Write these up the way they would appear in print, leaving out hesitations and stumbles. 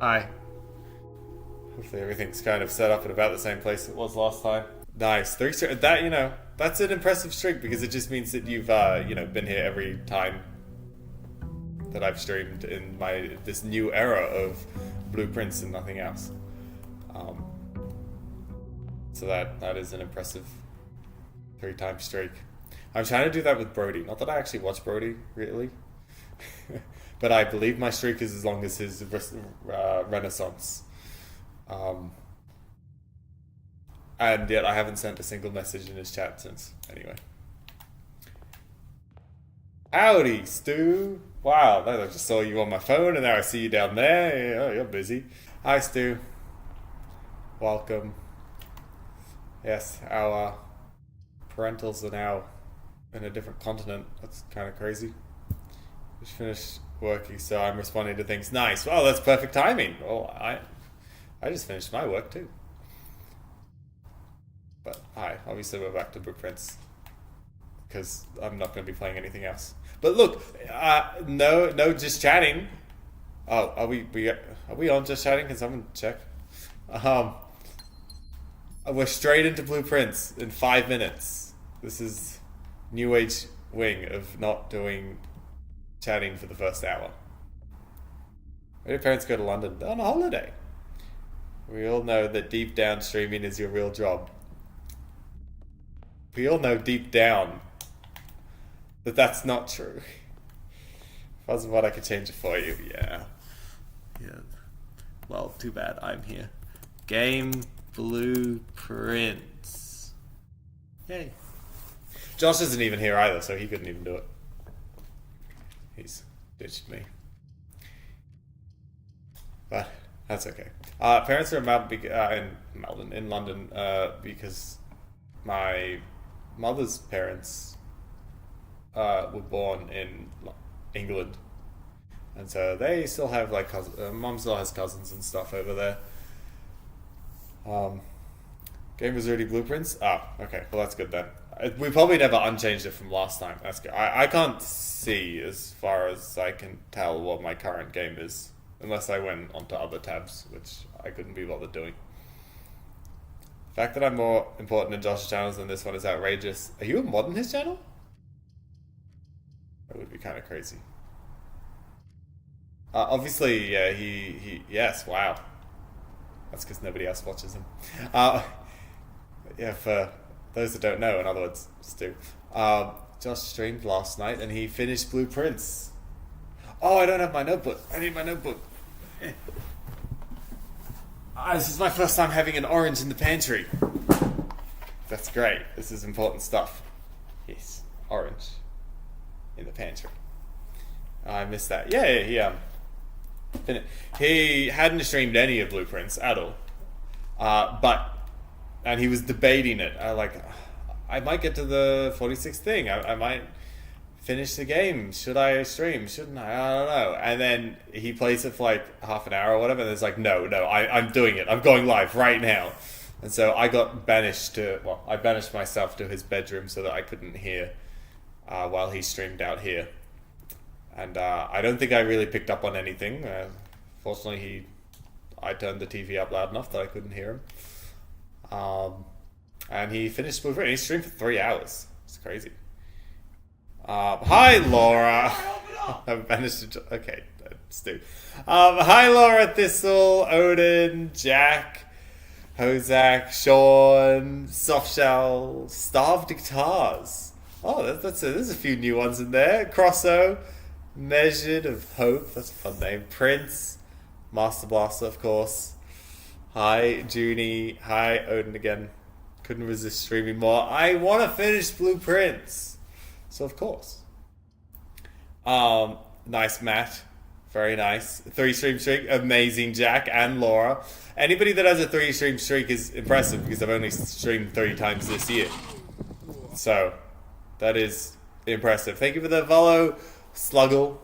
Hi. Hopefully everything's kind of set up in about the same place it was last time. Nice. That, that's an impressive streak because it just means that you've, been here every time that I've streamed in this new era of Blue Prince and nothing else. Um, so that is an impressive 3-time streak. I'm trying to do that with Brody. Not that I actually watch Brody, really. But I believe my streak is as long as his Renaissance. And yet I haven't sent a single message in his chat since. Anyway. Howdy, Stu. Wow, I just saw you on my phone and now I see you down there. Oh, you're busy. Hi, Stu. Welcome. Yes, our parentals are now in a different continent. That's kind of crazy. Just finished working, so I'm responding to things. Nice. Well, that's perfect timing. Oh, I just finished my work too. But hi, obviously we're back to Blue Prince because I'm not going to be playing anything else. But look, no, just chatting. Oh, are we on just chatting? Can someone check? We're straight into Blue Prince in 5 minutes. This is New Age wing of not doing chatting for the first hour. Where did parents go to London? They're on a holiday. We all know that deep down streaming is your real job. We all know deep down that that's not true. If I was what I could change it for you, yeah. Well, too bad I'm here. Game Blue Prince. Yay. Josh isn't even here either, so he couldn't even do it. He's ditched me. But that's okay. Parents are in London because my mother's parents were born in England, and so they still have like mom still has cousins and stuff over there. Game was already blueprints. Okay, well that's good then. We probably never unchanged it from last time. That's good. I can't see as far as I can tell what my current game is unless I went onto other tabs, which I couldn't be bothered doing. The fact that I'm more important in Josh's channels than this one is outrageous. Are you a mod in his channel? That would be kind of crazy. Obviously, yeah, yes, wow. That's because nobody else watches him. Yeah, for those that don't know, in other words, Stu. Josh streamed last night and he finished Blue Prince. Oh, I don't have my notebook. I need my notebook. This is my first time having an orange in the pantry. That's great. This is important stuff. Yes, orange in the pantry. I missed that. Yeah, he hadn't streamed any of Blue Prince at all. And he was debating it. I might get to the 46th thing. I might finish the game. Should I stream? Shouldn't I? I don't know. And then he plays it for like half an hour or whatever, and it's like, no, I'm doing it. I'm going live right now. And so I got banished I banished myself to his bedroom so that I couldn't hear while he streamed out here. And I don't think I really picked up on anything. Fortunately, I turned the TV up loud enough that I couldn't hear him. And he finished Blue Prince. He streamed for 3 hours. It's crazy. Hi, Laura. I've managed to... Okay, Stu. Hi, Laura, Thistle, Odin, Jack, Hozak, Sean, Softshell, Starved Guitars. Oh, there's a few new ones in there. Crosso, Measured of Hope. That's a fun name. Prince, Master Blaster, of course. Hi, Junie. Hi, Odin again. Couldn't resist streaming more. I want to finish Blue Prince. So of course. Nice Matt. Very nice. 3-stream streak. Amazing, Jack and Laura. Anybody that has a 3-stream streak is impressive because I've only streamed 3 times this year. So that is impressive. Thank you for the follow, Sluggle.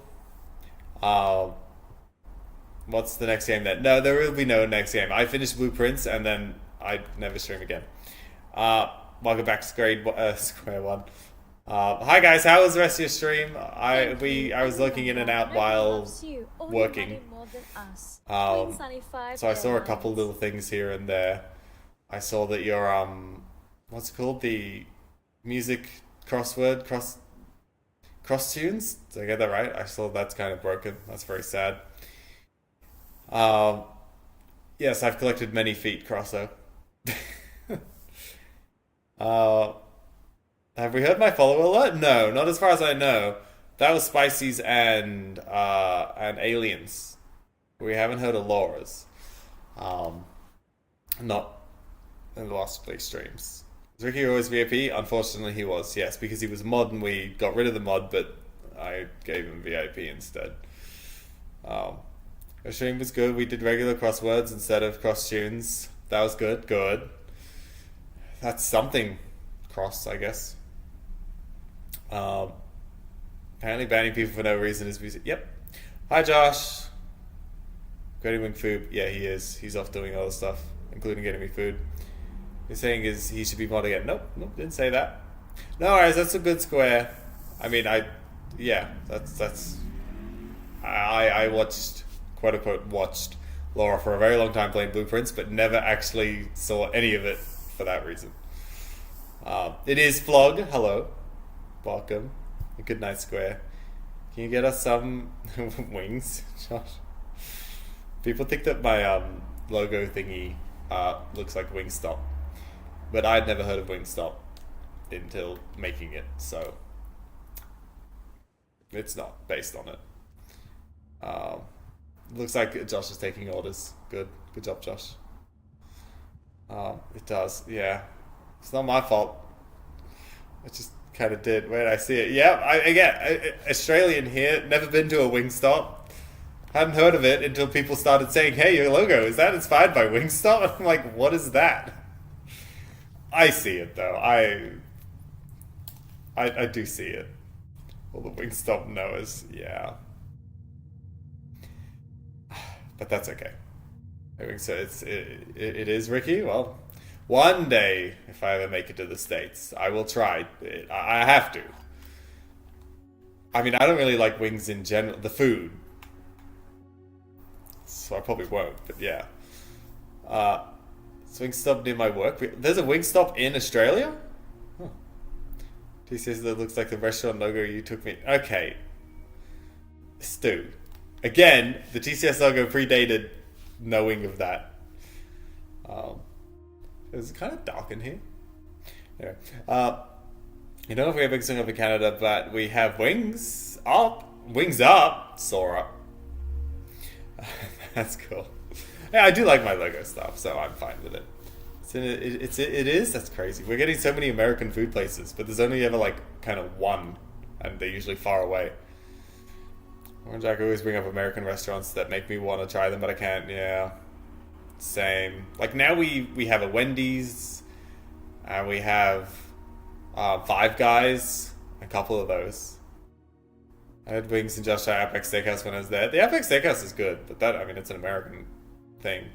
What's the next game then? No, there will be no next game. I finished Blue Prince and then I never stream again. Welcome back to Square One. Hi guys, how was the rest of your stream? I was looking in and out while working. Um, so I saw a couple little things here and there. I saw that your what's it called? The music cross tunes. Did I get that right? I saw that's kind of broken. That's very sad. Um, yes, I've collected many feet, Crosso. Uh, have we heard my follower alert? No, not as far as I know. That was Spicy's and Aliens. We haven't heard of Laura's. Um, not in the last three streams. Was Ricky always VIP? Unfortunately, he was. Yes, because he was a mod and we got rid of the mod, but I gave him VIP instead. Um, our stream was good. We did regular crosswords instead of cross tunes. That was good. Good. That's something. Cross, I guess. Um, Apparently banning people for no reason is music. Yep. Hi, Josh. Getting wing food. Yeah, he is. He's off doing other stuff, including getting me food. He's saying is he should be mod again. Nope, nope, didn't say that. No worries, that's a good square. I mean, yeah, that's. I watched, quote unquote, watched Laura for a very long time playing Blue Prince, but never actually saw any of it for that reason. It is Flog. Hello, welcome. A good night square. Can you get us some wings, Josh? People think that my logo thingy looks like Wingstop, but I'd never heard of Wingstop until making it, so it's not based on it. Um, Looks like Josh is taking orders. Good job, Josh. It does, yeah. It's not my fault. I just kind of did. Where did I see it? Yeah, again, Australian here. Never been to a Wingstop. Hadn't heard of it until people started saying, "Hey, your logo, is that inspired by Wingstop?" I'm like, "What is that?" I see it though. I do see it. All the Wingstop knowers, yeah. But that's okay. I think so. It is Ricky. Well, one day, if I ever make it to the States, I will try it. I have to. I mean, I don't really like wings in general. The food. So I probably won't, but yeah. It's Wingstop near my work. There's a Wingstop in Australia? Huh. He says that looks like the restaurant logo you took me. Okay. Stu. Again, the TCS logo predated knowing of that. It's kind of dark in here. Anyway. You don't know if we have big song up in Canada, but we have wings up. Wings up. Sora. That's cool. Yeah, I do like my logo stuff, so I'm fine with it. It is? That's crazy. We're getting so many American food places, but there's only ever like kind of one, and they're usually far away. Orange Jack always bring up American restaurants that make me want to try them, but I can't. Yeah, same. Like now we have a Wendy's, and we have Five Guys, a couple of those. I had wings and Just Try Apex Steakhouse when I was there. The Apex Steakhouse is good, but that, I mean, it's an American thing.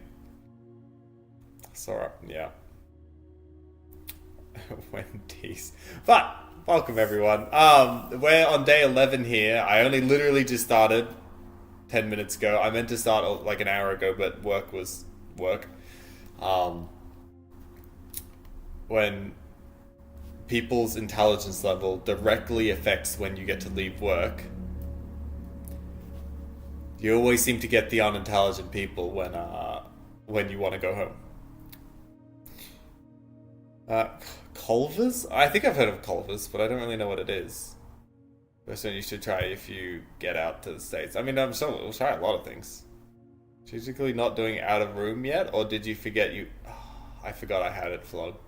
So, yeah. Wendy's. But, welcome everyone. We're on day 11 here. I only literally just started 10 minutes ago. I meant to start like an hour ago, but work was work. When people's intelligence level directly affects when you get to leave work, you always seem to get the unintelligent people when you want to go home. Culver's? I think I've heard of Culver's, but I don't really know what it is. First one you should try if you get out to the States. I mean, I'm sure we'll try a lot of things. Strategically not doing out of room yet, or did you forget you... Oh, I forgot I had it flogged.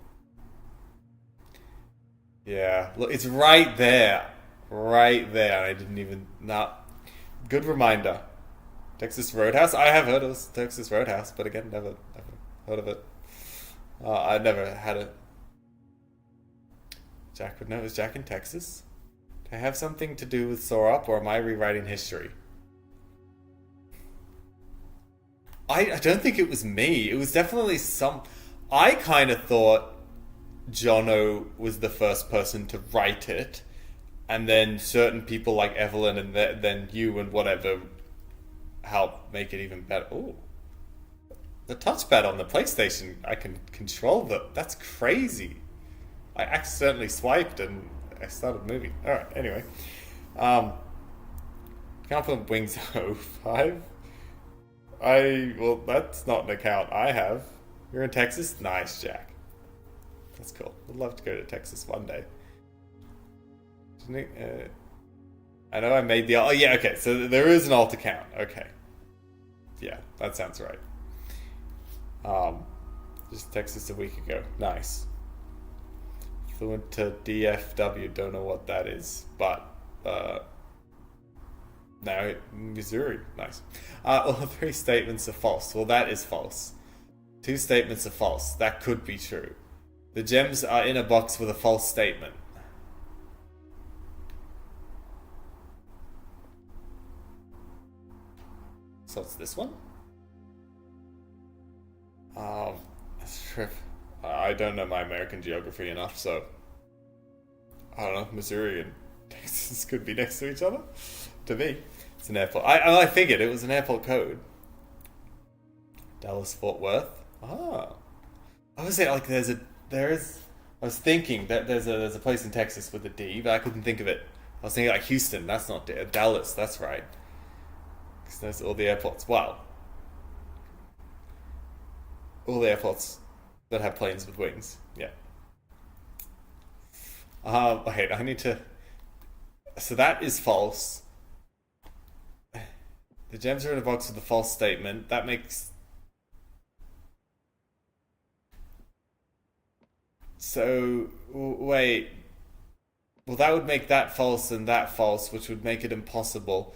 Yeah, look, it's right there. Right there. I didn't even... Nah. Good reminder. Texas Roadhouse? I have heard of Texas Roadhouse, but again, never heard of it. I never had it. Jack would know. Is Jack in Texas? Do I have something to do with Soar Up, or am I rewriting history? I don't think it was me. It was definitely some... I kind of thought Jono was the first person to write it, and then certain people like Evelyn and then you and whatever help make it even better. Ooh, the touchpad on the PlayStation, I can control that's crazy. I accidentally swiped and I started moving. Alright, anyway. Account for Wings 05. Well, that's not an account I have. You're in Texas? Nice, Jack. That's cool. I'd love to go to Texas one day. I know I made the... Oh, yeah, okay. So there is an alt account. Okay. Yeah, that sounds right. Just Texas a week ago. Nice. Fluent to DFW. Don't know what that is. But, now, Missouri. Nice. All 3 statements are false. Well, that is false. 2 statements are false. That could be true. The gems are in a box with a false statement. So it's this one? Trip. I don't know my American geography enough, so I don't know. Missouri and Texas could be next to each other. To me, it's an airport. I figured it was an airport code. Dallas Fort Worth. Ah, I was saying like I was thinking that there's a place in Texas with a D, but I couldn't think of it. I was thinking like Houston. That's not Dallas. That's right. Because there's all the airports. Wow. All the airports that have planes with wings. Yeah. Wait, I need to... So that is false. The gems are in a box with a false statement. That makes... So, wait. Well, that would make that false and that false, which would make it impossible.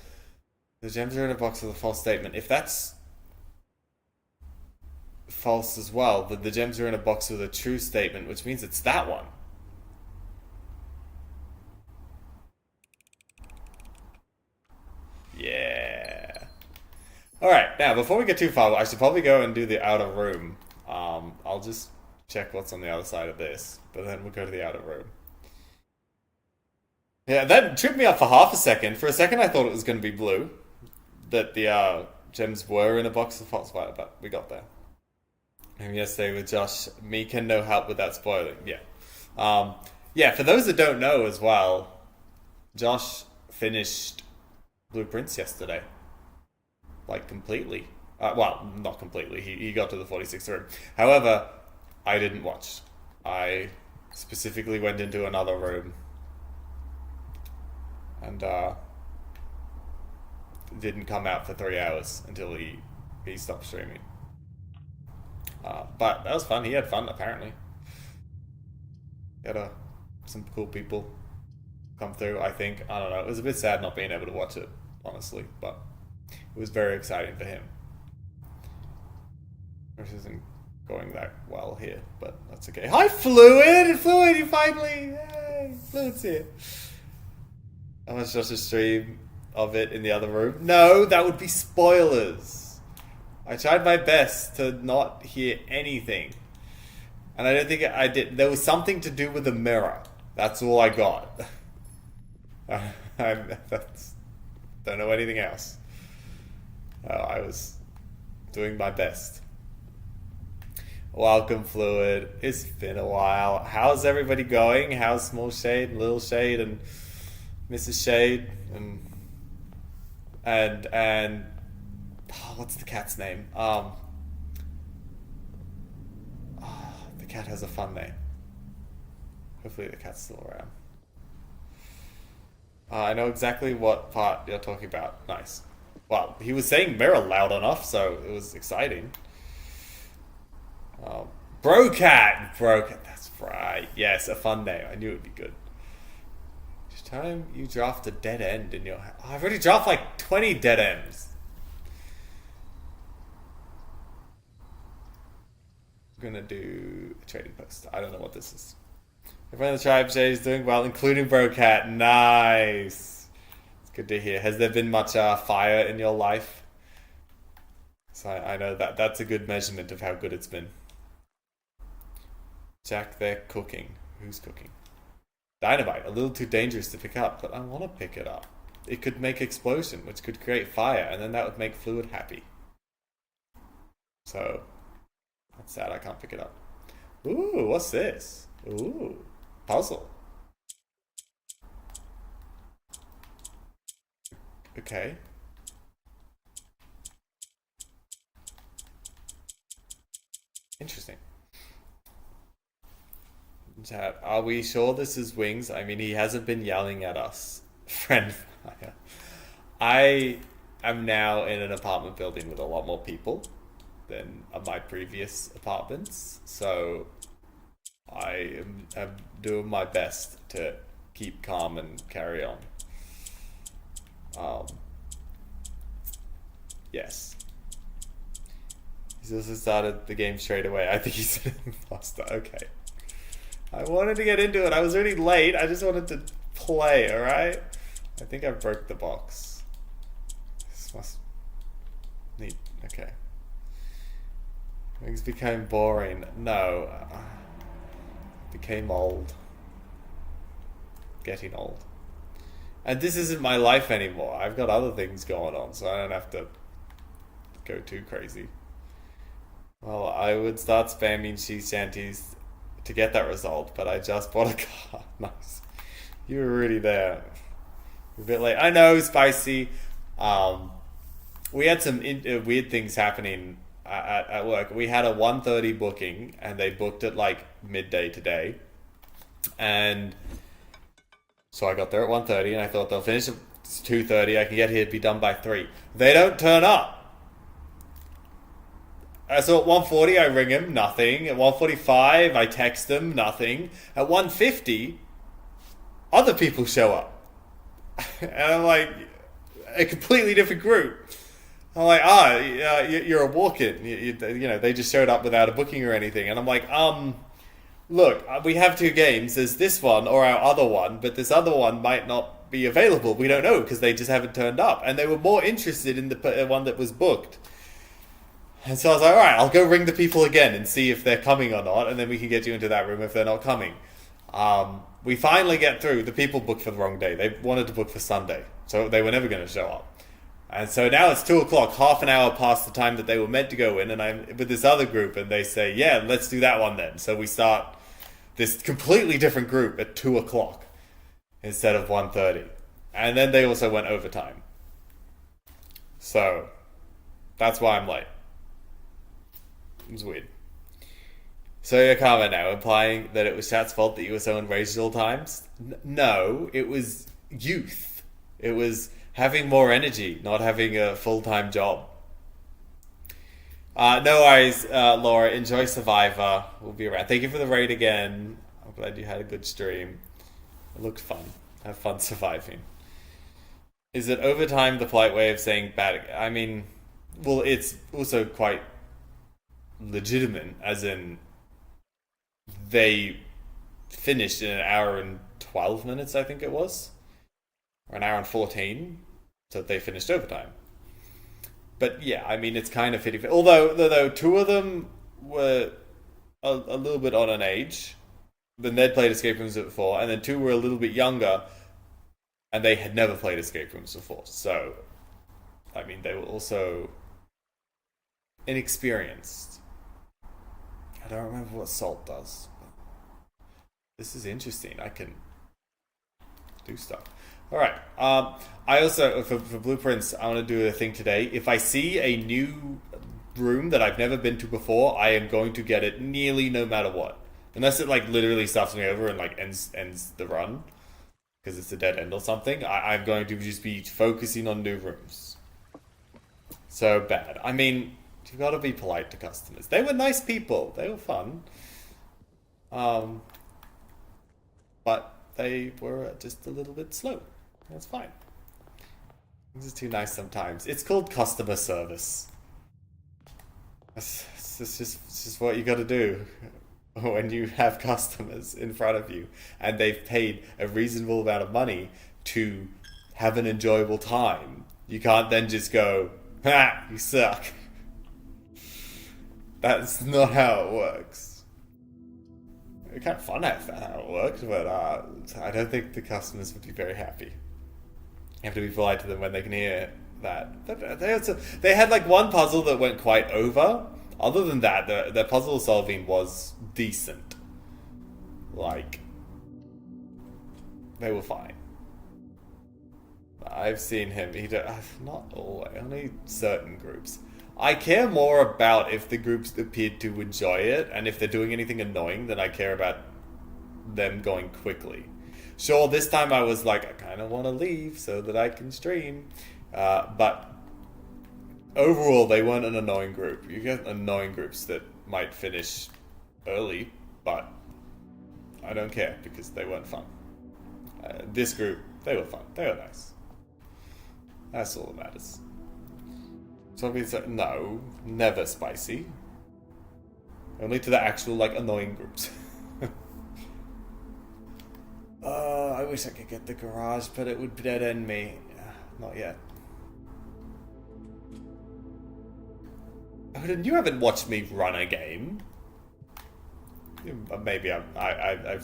The gems are in a box with a false statement. If that's false as well, the gems are in a box with a true statement, which means it's that one. Yeah. Alright, now before we get too far, I should probably go and do the outer room. I'll just check what's on the other side of this, but then we'll go to the outer room. Yeah, that tripped me up for half a second. For a second I thought it was going to be blue. That the gems were in a box of false fire, but we got there. And yesterday with Josh, me can no help without spoiling. Yeah. Yeah, for those that don't know as well, Josh finished Blue Prince yesterday. Like, completely. Well, not completely. He got to the 46th room. However, I didn't watch. I specifically went into another room. And, didn't come out for 3 hours until he stopped streaming. But that was fun. He had fun, apparently. He had some cool people come through, I think. I don't know. It was a bit sad not being able to watch it, honestly. But it was very exciting for him. Which isn't going that well here, but that's okay. Hi, Fluid! Fluid, you finally... Yay! Fluid's here. I watched just a stream of it in the other room. No, that would be spoilers. I tried my best to not hear anything. And I don't think I did. There was something to do with the mirror. That's all I got. Don't know anything else. I was doing my best. Welcome, Fluid. It's been a while. How's everybody going? How's Small Shade, and Little Shade, and Mrs. Shade, and what's the cat's name? The cat has a fun name. Hopefully the cat's still around. I know exactly what part you're talking about. Nice. Well, he was saying mirror loud enough, so it was exciting. Brocat! That's right. Yes, a fun name. I knew it would be good. Each time you draft a dead end in your... Oh, I've already drafted like 20 dead ends. I'm gonna do a trading post. I don't know what this is. Everyone in the tribe Jay is doing well, including Brocat. Nice. It's good to hear. Has there been much fire in your life? So I know that's a good measurement of how good it's been. Jack, they're cooking. Who's cooking? Dynamite, a little too dangerous to pick up, but I want to pick it up. It could make explosion, which could create fire, and then that would make Fluid happy. So, that's sad I can't pick it up. Ooh, what's this? Ooh, puzzle. Okay. Interesting. Chat, are we sure this is Wings? I mean, he hasn't been yelling at us. Friend fire. I am now in an apartment building with a lot more people than my previous apartments, so am doing my best to keep calm and carry on. Yes. He's also started the game straight away. I think he's an imposter. Okay. I wanted to get into it. I was already late. I just wanted to play, alright? I think I broke the box. This must need... Okay. Things became boring. No. Became old. Getting old. And this isn't my life anymore. I've got other things going on, so I don't have to go too crazy. Well, I would start spamming sea shanties to get that result, but I just bought a car. Nice. You were already there. A bit late. I know, spicy. We had some weird things happening at work. We had a 1:30 booking, and they booked it like midday today. And so I got there at 1:30, and I thought they'll finish at 2:30. I can get here, be done by 3. They don't turn up. So at 1:40 I ring him, nothing. At 1:45 I text them, nothing. At 1:50, other people show up. And I'm like, a completely different group. I'm like, you're a walk-in. You know, they just showed up without a booking or anything. And I'm like, look, we have 2 games. There's this one or our other one, but this other one might not be available. We don't know because they just haven't turned up. And they were more interested in the one that was booked. And so I was like, alright, I'll go ring the people again and see if they're coming or not, and then we can get you into that room if they're not coming. We finally get through. The people booked for the wrong day. They wanted to book for Sunday, so they were never going to show up. And so now it's 2 o'clock, half an hour past the time that they were meant to go in, and I'm with this other group, and they say, yeah, let's do that one then. So we start this completely different group at 2 o'clock instead of 1:30. And then they also went overtime. So that's why I'm late. It was weird. So your comment now, implying that it was chat's fault that you were so enraged at all times? No, it was youth. It was having more energy, not having a full-time job. No worries, Laura. Enjoy Survivor. We'll be around. Thank you for the raid again. I'm glad you had a good stream. It looked fun. Have fun surviving. Is it overtime the polite way of saying bad? I mean, well, it's also quite legitimate, as in they finished in an hour and 12 minutes, I think it was, or an hour and 14, so they finished overtime. But yeah, I mean, it's kind of fitting. Although 2 of them were a little bit on an age, then they'd played escape rooms before, and then 2 were a little bit younger, and they had never played escape rooms before. So, I mean, they were also inexperienced. I don't remember what salt does. This is interesting. I can do stuff. Alright. I also, for Blue Prince, I want to do a thing today. If I see a new room that I've never been to before, I am going to get it nearly no matter what. Unless it like literally stuffs me over and like ends the run. Because it's a dead end or something. I'm going to just be focusing on new rooms. So bad. I mean, you've got to be polite to customers. They were nice people. They were fun. But they were just a little bit slow. That's fine. This is too nice sometimes. It's called customer service. It's just what you got to do when you have customers in front of you and they've paid a reasonable amount of money to have an enjoyable time. You can't then just go, ha, you suck. That's not how it works. It's kind of fun how it worked, but I don't think the customers would be very happy. You have to be polite to them when they can hear that. But they had like one puzzle that went quite over. Other than that, the puzzle solving was decent. Like, they were fine. I've seen him. Not all, only certain groups. I care more about if the groups appeared to enjoy it, and if they're doing anything annoying, than I care about them going quickly. Sure, this time I was like, I kind of want to leave so that I can stream. But overall, they weren't an annoying group. You get annoying groups that might finish early, but I don't care because they weren't fun. This group, they were fun. They were nice. That's all that matters. So no, never spicy. Only to the actual, like, annoying groups. I wish I could get the garage, but it would dead end me. Not yet. Odin, you haven't watched me run a game. Maybe I've...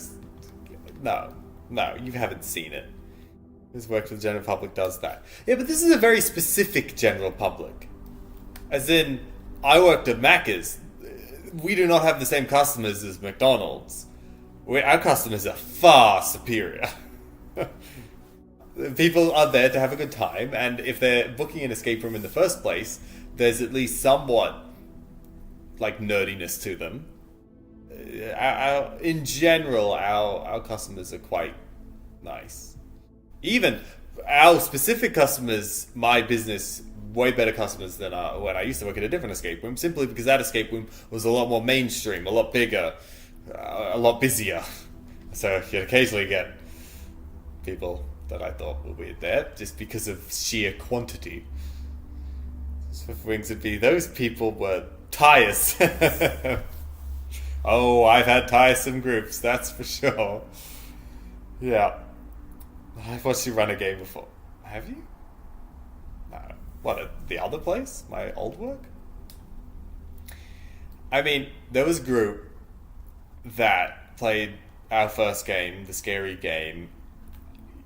No, you haven't seen it. This work for the general public does that. Yeah, but this is a very specific general public. As in, I worked at Macca's. We do not have the same customers as McDonald's. Our customers are far superior. People are there to have a good time, and if they're booking an escape room in the first place, there's at least somewhat, like, nerdiness to them. In general, our customers are quite nice. Even our specific customers, my business, way better customers than when I used to work at a different escape room, simply because that escape room was a lot more mainstream, a lot bigger, a lot busier. So you'd occasionally get people that I thought were weird there, just because of sheer quantity. Swift Wings would be, those people were tiresome. Oh, I've had tiresome groups, that's for sure. Yeah. I've watched you run a game before. Have you? No. What, at the other place? My old work? I mean, there was a group that played our first game, the scary game,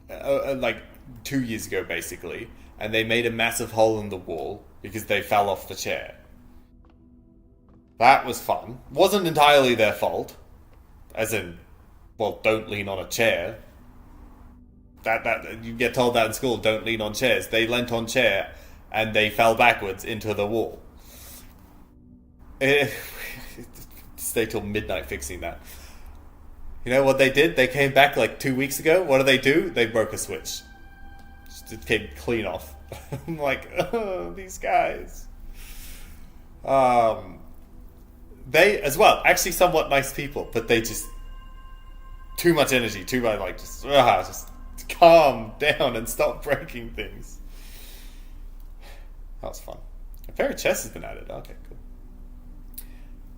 like 2 years ago, basically, and they made a massive hole in the wall because they fell off the chair. That was fun. Wasn't entirely their fault. As in, well, don't lean on a chair. That you get told that in school, don't lean on chairs. They leant on chair and they fell backwards into the wall. Stay till midnight fixing that. You know what they did? They came back like 2 weeks ago. What do? They broke a switch. It came clean off. I'm like, oh, these guys. They, as well, actually somewhat nice people, but they just... Too much energy, too much, like, just calm down and stop breaking things. That was fun. A pair of chess has been added. Okay, cool.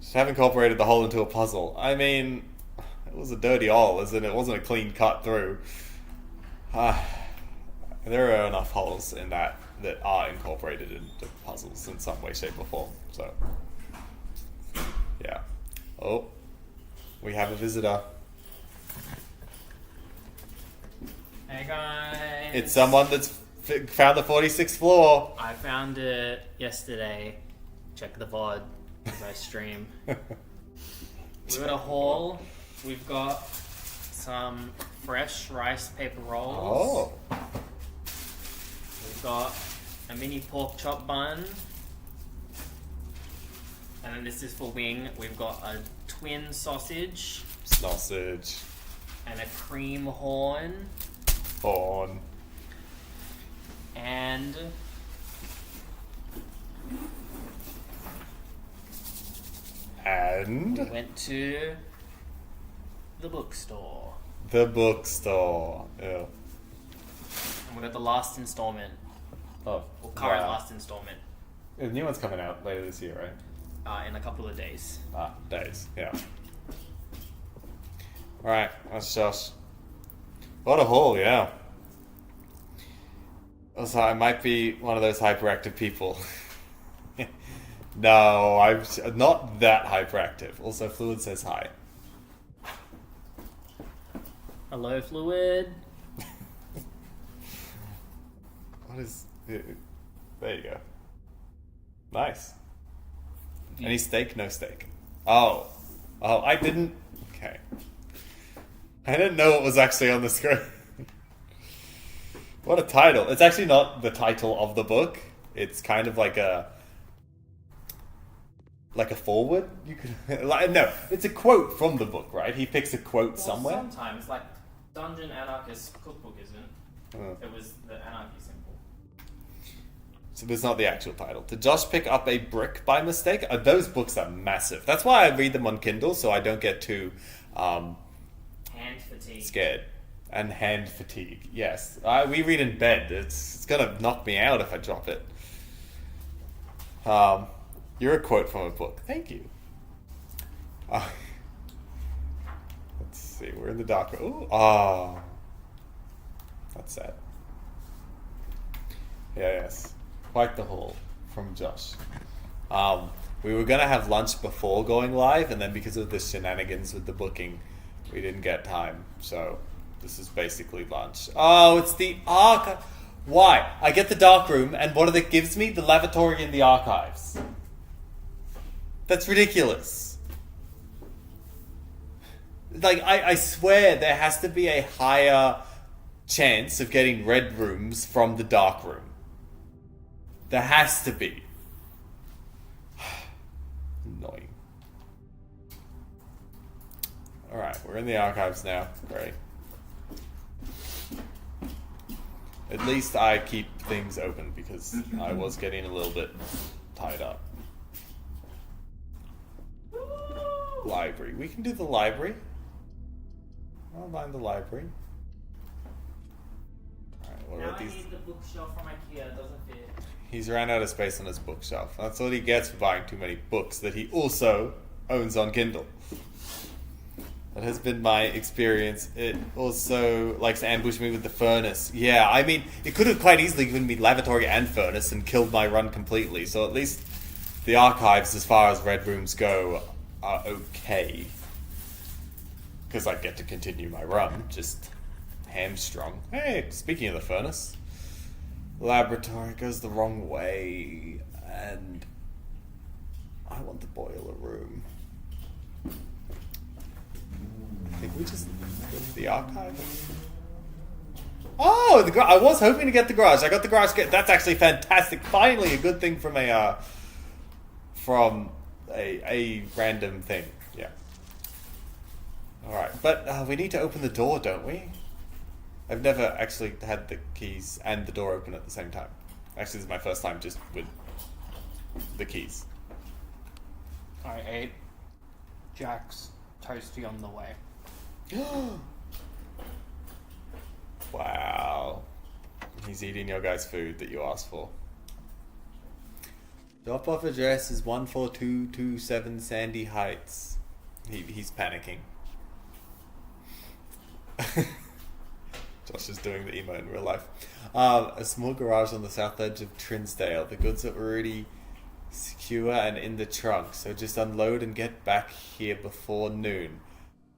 Just have incorporated the hole into a puzzle. I mean, it was a dirty hole, as in it wasn't a clean cut through. There are enough holes in that are incorporated into puzzles in some way, shape, or form. So, yeah. Oh, we have a visitor. Hey guys! It's someone that's found the 46th floor. I found it yesterday. Check the VOD as I stream. We've got a haul. We've got some fresh rice paper rolls. Oh. We've got a mini pork chop bun. And then this is for wing. We've got a twin sausage. Sausage. And a cream horn. Horn. And we went to the bookstore. The bookstore. Ew. And we got the last installment. Oh. Or current last installment. The new one's coming out later this year, right? In a couple of days. Days, yeah. Alright, that's Josh. What a haul, yeah. Also, I might be one of those hyperactive people. No, I'm not that hyperactive. Also, Fluid says hi. Hello, Fluid. What is... There you go. Nice. Any steak? No steak. Oh. Oh, I didn't... Okay. I didn't know what was actually on the screen. What a title. It's actually not the title of the book. It's kind of like a forward. You could no, it's a quote from the book, right? He picks a quote somewhere. Sometimes, like Dungeon Anarchist Cookbook isn't. It was the Anarchy symbol. So there's not the actual title. Did Josh pick up a brick by mistake? Those books are massive. That's why I read them on Kindle, so I don't get too hand fatigue. Scared. And hand fatigue. Yes, we read in bed. It's gonna knock me out if I drop it. You're a quote from a book. Thank you. Let's see. We're in the dark. Ooh. Oh. That's sad. Yeah, yes. Quite the haul from Josh. We were gonna have lunch before going live, and then because of the shenanigans with the booking, we didn't get time. So this is basically lunch. Oh, it's the archive. Why? I get the dark room, and what it gives me? The lavatory in the archives. That's ridiculous. Like, I swear there has to be a higher chance of getting red rooms from the dark room. There has to be. Annoying. Alright, we're in the archives now. Great. At least I keep things open because I was getting a little bit tied up. Library. We can do the library. I don't mind the library. Alright, what about these? I need the bookshelf from IKEA. It doesn't fit. He's ran out of space on his bookshelf. That's what he gets for buying too many books that he also owns on Kindle. That has been my experience. It also likes to ambush me with the furnace. Yeah, I mean, it could have quite easily given me lavatory and furnace and killed my run completely. So at least the archives, as far as red rooms go, are okay. Because I get to continue my run, just hamstrung. Hey, speaking of the furnace, laboratory goes the wrong way, and I want the boiler room. I think we just go to the archive. Oh, I was hoping to get the garage. I got the garage. That's actually fantastic. Finally, a good thing from a random thing. Yeah. All right, but we need to open the door, don't we? I've never actually had the keys and the door open at the same time. Actually, this is my first time just with the keys. I ate Jack's toasty on the way. Wow. He's eating your guys' food that you asked for. Drop-off address is 14227 Sandy Heights. He's panicking. Josh is doing the emo in real life. A small garage on the south edge of Trinsdale. The goods are already secure and in the trunk, so just unload and get back here before noon.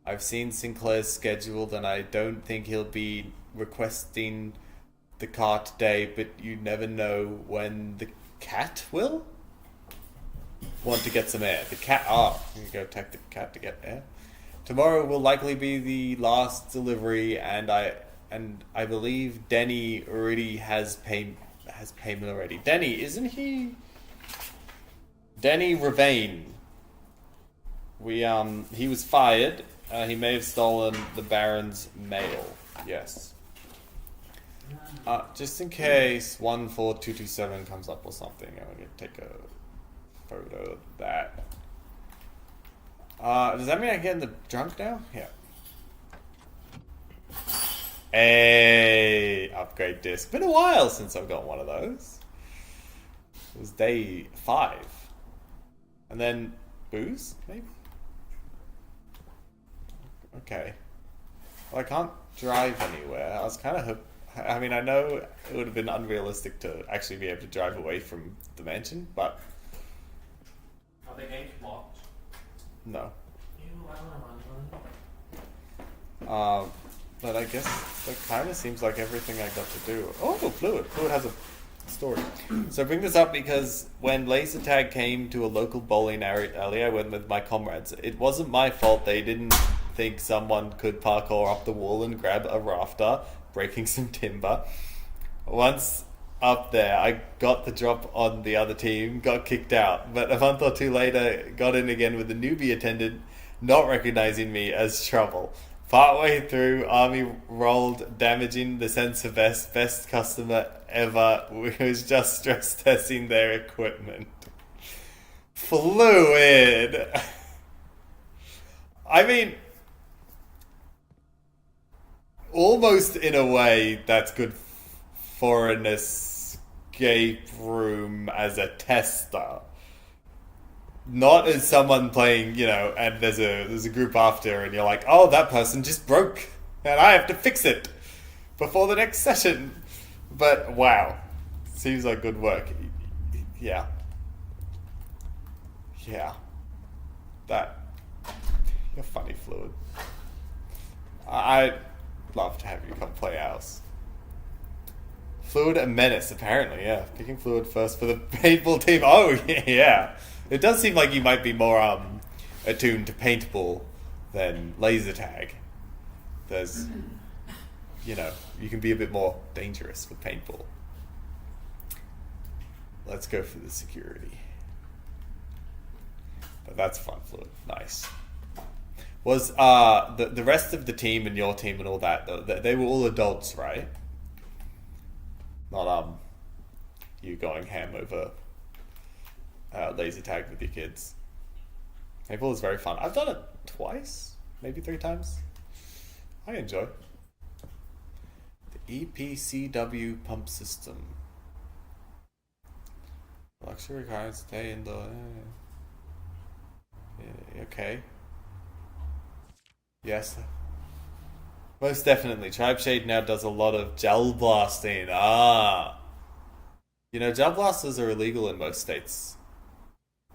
I've seen Sinclair's scheduled, and I don't think he'll be requesting the car today, but you never know when the cat will want to get some air. The cat... Oh, you can go take the cat to get air. Tomorrow will likely be the last delivery, and I believe Denny already has payment already. Denny, isn't he? Denny Ravane. He was fired. He may have stolen the Baron's mail. Yes. Just in case 14227 comes up or something, I'm going to take a photo of that. Does that mean I get in the trunk now? Yeah. Hey, upgrade disc. Been a while since I've got one of those. It was day 5. And then booze, maybe? Okay. Well, I can't drive anywhere. I was kind of I mean, I know it would have been unrealistic to actually be able to drive away from the mansion, but... Are the gates blocked? No. Ew, I don't want one. But I guess that kind of seems like everything I got to do. Oh, Fluid. Fluid has a story. So I bring this up because when laser tag came to a local bowling alley, I went with my comrades. It wasn't my fault they didn't think someone could parkour up the wall and grab a rafter, breaking some timber. Once up there, I got the drop on the other team, got kicked out, but a month or two later, got in again with a newbie attendant not recognizing me as trouble. Partway through, Army rolled, damaging the sensor vest. Best customer ever. We was just stress testing their equipment. Fluid. I mean, almost in a way, that's good for an escape room as a tester. Not as someone playing, you know, and there's a group after, and you're like, oh, that person just broke, and I have to fix it before the next session. But wow, seems like good work. Yeah, that you're funny, Fluid. I'd love to have you come play ours. Fluid and Menace, apparently, yeah. Picking Fluid first for the paintball team. Oh, yeah. It does seem like you might be more attuned to paintball than laser tag. There's, you know, you can be a bit more dangerous with paintball. Let's go for the security. But that's fun, Fluid. Nice. Was the rest of the team and your team and all that, though, they were all adults, right? Not you going ham over laser tag with your kids. Paintball is very fun. I've done it twice, maybe 3 times. I enjoy the EPCW pump system. Luxury cars stay in the. Okay. Yes. Most definitely. Tribe Shade now does a lot of gel blasting. You know, gel blasters are illegal in most states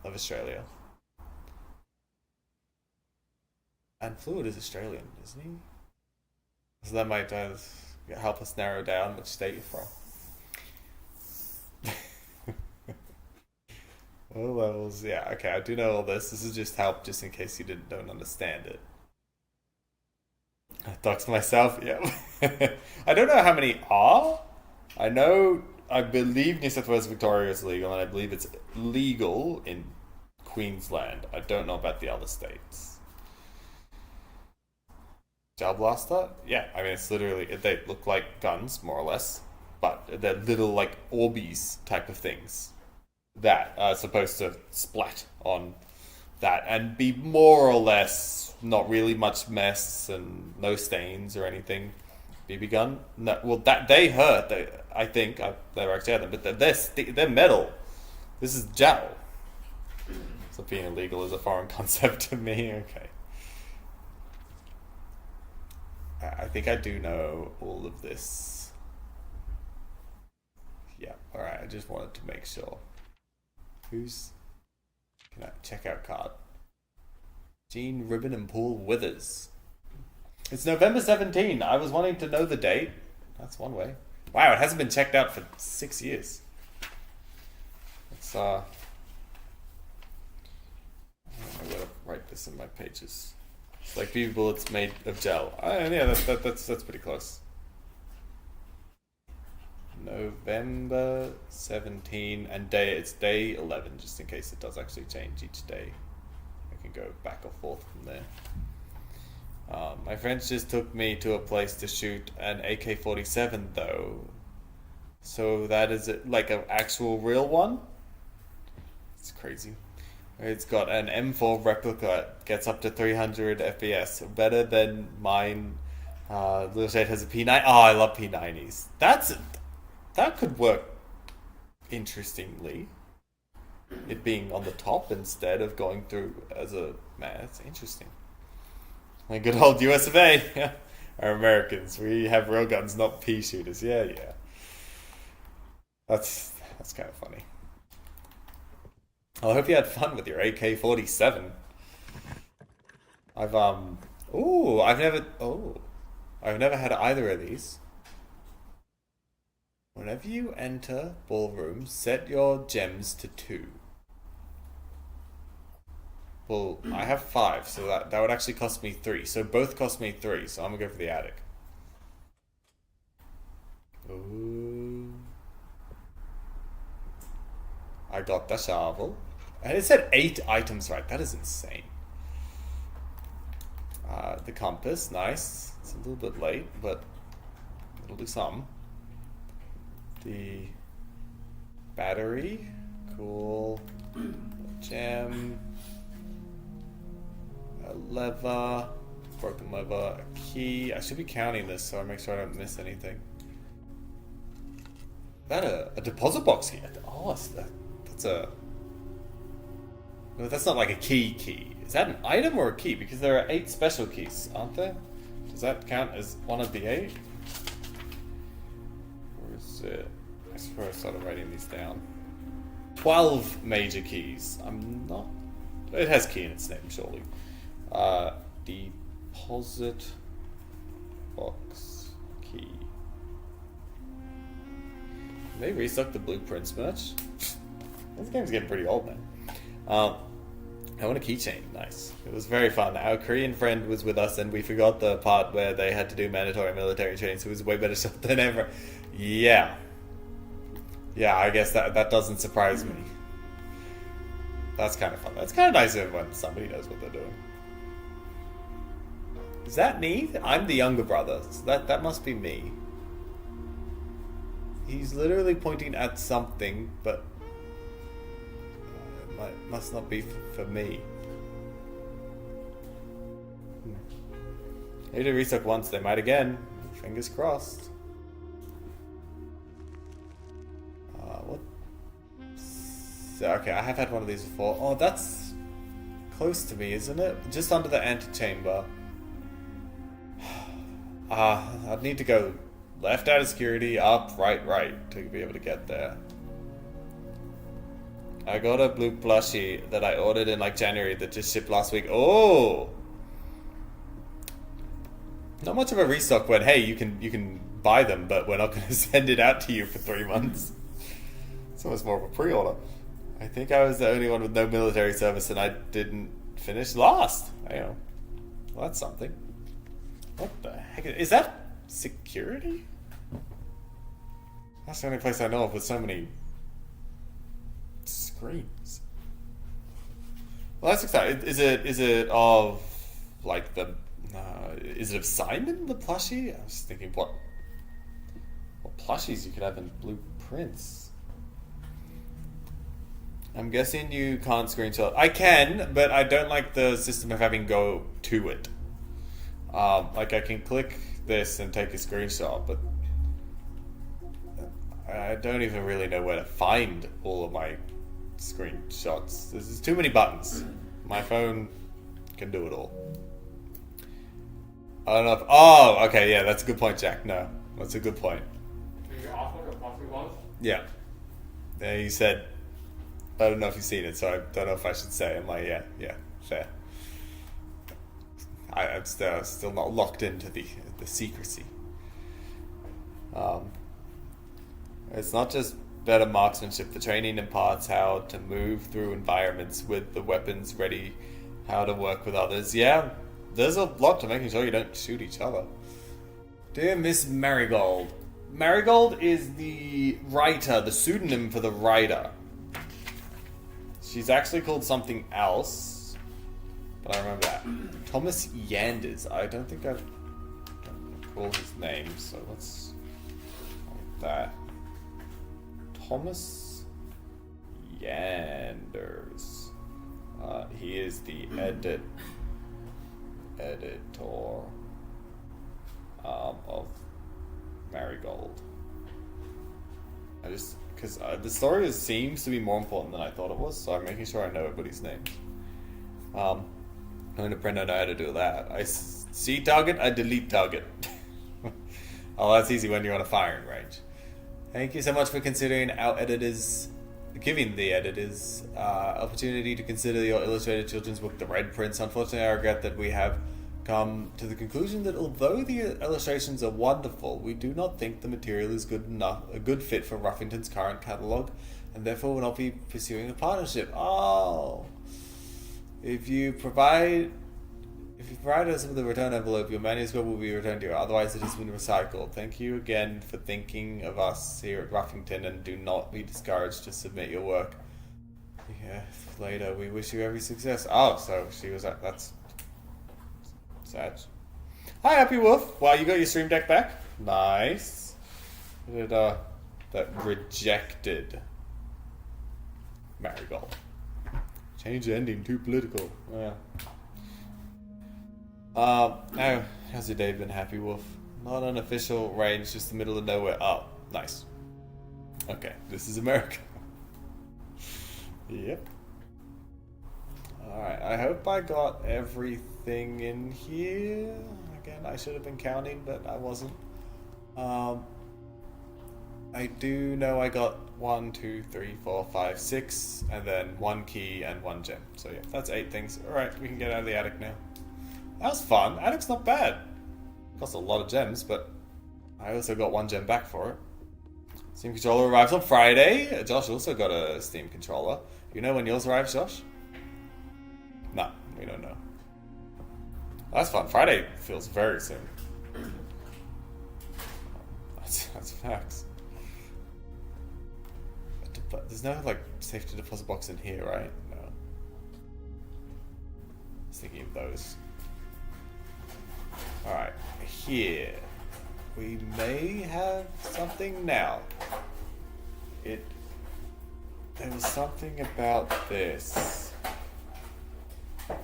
of Australia. And Fluid is Australian, isn't he? So that might help us narrow down which state you're from. All levels, yeah, okay, I do know all this. This is just help, just in case you don't understand it. I doxed myself, yeah. I don't know how many are. I believe New South Wales Victoria is legal, and I believe it's legal in Queensland. I don't know about the other states. Gel blaster? Yeah, I mean, it's literally, they look like guns, more or less, but they're little, like, Orbeez type of things that are supposed to splat on that and be more or less not really much mess and no stains or anything. BB gun? No, well, that they hurt. I think I've never actually had them, but they're metal. This is gel. So being illegal is a foreign concept to me. Okay. I think I do know all of this. Yeah. All right. I just wanted to make sure. Who's? Can I check out card? Gene Ribbon and Paul Withers. It's November 17. I was wanting to know the date. That's one way. Wow, it hasn't been checked out for 6 years. It's I gotta write this in my pages. It's like BB bullets made of gel. Yeah, that's pretty close. November 17 and it's day 11, just in case it does actually change each day. I can go back or forth from there. My friends just took me to a place to shoot an AK-47 though. So that is like an actual real one? It's crazy. It's got an M4 replica, gets up to 300 FPS, better than mine. Little Shade has a P9. Oh, I love P90s. That could work interestingly. It being on the top instead of going through as a man. It's interesting. Like good old US of A. Our Americans. We have real guns, not pea shooters. Yeah. That's kind of funny. I hope you had fun with your AK-47. I've never I've never had either of these. Whenever you enter ballroom, set your gems to 2. Well, I have 5, so that would actually cost me 3. So both cost me 3, so I'm gonna go for the attic. Ooh. I got the shovel. And it said 8 items right. That is insane. The compass, nice. It's a little bit late, but it'll do some. The battery, cool. Gem. A lever. Broken lever. A key. I should be counting this so I make sure I don't miss anything. Is that a deposit box here? Oh, that's a... No, that's not like a key. Is that an item or a key? Because there are 8 special keys, aren't there? Does that count as one of the 8? Or is it... I swear I started writing these down. 12 major keys. I'm not... It has key in its name, surely. Deposit box key. Can they restock the Blue Prince merch? This game's getting pretty old, man. I want a keychain. Nice. It was very fun. Our Korean friend was with us and we forgot the part where they had to do mandatory military training, so it was a way better shot than ever. Yeah. Yeah, I guess that doesn't surprise me. That's kind of fun. That's kind of nice when somebody knows what they're doing. Is that me? I'm the younger brother. So that must be me. He's literally pointing at something, but it must not be for me. They did restock once, they might again. Fingers crossed. What? So, okay, I have had one of these before. Oh, that's close to me, isn't it? Just under the antechamber. I'd need to go left out of security, up, right to be able to get there. I got a blue plushie that I ordered in like January that just shipped last week. Oh! Not much of a restock when, hey, you can buy them, but we're not going to send it out to you for 3 months. It's almost more of a pre-order. I think I was the only one with no military service and I didn't finish last. I know. Well, that's something. What the heck? Is that security? That's the only place I know of with so many screens. Well, that's exciting. Is it of like the? Is it of Simon the plushie? I was thinking what plushies you could have in Blue Prince. I'm guessing you can't screenshot. I can, but I don't like the system of having go to it. Like I can click this and take a screenshot, but I don't even really know where to find all of my screenshots. There's too many buttons. My phone can do it all. I don't know if... Oh, okay, yeah, that's a good point, Jack. No, that's a good point. Can you ask what the plushie was? Yeah. Yeah, you said... I don't know if you've seen it, so I don't know if I should say. I'm like, yeah, fair. I'm still not locked into the secrecy. It's not just better marksmanship. The training imparts how to move through environments with the weapons ready, how to work with others. Yeah, there's a lot to making sure you don't shoot each other. Dear Miss Marigold. Marigold is the writer, the pseudonym for the writer. She's actually called something else, but I remember that. Thomas Yanders. I don't think I've called his name, so let's like that. Thomas Yanders. He is the editor of Marigold. Because the story seems to be more important than I thought it was, so I'm making sure I know everybody's names. I'm going to print out how to do that. I see target, I delete target. Oh, that's easy when you're on a firing range. Thank you so much for considering giving the editors opportunity to consider your illustrated children's book, The Red Prince. Unfortunately, I regret that we have come to the conclusion that although the illustrations are wonderful, we do not think the material is a good fit for Ruffington's current catalogue, and therefore will not be pursuing a partnership. Oh, if you provide us with a return envelope, your manuscript will be returned to you. Otherwise, it has been recycled. Thank you again for thinking of us here at Ruffington, and do not be discouraged to submit your work. Yeah, later. We wish you every success. Oh, so she was. That's sad. Hi, Happy Wolf. Wow, you got your stream deck back. Nice. That rejected Marigold. Change the ending. Too political. Yeah. Now, how's your day been, Happy Wolf? Not an official range, just the middle of nowhere. Oh, nice. Okay, this is America. Yep. Alright, I hope I got everything in here. Again, I should have been counting, but I wasn't. I do know I got 1, 2, 3, 4, 5, 6, and then 1 key and 1 gem. So yeah, that's 8 things. Alright, we can get out of the attic now. That was fun. Attic's not bad. Cost a lot of gems, but I also got 1 gem back for it. Steam controller arrives on Friday. Josh also got a Steam controller. You know when yours arrives, Josh? No, we don't know. That's fun. Friday feels very soon. That's facts. But there's no like safety deposit box in here, right? No. I was thinking of those. Alright, here. We may have something now. There was something about this.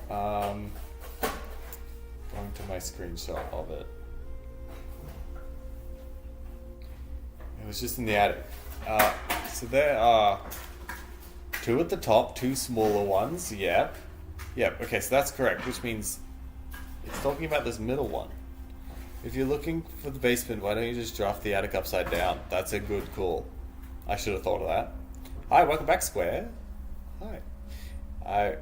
Going to my screenshot of it. It was just in the attic. So there are 2 at the top, 2 smaller ones. Yep. Okay, so that's correct, which means it's talking about this middle one. If you're looking for the basement, why don't you just draft the attic upside down? That's a good call. I should have thought of that. Hi, welcome back, Square. Hi. I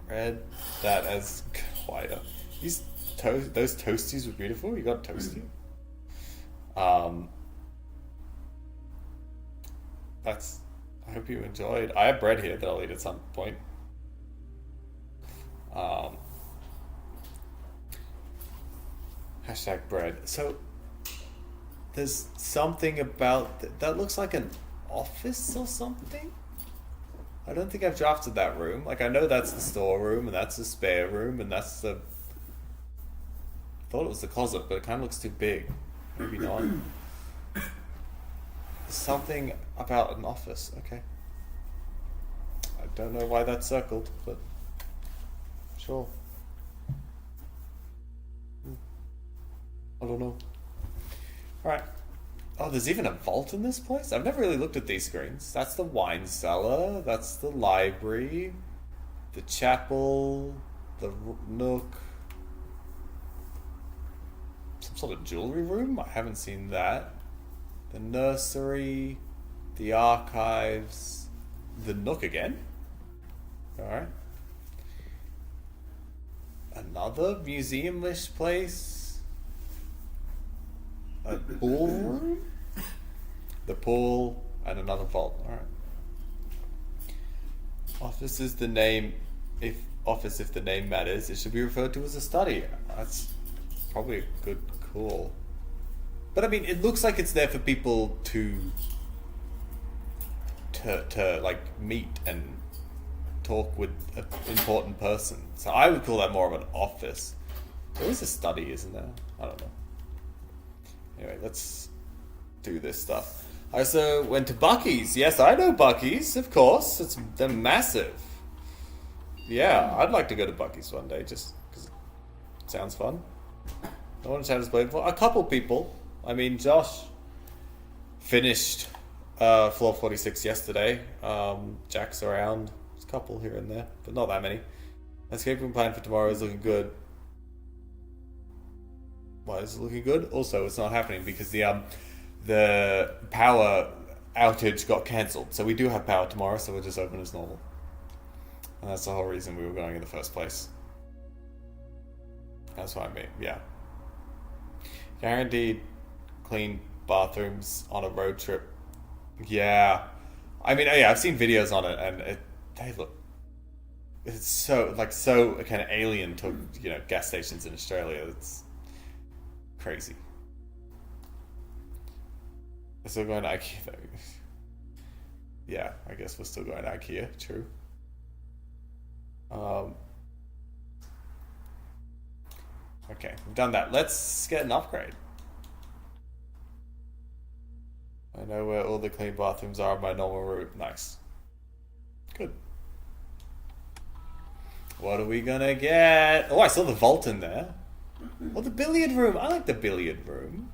read that as quieter. Those toasties were beautiful. You got a toasty. I hope you enjoyed. I have bread here that I'll eat at some point. Hashtag bread. So there's something about that looks like an office or something. I don't think I've drafted that room. Like, I know that's the storeroom and that's the spare room and that's the... I thought it was the closet, but it kind of looks too big. Maybe not. There's something about an office. Okay. I don't know why that's circled, but sure. I don't know. Alright. Oh, there's even a vault in this place? I've never really looked at these screens. That's the wine cellar. That's the library. The chapel. The nook. Some sort of jewelry room? I haven't seen that. The nursery. The archives. The nook again? Alright. Another museum-ish place. A pool room? The pool and another vault. Alright. Office is the name. If the name matters, it should be referred to as a study. That's probably a good call. But I mean, it looks like it's there for people to like meet and talk with an important person. So I would call that more of an office. There is a study, isn't there? I don't know. Anyway, let's do this stuff. I also went to Buc-ee's. Yes, I know Buc-ee's, of course. They're massive. Yeah, I'd like to go to Buc-ee's one day, just because it sounds fun. I want to chat as play before. A couple people. I mean, Josh finished floor 46 yesterday. Jack's around. There's a couple here and there, but not that many. Escape room plan for tomorrow is looking good. Why is it looking good? Also, it's not happening because the power outage got cancelled. So we do have power tomorrow, so we'll just open as normal. And that's the whole reason we were going in the first place. That's what I mean. Yeah. Guaranteed clean bathrooms on a road trip. Yeah. I mean, yeah, I've seen videos on it, and they look. It's so kind of alien to gas stations in Australia. It's crazy. We're still going to IKEA though. Yeah, I guess we're still going to IKEA. True. Okay, we've done that. Let's get an upgrade. I know where all the clean bathrooms are on my normal route. Nice. Good. What are we gonna get? Oh, I saw the vault in there. Oh, the billiard room. I like the billiard room.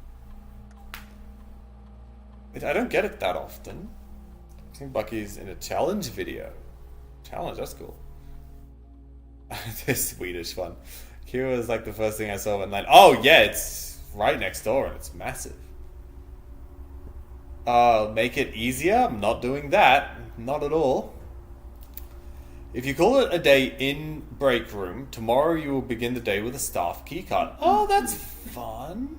I don't get it that often. I think Bucky's in a challenge video. Challenge, that's cool. This Swedish one. Kira was like the first thing I saw when oh yeah, it's right next door and it's massive. Make it easier? I'm not doing that. Not at all. If you call it a day in break room, tomorrow you will begin the day with a staff keycard. Oh, that's fun.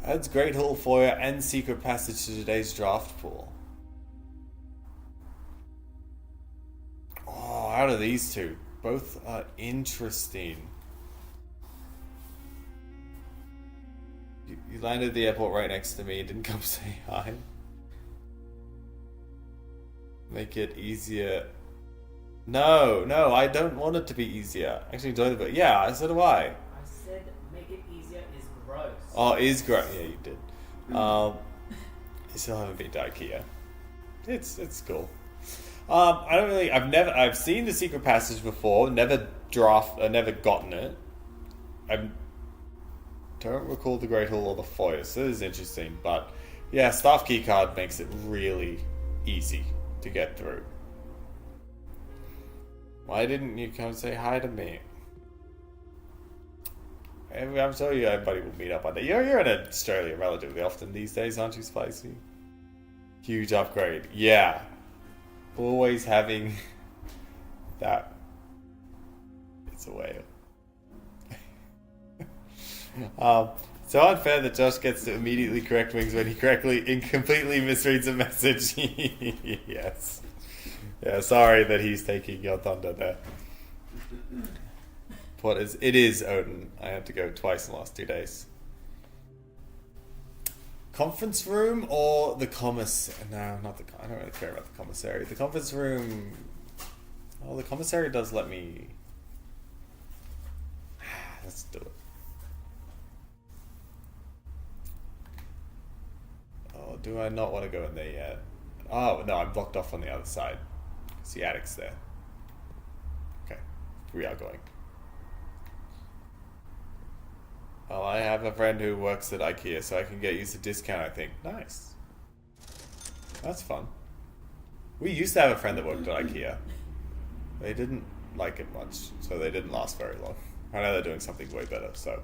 Adds Great Hall Foyer and Secret Passage to today's draft pool. Oh, out of these two, both are interesting. You landed at the airport right next to me and didn't come say hi. Make it easier. No, I don't want it to be easier. I actually enjoy the book. Yeah, so do I. I said make it easier is gross. Oh, is gross. Yeah, you did. You still haven't been to IKEA. It's cool. I've seen the Secret Passage before. Never gotten it. I don't recall the Great Hall or the Foyer, so this is interesting. But yeah, staff keycard makes it really easy to get through. Why didn't you come say hi to me? I'm sure everybody will meet up one day. You're in Australia relatively often these days, aren't you, Spicy? Huge upgrade. Yeah. Always having that. It's a whale. So unfair that Josh gets to immediately correct Wings when he completely misreads a message. Yes. Yeah, sorry that he's taking your thunder there. It is Odin. I had to go twice in the last 2 days. Conference room or the commissary? No, not the. I don't really care about the commissary. The conference room. Oh, the commissary does let me. Let's do it. Oh, do I not want to go in there yet? Oh no, I'm blocked off on the other side. It's the attic's there. Okay, we are going. Well, I have a friend who works at IKEA, so I can get used to discount, I think. Nice. That's fun. We used to have a friend that worked at IKEA. They didn't like it much, so they didn't last very long. I know they're doing something way better, so...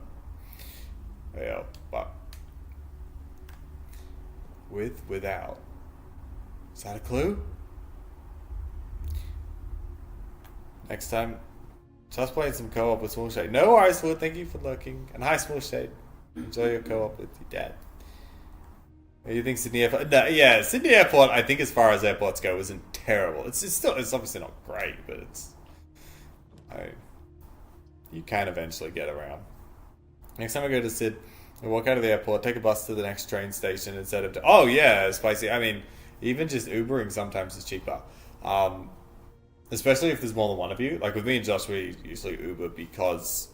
Yeah, but... Without. Is that a clue? Next time, just playing some co-op with Small Shade. No worries, Wood. Thank you for lurking. And hi, Small Shade. Enjoy your co-op with your dad. What do you think Sydney Airport? No, yeah, Sydney Airport, I think as far as airports go, isn't terrible. It's obviously not great, but it's... you can eventually get around. Next time I go to Syd, I walk out of the airport, take a bus to the next train station instead of... Oh, yeah, Spicy. I mean, even just Ubering sometimes is cheaper. Especially if there's more than one of you. Like with me and Josh, we usually Uber because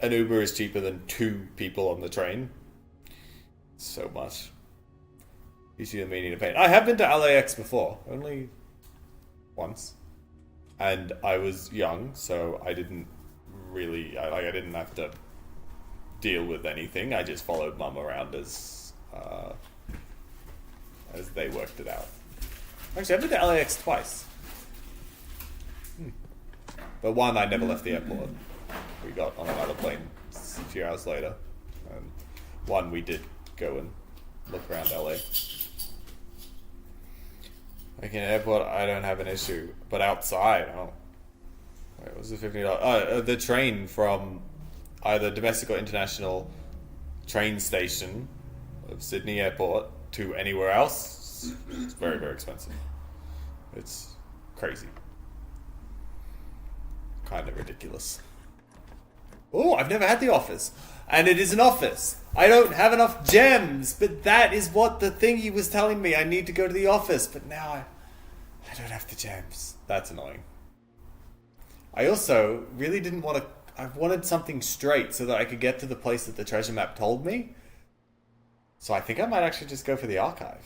an Uber is cheaper than 2 people on the train. So much. You see the meaning of pain. I have been to LAX before. Only once. And I was young, so I didn't really... I didn't have to deal with anything. I just followed Mum around as they worked it out. Actually, I've been to LAX twice. But one, I never left the airport. We got on another plane a few hours later. And one, we did go and look around LA. Like in an airport, I don't have an issue. But outside, oh. Wait, what was the $50? The train from either domestic or international train station of Sydney Airport to anywhere else, it's very, very expensive. It's crazy. Kind of ridiculous. Oh, I've never had the office. And it is an office. I don't have enough gems, but that is what the thingy was telling me. I need to go to the office, but now I don't have the gems. That's annoying. I also really didn't want to... I wanted something straight so that I could get to the place that the treasure map told me. So I think I might actually just go for the archive.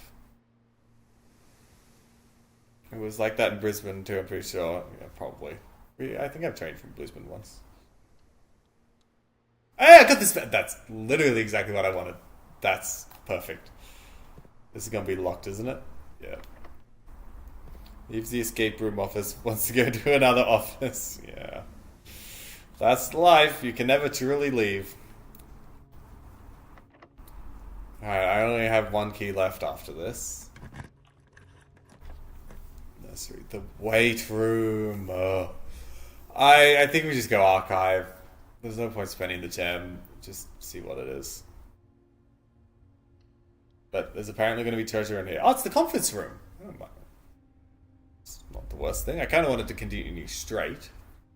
It was like that in Brisbane too, I'm pretty sure. Yeah, probably. I think I've trained from Brisbane once. Hey, I got this. That's literally exactly what I wanted. That's perfect. This is going to be locked, isn't it? Yeah. Leaves the escape room office, wants to go to another office. Yeah. That's life. You can never truly leave. Alright, I only have one key left after this. Nursery. The weight room. Oh. I think we just go archive. There's no point spending the gem. Just see what it is. But there's apparently going to be treasure in here. Oh, it's the conference room. Oh, it's not the worst thing. I kind of wanted to continue straight.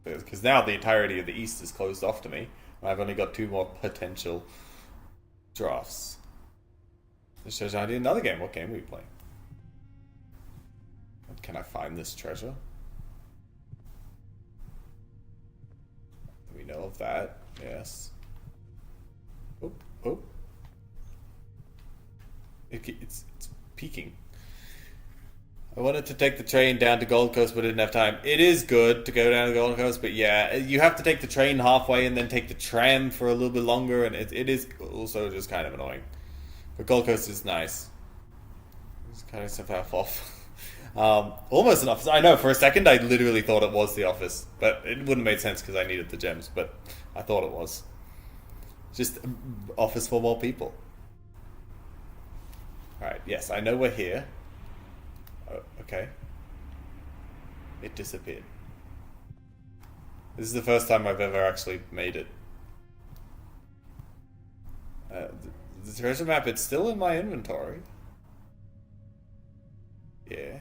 Because now the entirety of the east is closed off to me. I've only got 2 more potential drafts. This treasure I did another game. What game are we playing? Can I find this treasure? We know of that. Yes. Oh, oh. It's peaking. I wanted to take the train down to Gold Coast, but didn't have time. It is good to go down to Gold Coast, but yeah, you have to take the train halfway and then take the tram for a little bit longer, and it is also just kind of annoying. But Gold Coast is nice. It's kind of stuff half off. Almost an office. I know, for a second I literally thought it was the office, but it wouldn't have made sense because I needed the gems, but I thought it was. Just office for more people. Alright, yes, I know we're here. Oh, okay. It disappeared. This is the first time I've ever actually made it. The treasure map, it's still in my inventory. Yeah.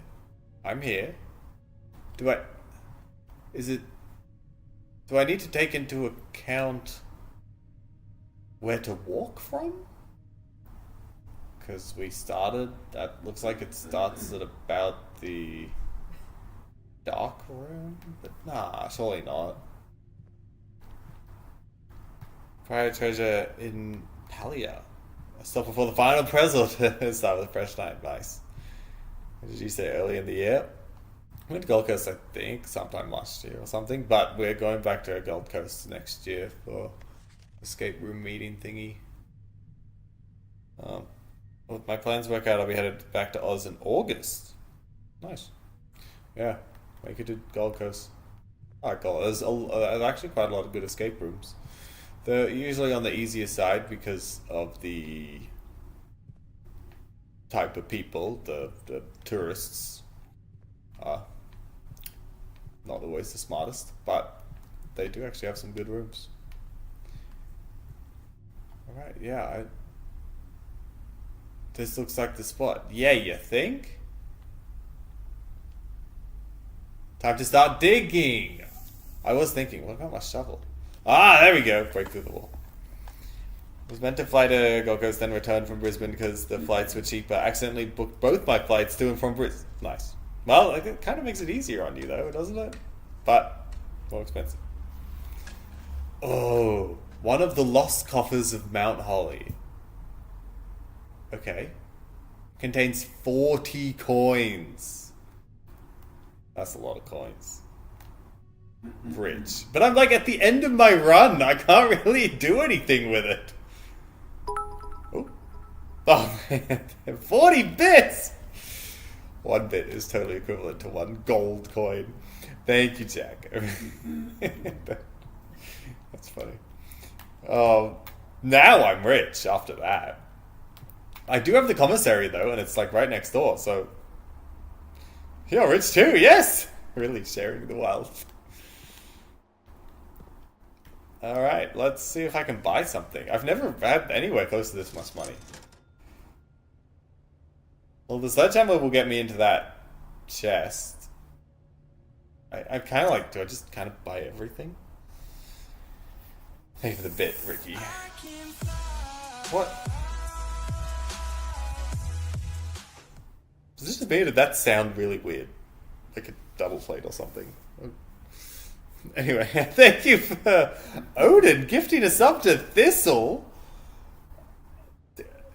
I'm here. Do I need to take into account where to walk from? Because we started, that looks like it starts at about the dark room, but nah, surely not. Prior treasure in Palia. A stop before the final puzzle to start with a fresh night. Nice. What did you say, early in the year? I went to Gold Coast, I think, sometime last year or something, but we're going back to Gold Coast next year for escape room meeting thingy. Well, if my plans work out, I'll be headed back to Oz in August. Nice. Yeah, make it to Gold Coast. I like Gold. There's actually quite a lot of good escape rooms. They're usually on the easier side because of the type of people, the tourists are not always the smartest, but they do actually have some good rooms. Alright, yeah, this looks like the spot. Yeah, you think? Time to start digging! I was thinking, what about my shovel? Ah, there we go, break through the wall. I was meant to fly to Gold Coast, then return from Brisbane because the flights were cheaper. Accidentally booked both my flights to and from Brisbane. Nice. Well, it kind of makes it easier on you though, doesn't it? But more expensive. Oh, one of the lost coffers of Mount Holly. Okay. Contains 40 coins. That's a lot of coins. Rich. But I'm like at the end of my run. I can't really do anything with it. Oh man, 40 bits! 1 bit is totally equivalent to 1 gold coin. Thank you, Jack. That's funny. Now I'm rich after that. I do have the commissary though, and it's like right next door, so... You're rich too, yes! Really sharing the wealth. Alright, let's see if I can buy something. I've never had anywhere close to this much money. Well, the sledgehammer will get me into that chest. I'm kind of like, do I just kind of buy everything? Thank you for the bit, Ricky. What? Was this just me or did that sound really weird? Like a double plate or something. Anyway, thank you for Odin gifting a sub to Thistle.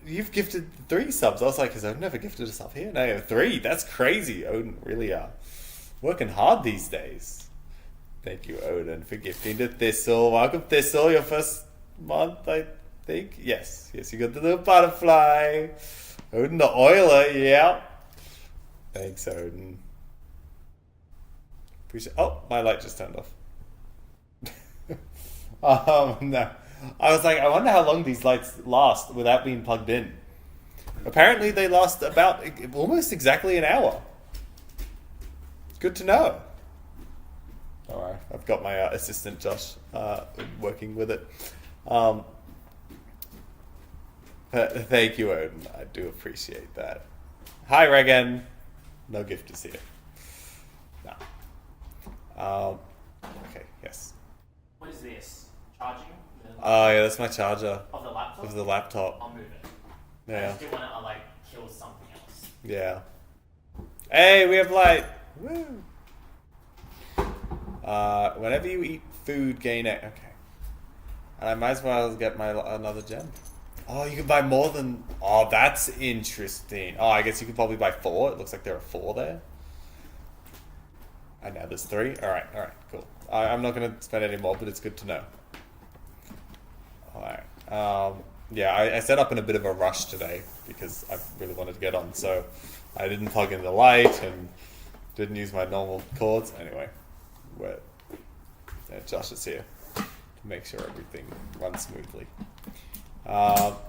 You've gifted 3 subs. I was like, has Odin never gifted a sub here? No, 3. That's crazy. Odin really working hard these days. Thank you, Odin, for gifting to Thistle. Welcome, Thistle. Your first month, I think. Yes, you got the little butterfly. Odin the oiler, yeah. Thanks, Odin. Appreciate. Oh, my light just turned off. No. I was like, I wonder how long these lights last without being plugged in. Apparently, they last about almost exactly an hour. Good to know. Alright, I've got my assistant Josh working with it. Thank you, Odin. I do appreciate that. Hi, Regan. No gift is here. No. Okay, yes. What is this? Charging? Oh, yeah, that's my charger. Of the laptop? Of the laptop. I'll move it. I Yeah. just didn't want to kill something else. Yeah. Hey, we have light. Woo. Whenever you eat food, gain it. Okay. And I might as well get another gem. Oh, you can buy more than... Oh, that's interesting. Oh, I guess you could probably buy 4. It looks like there are 4 there. And now there's 3. Alright, cool. I'm not going to spend any more, but it's good to know. Alright. Yeah, I set up in a bit of a rush today because I really wanted to get on, so I didn't plug in the light and didn't use my normal cords. Anyway, Josh is here to make sure everything runs smoothly. What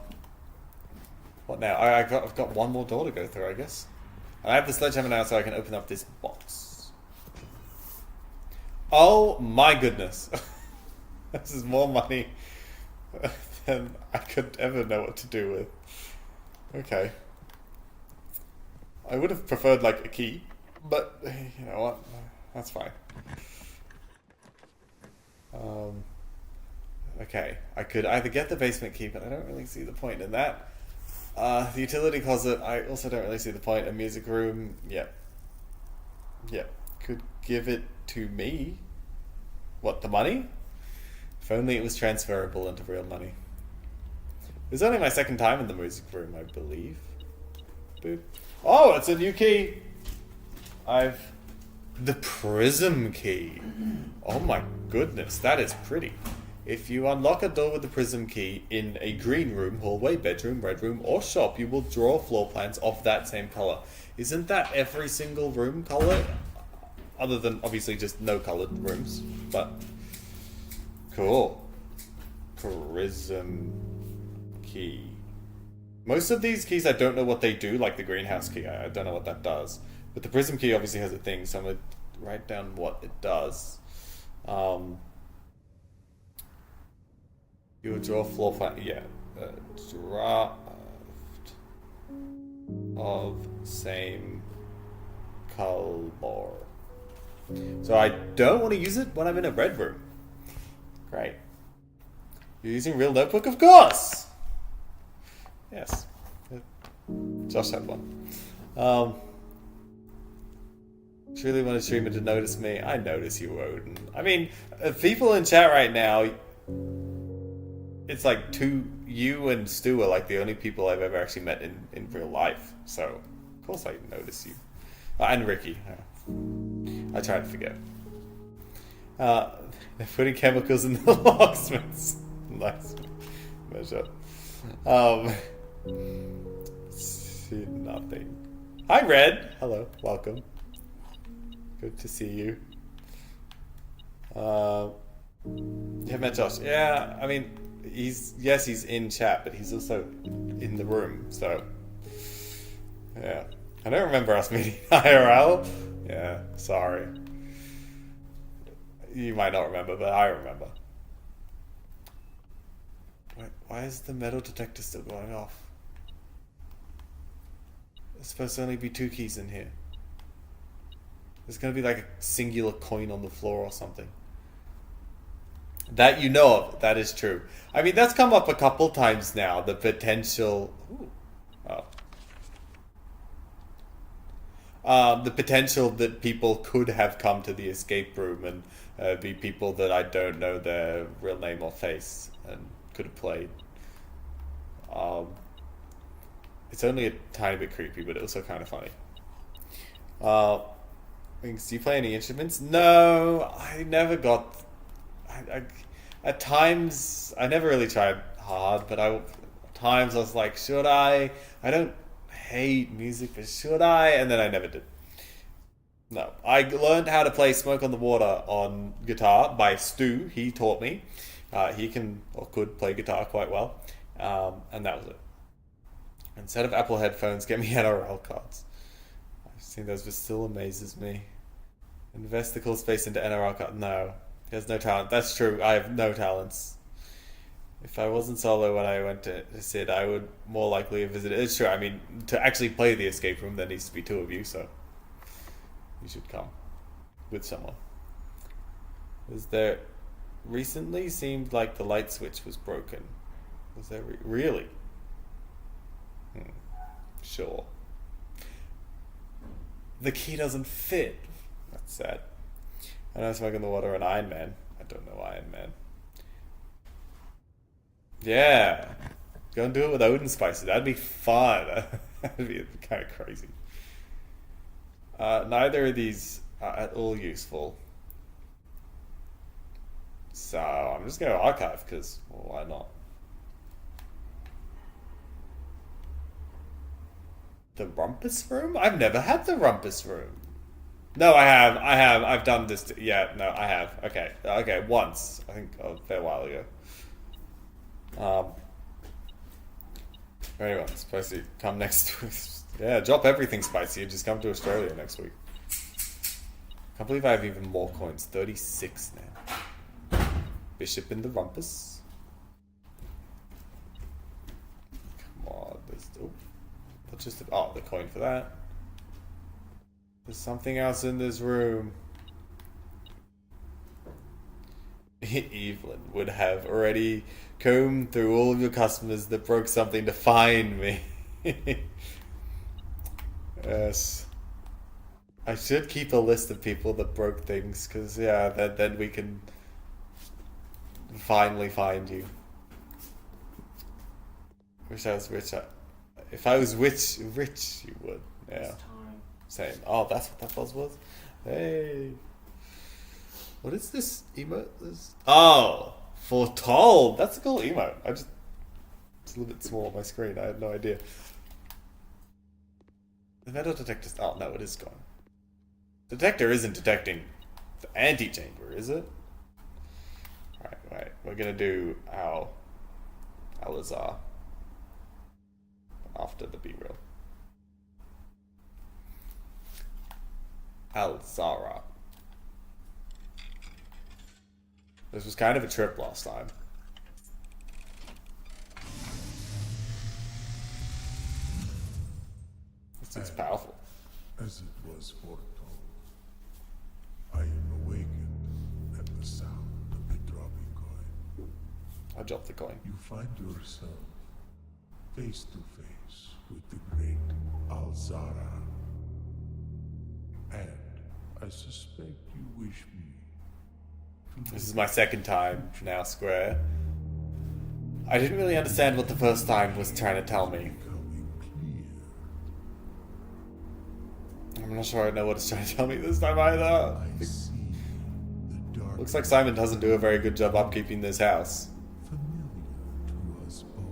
now? I've got one more door to go through, I guess. And I have the sledgehammer now, so I can open up this box. Oh my goodness! This is more money than I could ever know what to do with. Okay. I would have preferred a key, but you know what? That's fine. Okay, I could either get the basement key, but I don't really see the point in that. The utility closet, I also don't really see the point. A music room, yep. Could give it to me. What, the money? If only it was transferable into real money. It was only my second time in the music room, I believe. Boop. Oh, it's a new key! The prism key. Oh my goodness, that is pretty. If you unlock a door with the prism key in a green room, hallway, bedroom, red room, or shop, you will draw floor plans of that same color. Isn't that every single room color? Other than, obviously, just no colored rooms. But, cool. Prism key. Most of these keys, I don't know what they do, like the greenhouse key. I don't know what that does. But the prism key obviously has a thing, so I'm going to write down what it does. You would draw a floor plan. Yeah. Draft of same color. So I don't want to use it when I'm in a red room. Great. You're using real notebook? Of course! Yes. Josh had one. Truly want a streamer to notice me. I notice you, Odin. I mean, people in chat right now, it's like you and Stu are like the only people I've ever actually met in real life. So, of course I notice you. And Ricky. I try to forget. They're putting chemicals in the locksmiths. Nice measure. See nothing. Hi, Red. Hello. Welcome. Good to see you. You have met Josh. Yeah, I mean, he's in chat, but he's also in the room, so yeah. I don't remember us meeting IRL. Yeah, sorry. You might not remember, but I remember. Wait, why is the metal detector still going off? There's supposed to only be 2 keys in here. There's gonna be like a singular coin on the floor or something. That you know of, that is true. I mean, that's come up a couple times now, the potential... Ooh. Oh. The potential that people could have come to the escape room and be people that I don't know their real name or face and could have played. It's only a tiny bit creepy, but also kind of funny. Do you play any instruments? No, I never got... at times, I never really tried hard, but at times I was like, should I? I don't hate music, but should I? And then I never did. No. I learned how to play Smoke on the Water on guitar by Stu. He taught me. He can, or could, play guitar quite well. And that was it. Instead of Apple headphones, get me NRL cards. I've seen those, but still amazes me. Investicle space into NRL cards. No. He has no talent. That's true. I have no talents. If I wasn't solo when I went to Sid, I would more likely have visited. It's true. I mean, to actually play the escape room, there needs to be 2 of you, so you should come with someone. Was there... Recently seemed like the light switch was broken. Was there... Really? Sure. The key doesn't fit. That's sad. I know Smoke in the Water and Iron Man. I don't know Iron Man. Yeah. Go and do it with Odin spices. That'd be fun. That'd be kind of crazy. Neither of these are at all useful. So I'm just going to archive because, well, why not? The Rumpus Room? I've never had the Rumpus Room. No, I have. I've done this. Yeah, no, I have. Okay, once. I think a fair while ago. Anyway, Spicy, come next week. Yeah, drop everything, Spicy, and just come to Australia next week. Can't believe I have even more coins. 36 now. Bishop in the Rumpus. Come on, there's... Oh. That's just... Oh, the coin for that. There's something else in this room. Evelyn would have already combed through all of your customers that broke something to find me. Yes. I should keep a list of people that broke things, because, yeah, then we can finally find you. Wish I was rich. If I was rich, you would. Yeah. Same. Oh, that's what that buzz was? Hey. What is this emote? Oh, foretold. That's a cool emote. It's a little bit small on my screen. I had no idea. The metal detector... Oh, no, it is gone. The detector isn't detecting the antechamber, is it? Right. We're going to do our Alizar after the B-roll. Alzara. This was kind of a trip last time. This thing's powerful. As it was foretold, I am awakened at the sound of the dropping coin. I dropped the coin. You find yourself face to face with the great Alzara. And I suspect you wish me to... This is my second time now, Square. I didn't really understand what the first time was trying to tell me. Becoming clear. I'm not sure I know what it's trying to tell me this time either. I see the dark... Looks like Simon doesn't do a very good job upkeeping this house. familiar to us both.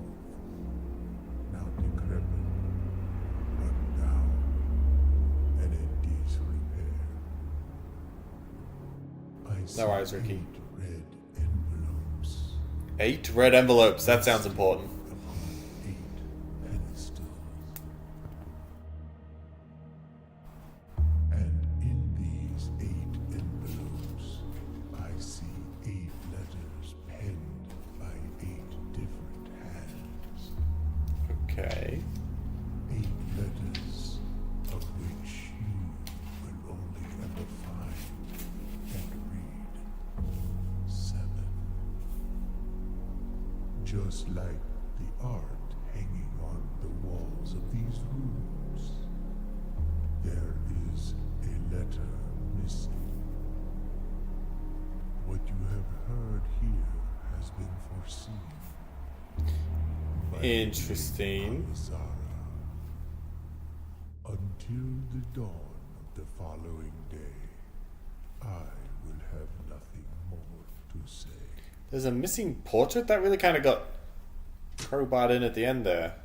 Now decrepit, run down, and in disrepair. I see No worries, Ricky. 8 red envelopes 8 red envelopes. That sounds important. upon 8 pedestals. And in these 8 envelopes, I see 8 letters penned by 8 different Okay. 8 letters, of which you will only ever find and read 7. Just like the art hanging on the walls of these rooms, there is a letter missing. What you have heard here has been foreseen. by Interesting. Zara. Until the dawn of the following day, I will have nothing more to say. There's a missing portrait that really kind of got crowbarred in at the end there.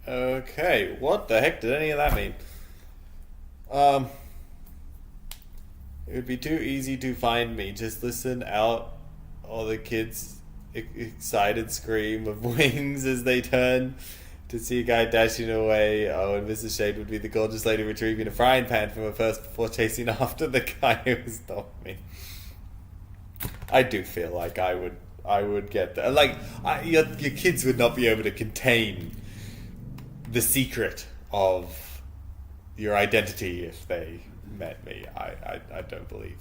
Okay, what the heck did any of that mean? It would be too easy to find me. Just listen out all the kids' excited scream of wings as they turn to see a guy dashing away. Oh, and Mrs. Shade would be the gorgeous lady retrieving a frying pan from her purse before chasing after the guy who was stopping me. I do feel like I would get that. Like, your kids would not be able to contain the secret of your identity if they met me. I don't believe.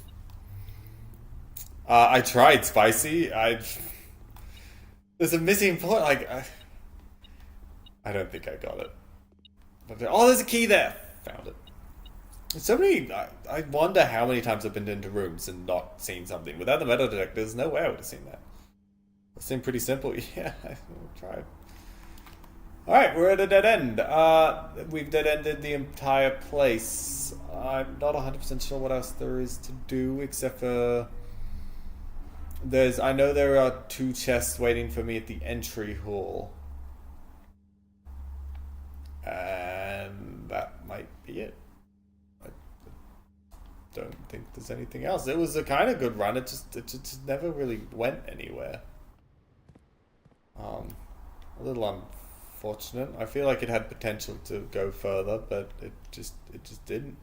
I tried spicy. There's a missing point. Like, I don't think I got it. But oh, there's a key there. Found it. There's so many. I wonder how many times I've been into rooms and not seen something. Without the metal detector, there's no way I would have seen that. It seemed pretty simple. Yeah, I tried. Alright, we're at a dead end. We've dead-ended the entire place. I'm not 100% sure what else there is to do, except for... I know there are 2 chests waiting for me at the entry hall. And that might be it. I don't think there's anything else. It was a kind of good run, it just never really went anywhere. A little unfortunate. I feel like it had potential to go further, but it just didn't.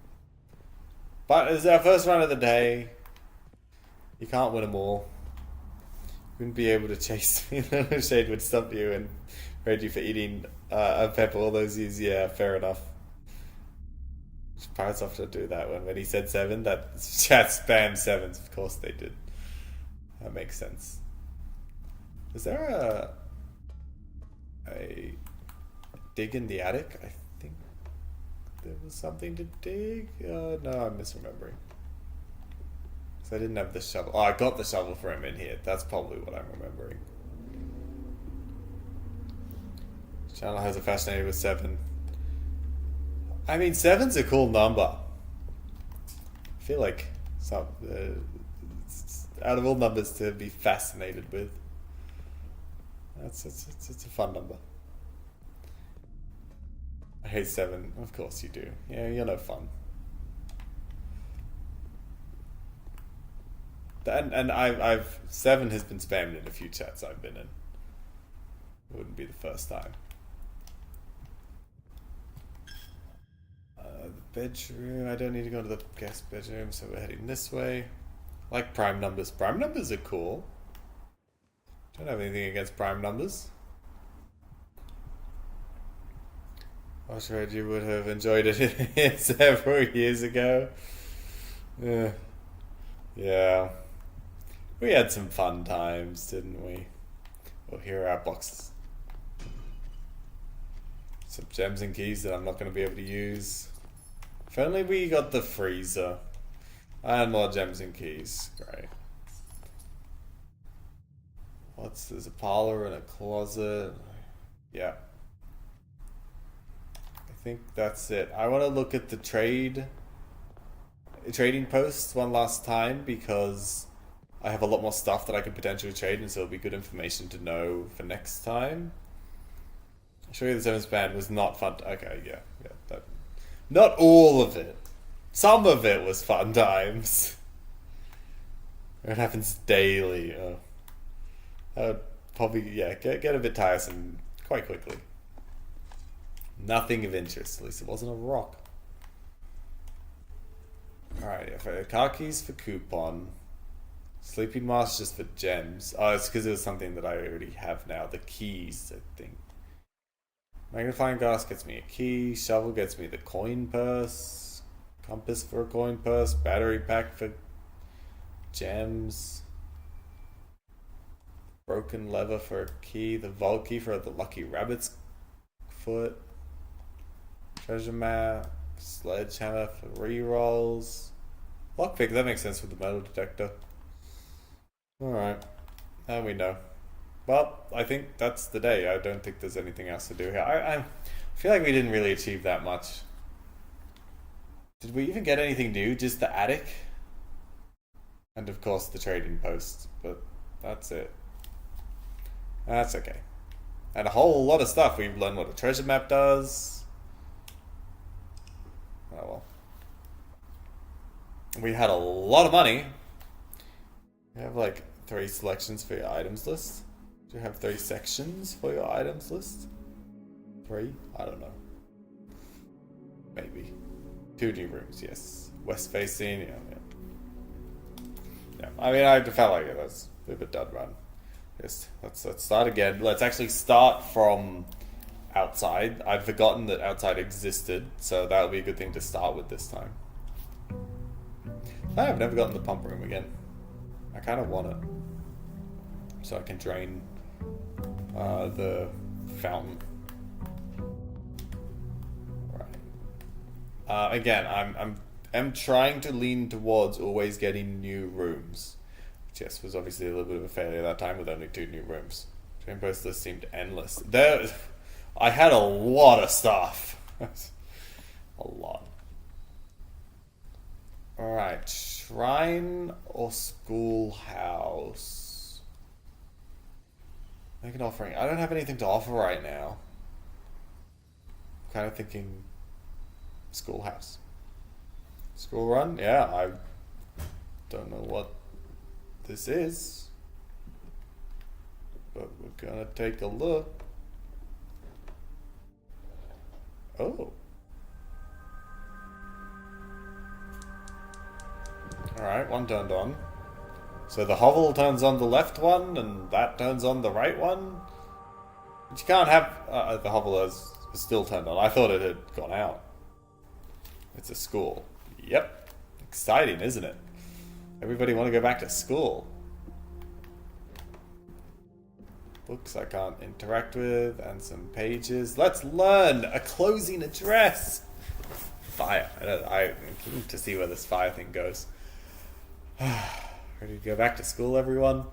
But it's our first run of the day. You can't win them all. You wouldn't be able to chase me. Shade would stop you and raid you for eating a pepper all those years. Yeah, fair enough. Pirates often do that when he said 7, that chat spammed 7s. Of course they did. That makes sense. Is there a dig in the attic? I think there was something to dig. No, I'm misremembering. So I didn't have the shovel. Oh, I got the shovel for him in here. That's probably what I'm remembering. Channel has a fascinating with 7. I mean, 7's a cool number. I feel like some out of all numbers to be fascinated with. It's a fun number. I hate 7. Of course you do. Yeah, you're no fun. And I've 7 has been spammed in a few chats I've been in. It wouldn't be the first time. The bedroom. I don't need to go to the guest bedroom, so we're heading this way. I like prime numbers. Prime numbers are cool. Don't have anything against prime numbers. I'm sure you would have enjoyed it several years ago. Yeah. We had some fun times, didn't we? Well, here are our boxes. Some gems and keys that I'm not going to be able to use. If only we got the freezer. And more gems and keys. Great. There's a parlor and a closet. Yeah. I think that's it. I want to look at the trading posts one last time because I have a lot more stuff that I could potentially trade, and so it'll be good information to know for next time. I'll show you the 7th band was not fun. Okay, yeah. Not all of it. Some of it was fun times. It happens daily. That would probably, get a bit tiresome quite quickly. Nothing of interest. At least it wasn't a rock. Alright, car keys for coupon. Sleeping Mask just for gems. Oh, it's because it was something that I already have now. The keys, I think. Magnifying glass gets me a key. Shovel gets me the coin purse. Compass for a coin purse. Battery pack for gems. Broken lever for a key. The vault key for the lucky rabbit's foot. Treasure map. Sledgehammer for rerolls. Lockpick, that makes sense with the metal detector. Alright. Now we know. Well, I think that's the day. I don't think there's anything else to do here. I feel like we didn't really achieve that much. Did we even get anything new? Just the attic? And of course the trading post. But that's it. That's okay. And a whole lot of stuff. We've learned what a treasure map does. Oh well. We had a lot of money. We have like 3 selections for your items list. Do you have 3 sections for your items list? 3? I don't know. Maybe. 2 new rooms, yes. West facing, yeah. I mean, I felt like it was a bit of a dud run. Yes, let's start again. Let's actually start from outside. I'd forgotten that outside existed, so that would be a good thing to start with this time. I've never gotten the pump room again. I kind of want it. So I can drain the fountain. Right. Again, I'm trying to lean towards always getting new rooms. Which, yes, was obviously a little bit of a failure that time with only 2 new rooms. Train post list seemed endless. I had a lot of stuff. A lot. Alright, shrine or schoolhouse? Make an offering. I don't have anything to offer right now. I'm kind of thinking schoolhouse. School run? Yeah, I don't know what this is. But we're gonna take a look. Oh. Alright, one turned on. So the hovel turns on the left one, and that turns on the right one? But you can't have... the hovel is still turned on. I thought it had gone out. It's a school. Yep. Exciting, isn't it? Everybody want to go back to school. Books I can't interact with, and some pages. Let's learn a closing address! Fire. I'm keen to see where this fire thing goes. Ready to go back to school, everyone?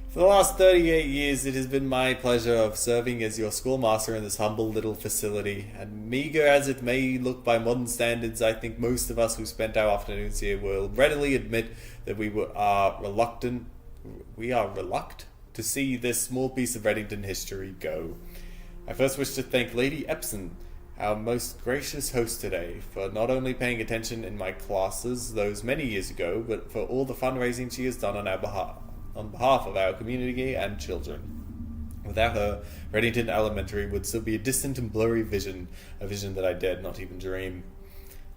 For the last 38 years, it has been my pleasure of serving as your schoolmaster in this humble little facility. And meager as it may look by modern standards, I think most of us who spent our afternoons here will readily admit that we are reluctant to see this small piece of Reddington history go. I first wish to thank Lady Epson, our most gracious host today, for not only paying attention in my classes those many years ago, but for all the fundraising she has done on behalf of our community and children. Without her, Reddington Elementary would still be a distant and blurry vision, a vision that I dared not even dream.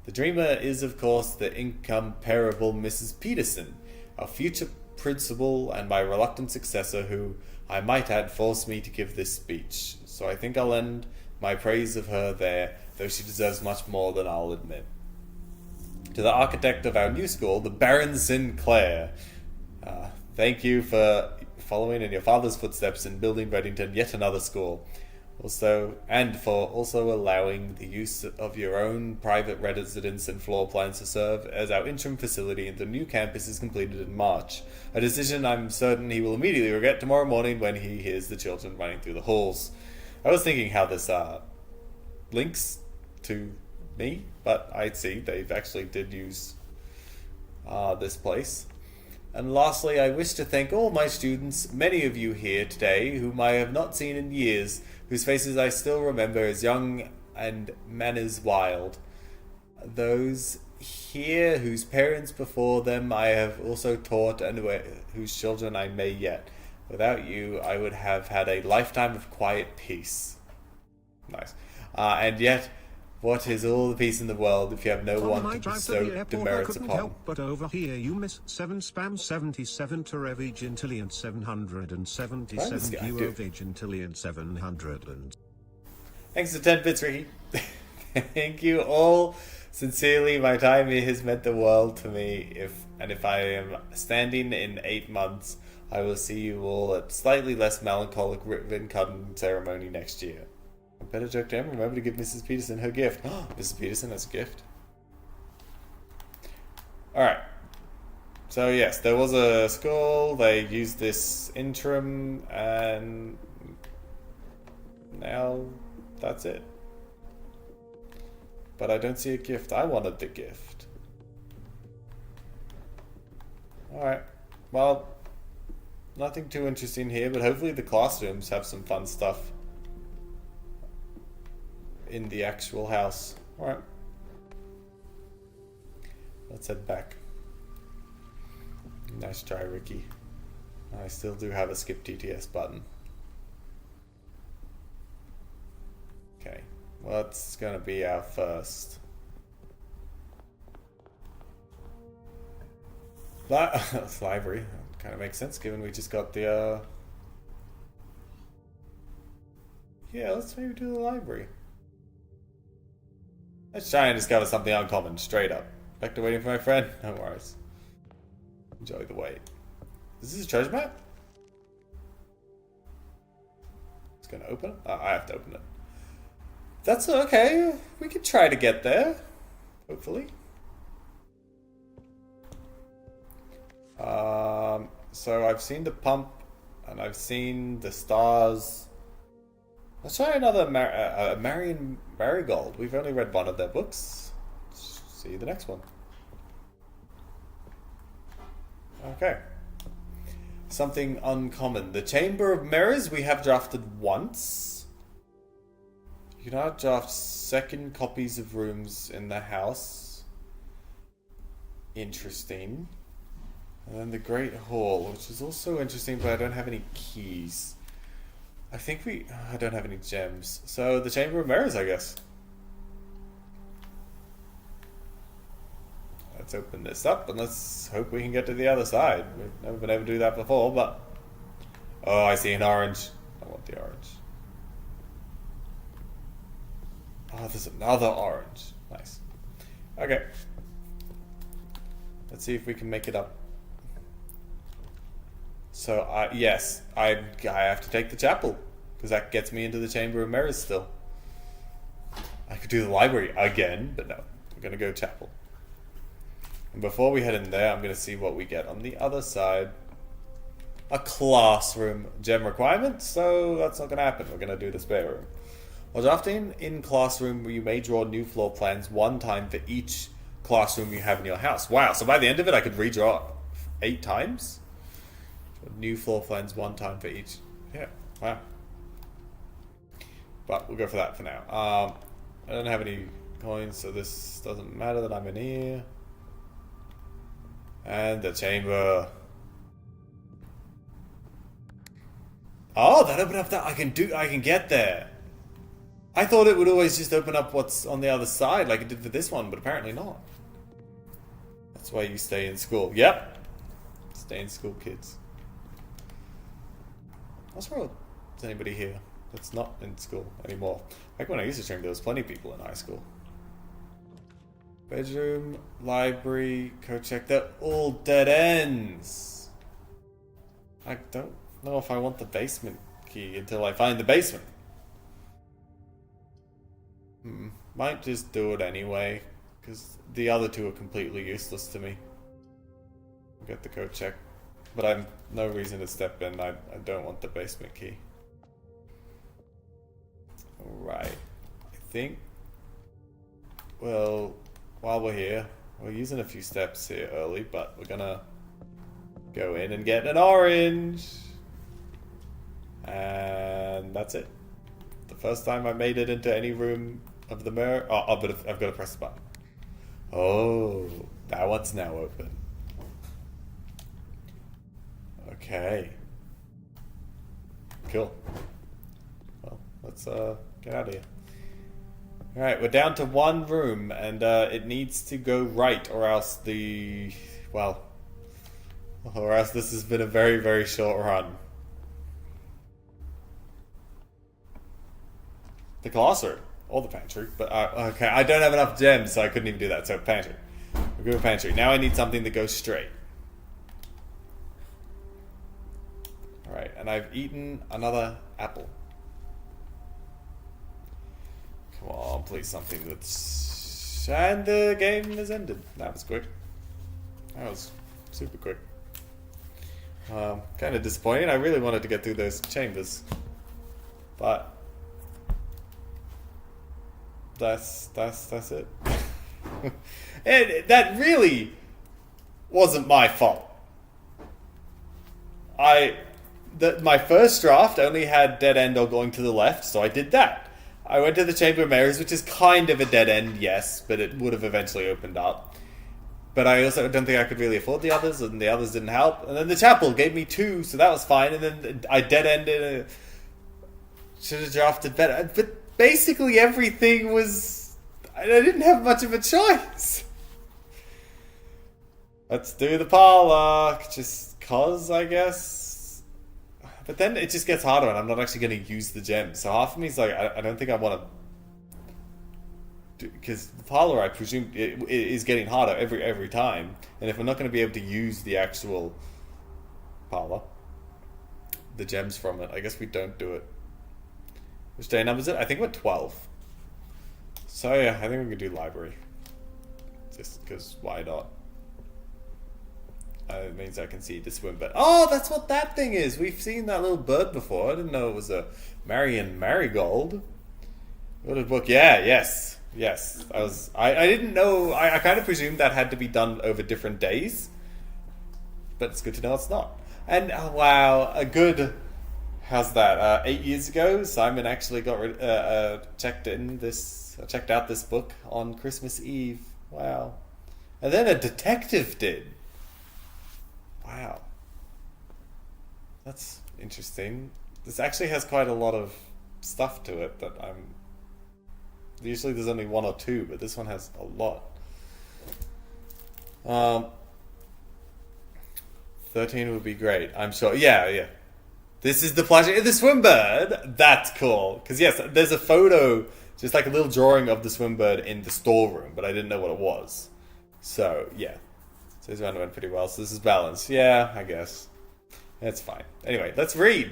The dreamer is, of course, the incomparable Mrs. Peterson, our future principal and my reluctant successor, who, I might add, forced me to give this speech. So I think I'll end my praise of her there, though she deserves much more than I'll admit. To the architect of our new school, the Baron Sinclair, thank you for following in your father's footsteps in building Reddington yet another school. And for also allowing the use of your own private residence and floor plans to serve as our interim facility until the new campus is completed in March. A decision I'm certain he will immediately regret tomorrow morning when he hears the children running through the halls. I was thinking how this links to me, but I see they've actually did use this place. And lastly, I wish to thank all my students, many of you here today, whom I have not seen in years, whose faces I still remember as young and manners wild. Those here whose parents before them I have also taught and whose children I may yet. Without you, I would have had a lifetime of quiet peace. Nice. And yet, What is all the peace in the world if you have no On one my to drive to bestow the airport, I demerits couldn't upon? help but overhear you miss 7 spam 77 to Rev Gentillion 777 I Q do. of Gentillion 700 and... Thanks for 10 bits, Ricky. Thank you all. Sincerely, my time here has meant the world to me. If I am standing in 8 months, I will see you all at slightly less melancholic ribbon cutting ceremony next year. A better joke to end. Remember to give Mrs. Peterson her gift. Mrs. Peterson has a gift. Alright. So yes, there was a school. They used this interim, and now that's it. But I don't see a gift. I wanted the gift. Alright. Well, nothing too interesting here, but hopefully the classrooms have some fun stuff in the actual house. Alright. Let's head back. Nice try, Ricky. I still do have a skip TTS button. Okay. What's gonna be our first? Library. Kind of makes sense given we just got the yeah, let's maybe do the library. Let's try and discover something uncommon, straight up. Back to waiting for my friend? No worries. Enjoy the wait. Is this a treasure map? It's gonna open it? Oh, I have to open it. That's okay. We can try to get there. Hopefully. So I've seen the pump, and I've seen the stars. Let's try another Marion Marigold. We've only read one of their books. Let's see the next one. Okay. Something uncommon. The Chamber of Mirrors we have drafted once. You can now draft second copies of rooms in the house. Interesting. And then the Great Hall, which is also interesting, but I don't have any keys. I don't have any gems. So the Chamber of Mirrors, I guess. Let's open this up and let's hope we can get to the other side. We've never been able to do that before, but... Oh, I see an orange. I want the orange. Oh, there's another orange. Nice. Okay. Let's see if we can make it up. So, yes, I have to take the chapel, because that gets me into the Chamber of Mirrors still. I could do the library again, but no. We're going to go chapel. And before we head in there, I'm going to see what we get on the other side. A classroom gem requirement, so that's not going to happen. We're going to do the spare room. While drafting in classroom, you may draw new floor plans one time for each classroom you have in your house. Wow, so by the end of it, I could redraw 8 times? New floor plans one time for each. Yeah, wow. But we'll go for that for now. I don't have any coins, so this doesn't matter that I'm in here. And the chamber. Oh, that opened up that I can get there. I thought it would always just open up what's on the other side like it did for this one, but apparently not. That's why you stay in school. Yep. Stay in school, kids. What's wrong with anybody here that's not in school anymore? Like when I used to stream, there was plenty of people in high school. Bedroom, library, code check, they're all dead ends. I don't know if I want the basement key until I find the basement. Might just do it anyway, because the other two are completely useless to me. Get the code check. But I've no reason to step in. I don't want the basement key. Alright. I think... Well, while we're here, we're using a few steps here early, but we're gonna go in and get an orange! And that's it. The first time I made it into any room of the mirror... Oh, but I've got to press the button. Oh, that one's now open. Okay. Cool. Well, let's get out of here. Alright, we're down to one room, and it needs to go right, or else or else this has been a very, very short run. The classroom, or the pantry, but okay, I don't have enough gems, so I couldn't even do that, so pantry. We'll go with pantry. Now I need something that goes straight. Alright, and I've eaten another apple. Come on, please, something that's... And the game has ended. That was quick. That was super quick. Kind of disappointing. I really wanted to get through those chambers. But... That's it. And that really wasn't my fault. My first draft only had dead end or going to the left, so I did that. I went to the Chamber of Mirrors, which is kind of a dead end, yes, but it would have eventually opened up. But I also don't think I could really afford the others, and the others didn't help. And then the chapel gave me 2, so that was fine. And then I dead ended. Should have drafted better. But basically everything was... I didn't have much of a choice. Let's do the parlor, just cause, I guess. But then it just gets harder, and I'm not actually going to use the gems. So half of me is like, I don't think I want to... Because the parlor, I presume, it is getting harder every time. And if we're not going to be able to use the actual parlor, the gems from it, I guess we don't do it. Which day number is it? I think we're 12. So yeah, I think we can do library. Just because, why not? It means I can see the swim bird. Oh, that's what that thing is! We've seen that little bird before. I didn't know it was a Marion Marigold. What a book. Yeah, yes. I didn't know. I kind of presumed that had to be done over different days. But it's good to know it's not. And, oh, wow, a good... How's that? 8 years ago, Simon actually got checked out this book on Christmas Eve. Wow. And then a detective did. Wow. That's interesting. This actually has quite a lot of stuff to it that I'm... Usually there's only 1 or 2, but this one has a lot. 13 would be great, I'm sure. Yeah. This is the plushie. The swim bird. That's cool. Because yes, there's a photo, just like a little drawing of the swim bird in the storeroom, but I didn't know what it was. So, yeah. So this round went pretty well. So this is balanced. Yeah, I guess. That's fine. Anyway, let's read.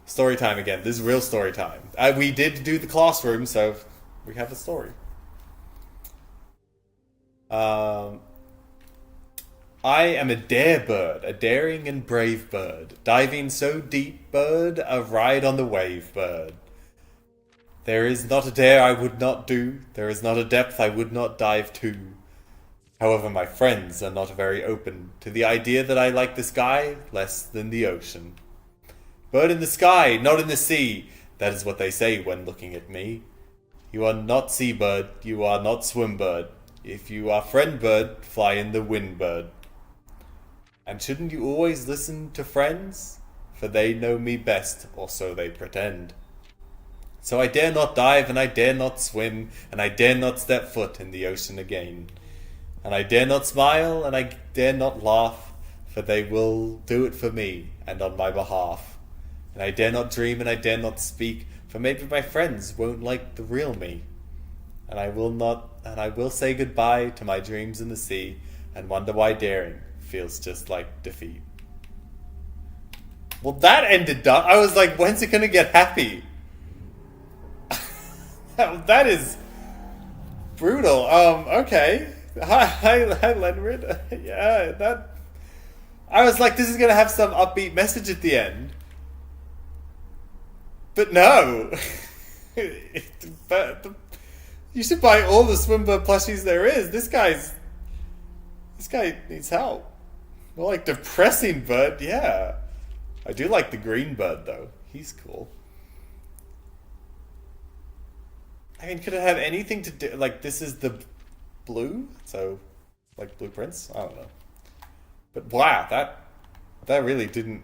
Story time again. This is real story time. We did do the classroom, so we have a story. I am a dare bird, a daring and brave bird, diving so deep, bird, a ride on the wave, bird. There is not a dare I would not do, there is not a depth I would not dive to. However, my friends are not very open to the idea that I like the sky less than the ocean. Bird in the sky, not in the sea, that is what they say when looking at me. You are not seabird, you are not swim bird. If you are friend bird, fly in the wind, bird. And shouldn't you always listen to friends? For they know me best, or so they pretend. So I dare not dive, and I dare not swim, and I dare not step foot in the ocean again. And I dare not smile, and I dare not laugh, for they will do it for me, and on my behalf. And I dare not dream, and I dare not speak, for maybe my friends won't like the real me. And I will say goodbye to my dreams in the sea, and wonder why daring feels just like defeat. Well, that ended done. I was like, when's it gonna get happy? That is brutal. Okay. Hi, Lenrid. Yeah, that... I was like, this is gonna have some upbeat message at the end. But no. You should buy all the Swimbird plushies there is. This guy needs help. More like depressing bird, yeah. I do like the green bird though. He's cool. I mean, could it have anything to do... Like, this is the blue? So, like Blue Prince? I don't know. But wow, that really didn't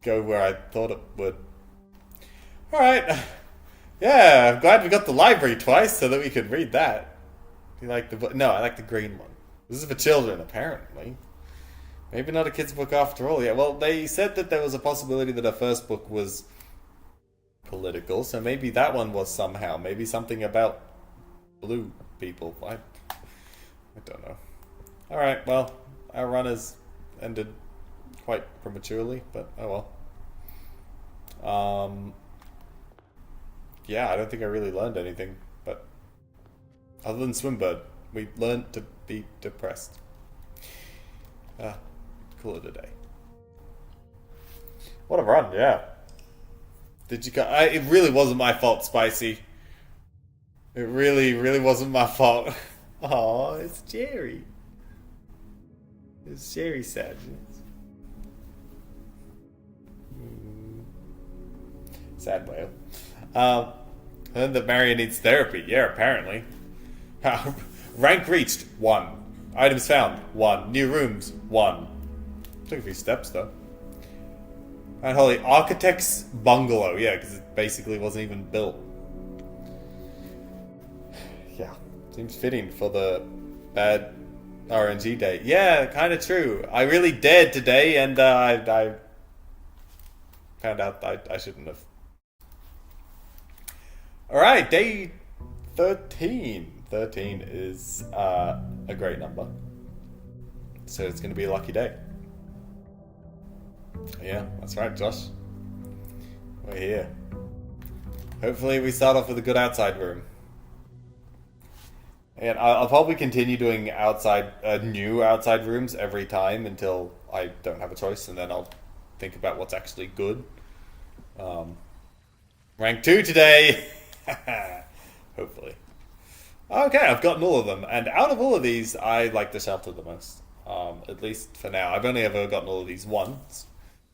go where I thought it would. Alright. Yeah, I'm glad we got the library twice so that we could read that. You like the book? No, I like the green one. This is for children, apparently. Maybe not a kid's book after all. Yeah, well, they said that there was a possibility that our first book was political, so maybe that one was somehow. Maybe something about blue people. I don't know. Alright, well, our run has ended quite prematurely, but oh well. Yeah, I don't think I really learned anything, but other than Swimbird, we learned to be depressed. Call it a day. What a run, yeah. Did you go? It really wasn't my fault, Spicy. It really wasn't my fault. Oh, it's Jerry. It's Jerry sadness. Sad whale. And that Marion needs therapy. Yeah, apparently. Rank reached, 1. Items found, 1. New rooms, 1. Took a few steps, though. And holy, Architect's Bungalow. Yeah, because it basically wasn't even built. Yeah, seems fitting for the bad RNG day. Yeah, kind of true. I really dared today, and I found out I shouldn't have. Alright, day 13. 13 is a great number. So it's going to be a lucky day. Yeah, that's right, Josh. We're here. Hopefully we start off with a good outside room. And I'll probably continue doing new outside rooms every time until I don't have a choice, and then I'll think about what's actually good. Rank 2 today! Hopefully. Okay, I've gotten all of them, and out of all of these, I like the shelter the most. At least for now. I've only ever gotten all of these once.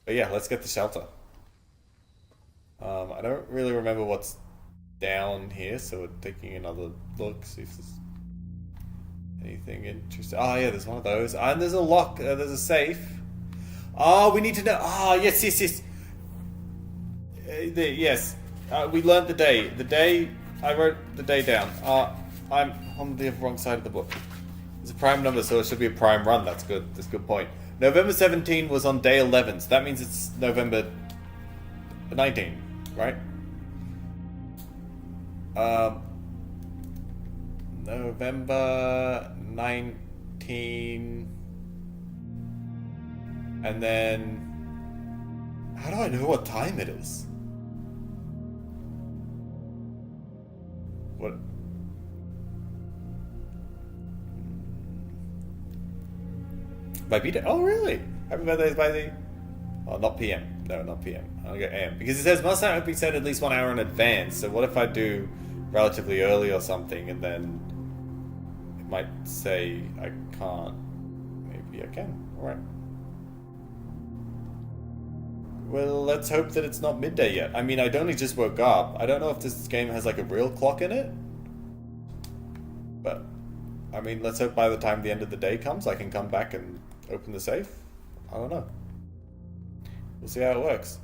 But yeah, let's get the shelter. I don't really remember what's down here, so we're taking another look, see if there's anything interesting. Oh yeah, there's one of those. And there's a lock, there's a safe. Oh, we need to know. Oh, yes. Yes. We learned the day. The day, I wrote the day down. I'm on the wrong side of the book. It's a prime number, so it should be a prime run. That's good. That's a good point. November 17 was on day 11, so that means it's November 19, right? November 19, and then how do I know what time it is? What? By B-Day? Oh, really? Happy birthday is by the... Oh, not PM. No, not PM. I'll go AM. Because it says must have been sent at least 1 hour in advance. So what if I do relatively early or something, and then it might say I can't. Maybe I can. Alright. Well, let's hope that it's not midday yet. I mean, I'd only just woke up. I don't know if this game has like a real clock in it. But, I mean, let's hope by the time the end of the day comes, I can come back and open the safe. I don't know. We'll see how it works.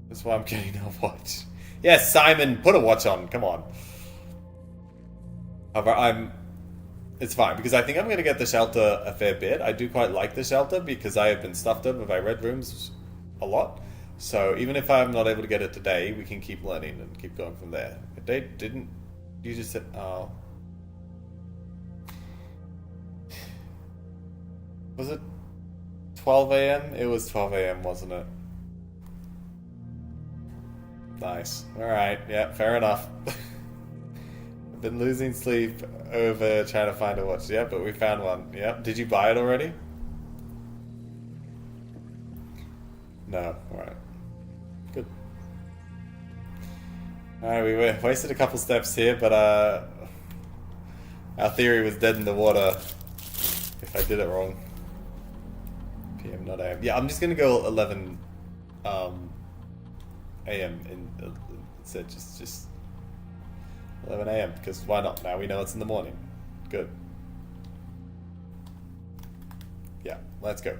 That's why I'm getting a watch. Yes, Simon, put a watch on. Come on. It's fine, because I think I'm going to get the shelter a fair bit. I do quite like the shelter, because I have been stuffed up by red rooms a lot. So even if I'm not able to get it today, we can keep learning and keep going from there. If they didn't... You just said... Oh... Was it 12 a.m.? It was 12 a.m., wasn't it? Nice. Alright, yeah, fair enough. I've been losing sleep over trying to find a watch. Yeah, but we found one. Yep. Did you buy it already? No. Alright. Good. Alright, we wasted a couple steps here, but our theory was dead in the water if I did it wrong. PM, not AM. Yeah, I'm just gonna go 11 AM instead. Just 11 AM, because why not? Now we know it's in the morning. Good. Yeah, let's go.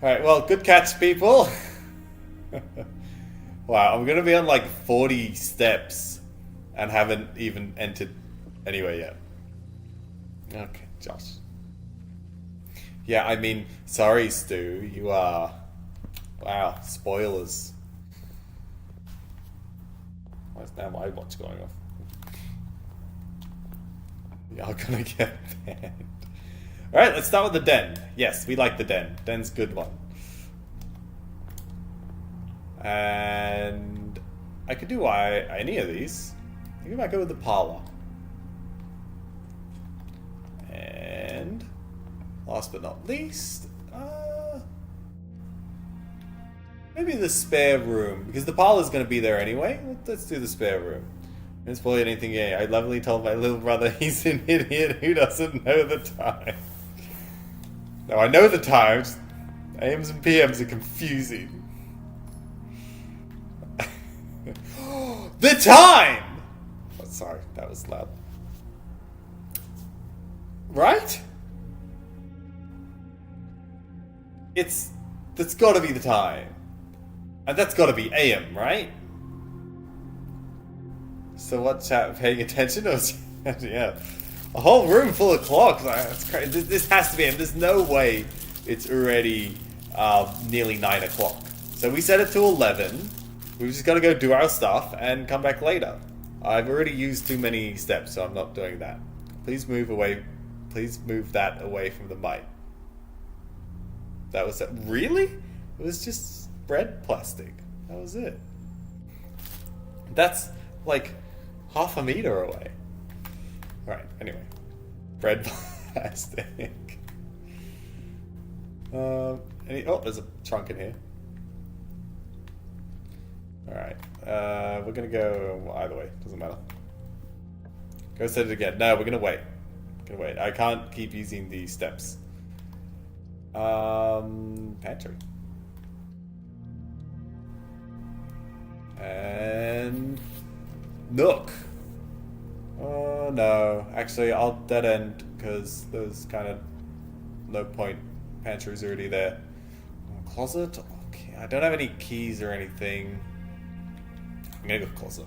Alright, well, good catch, people. Wow, I'm gonna be on like 40 steps and haven't even entered anywhere yet. Okay, Josh. Yeah, I mean, sorry, Stu. You are... Wow, spoilers. Why is now my watch going off? Y'all gonna get banned. Alright, let's start with the den. Yes, we like the den. Den's a good one. And... I could do any of these. I think I might go with the parlor. And... last but not least... maybe the spare room, because the parlor's going to be there anyway. Let's do the spare room. Don't spoil anything here. I lovingly told my little brother he's an idiot who doesn't know the time. No, I know the times. AMs and PMs are confusing. The time! Oh, sorry, that was loud. Right? That's got to be the time. And that's got to be AM, right? So what, chat, paying attention? Or yeah. A whole room full of clocks. That's crazy. This has to be AM. There's no way it's already nearly 9 o'clock. So we set it to 11. We've just got to go do our stuff and come back later. I've already used too many steps, so I'm not doing that. Please move away. Please move that away from the mic. That was it. Really? It was just bread plastic. That was it. That's like half a meter away. Alright, anyway. Bread plastic. Oh, there's a trunk in here. Alright. We're gonna go either way. Doesn't matter. Go set it again. No, we're gonna wait. I can't keep using these steps. Pantry. And Nook. Oh no, actually I'll dead end because there's kind of no point. Pantry's already there. Closet? Okay, I don't have any keys or anything. I'm gonna go closet.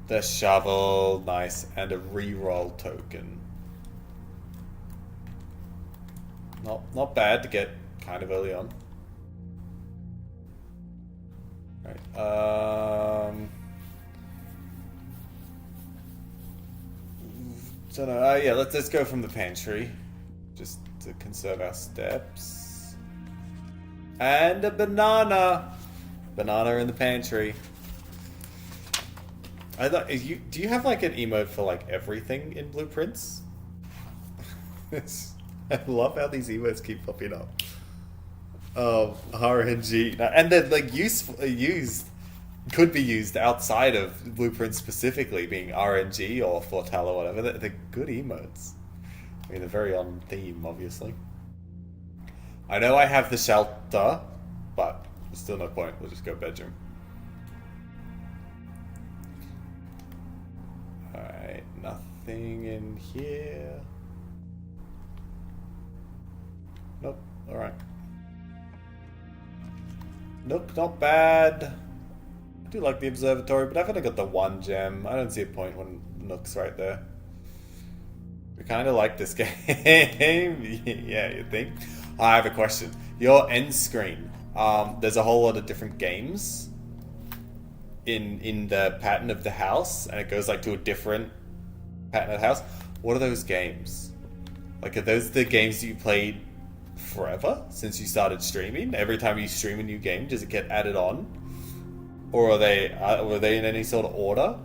The shovel, nice, and a reroll token. Not bad to get kind of early on. Right. So no, yeah. Let's go from the pantry, just to conserve our steps. And a banana. Banana in the pantry. I thought, do you have like an emote for like everything in Blue Prince? I love how these emotes keep popping up. RNG, and they're like could be used outside of Blue Prince specifically, being RNG or Fortel or whatever. They're good emotes. I mean, they're very on theme, obviously. I know I have the shelter, but there's still no point. We'll just go bedroom. Alright, nothing in here. Nope, alright. Nook, not bad. I do like the observatory, but I've only got the one gem. I don't see a point when Nook's right there. We kind of like this game. Yeah, you think? I have a question. Your end screen. There's a whole lot of different games in the pattern of the house, and it goes like to a different pattern of the house. What are those games? Like, are those the games that you played forever since you started streaming? Every time you stream a new game, does it get added on, or were they in any sort of order?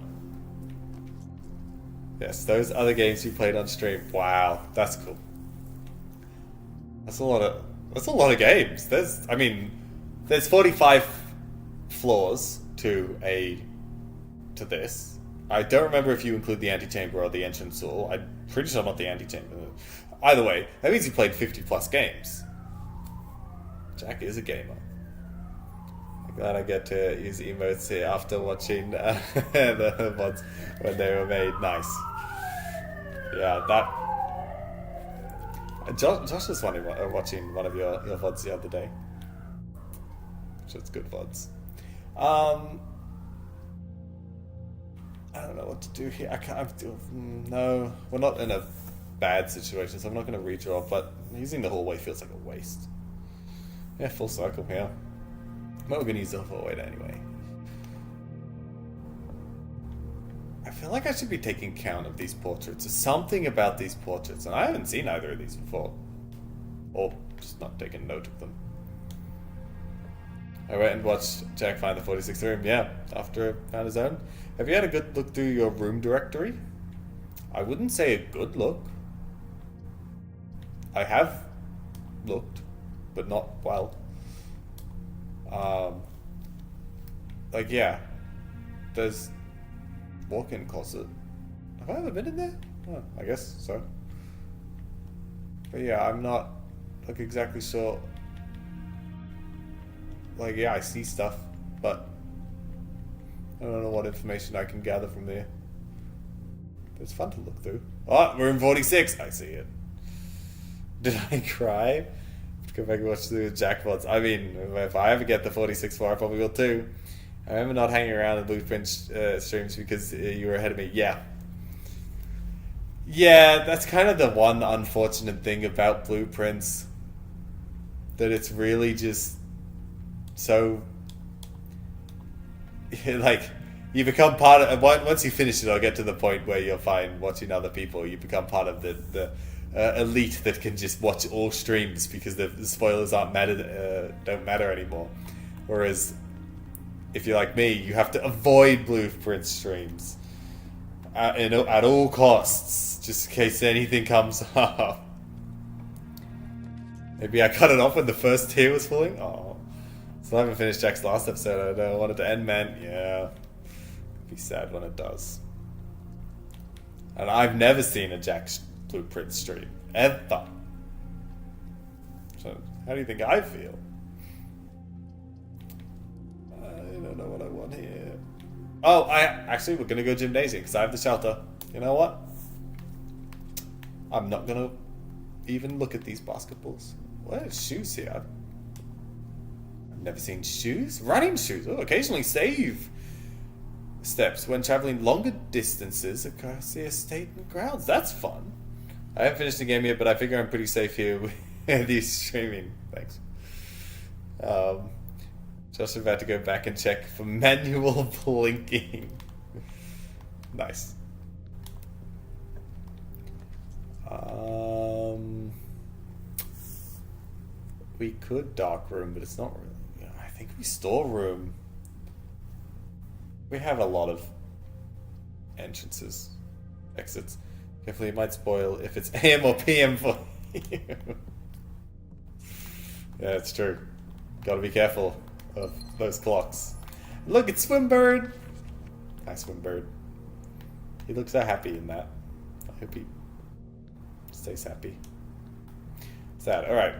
Yes, those other games you played on stream. Wow, that's cool. That's a lot of games. There's 45 floors to this. I don't remember if you include the antechamber or the entrance hall. I'm pretty sure not the antechamber. Either way, that means you played 50 plus games. Jack is a gamer. I'm glad I get to use emotes here after watching the VODs when they were made. Nice. Yeah, Josh was watching one of your VODs the other day. So it's good VODs. I don't know what to do here. I can't. No, we're not in a bad situation, so I'm not going to redraw. But using the hallway feels like a waste. Yeah, full circle. Yeah, but we're going to use the hallway anyway. I feel like I should be taking count of these portraits. There's something about these portraits, and I haven't seen either of these before, or just not taken note of them. I went and watched Jack find the 46th room, yeah, after I found his own. Have you had a good look through your room directory? I wouldn't say a good look. I have looked, but not well. Like, yeah, there's walk-in closet. Have I ever been in there? Oh, I guess so. But yeah, I'm not, like, exactly sure. Like, yeah, I see stuff, but I don't know what information I can gather from there. But it's fun to look through. Oh, room 46! I see it. Did I cry? Go back and watch the Jack VODs. I mean, if I ever get the 46 far, I probably will too. I remember not hanging around in Blue Prince streams because you were ahead of me. Yeah. Yeah, that's kind of the one unfortunate thing about Blue Prince. That it's really just so... like, you become part of... Once you finish it, I'll get to the point where you'll find watching other people, you become part of the elite that can just watch all streams because the spoilers don't matter anymore. Whereas, if you're like me, you have to avoid Blue Prince streams at all costs, just in case anything comes up. Maybe I cut it off when the first tear was falling. Oh, so I haven't finished Jack's last episode. I don't want it to end, man. Yeah, it'd be sad when it does. And I've never seen a Jack's Blue Prince stream ever. So how do you think I feel? I don't know what I want here. Oh, we're gonna go gymnasium because I have the shelter. You know what? I'm not gonna even look at these basketballs. What are shoes here? I've never seen shoes. Running shoes. Oh, occasionally save steps when traveling longer distances across the estate and grounds. That's fun. I haven't finished the game yet, but I figure I'm pretty safe here with these streaming. Thanks. Just about to go back and check for manual blinking. Nice. We could dark room, but it's not really. I think we store room. We have a lot of entrances, exits. Carefully, it might spoil if it's AM or PM for you. Yeah, it's true. Gotta be careful of those clocks. Look, it's Swimbird! Hi, Swimbird. He looks so happy in that. I hope he stays happy. Sad. Alright,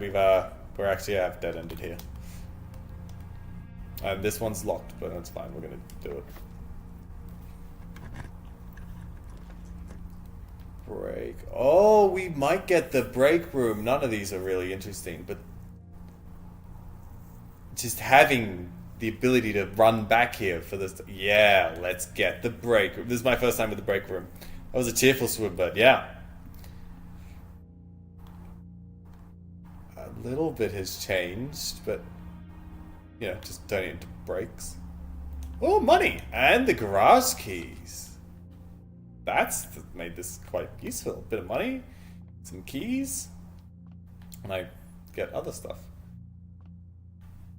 we're actually have dead ended here. And this one's locked, but that's fine, we're gonna do it. Break. Oh, we might get the break room. None of these are really interesting, but just having the ability to run back here for this. Yeah, let's get the break room. This is my first time with the break room. That was a cheerful swim, but yeah. A little bit has changed, but you know, just turning into breaks. Oh, money! And the garage keys. That's made this quite useful. A bit of money, some keys, and I get other stuff.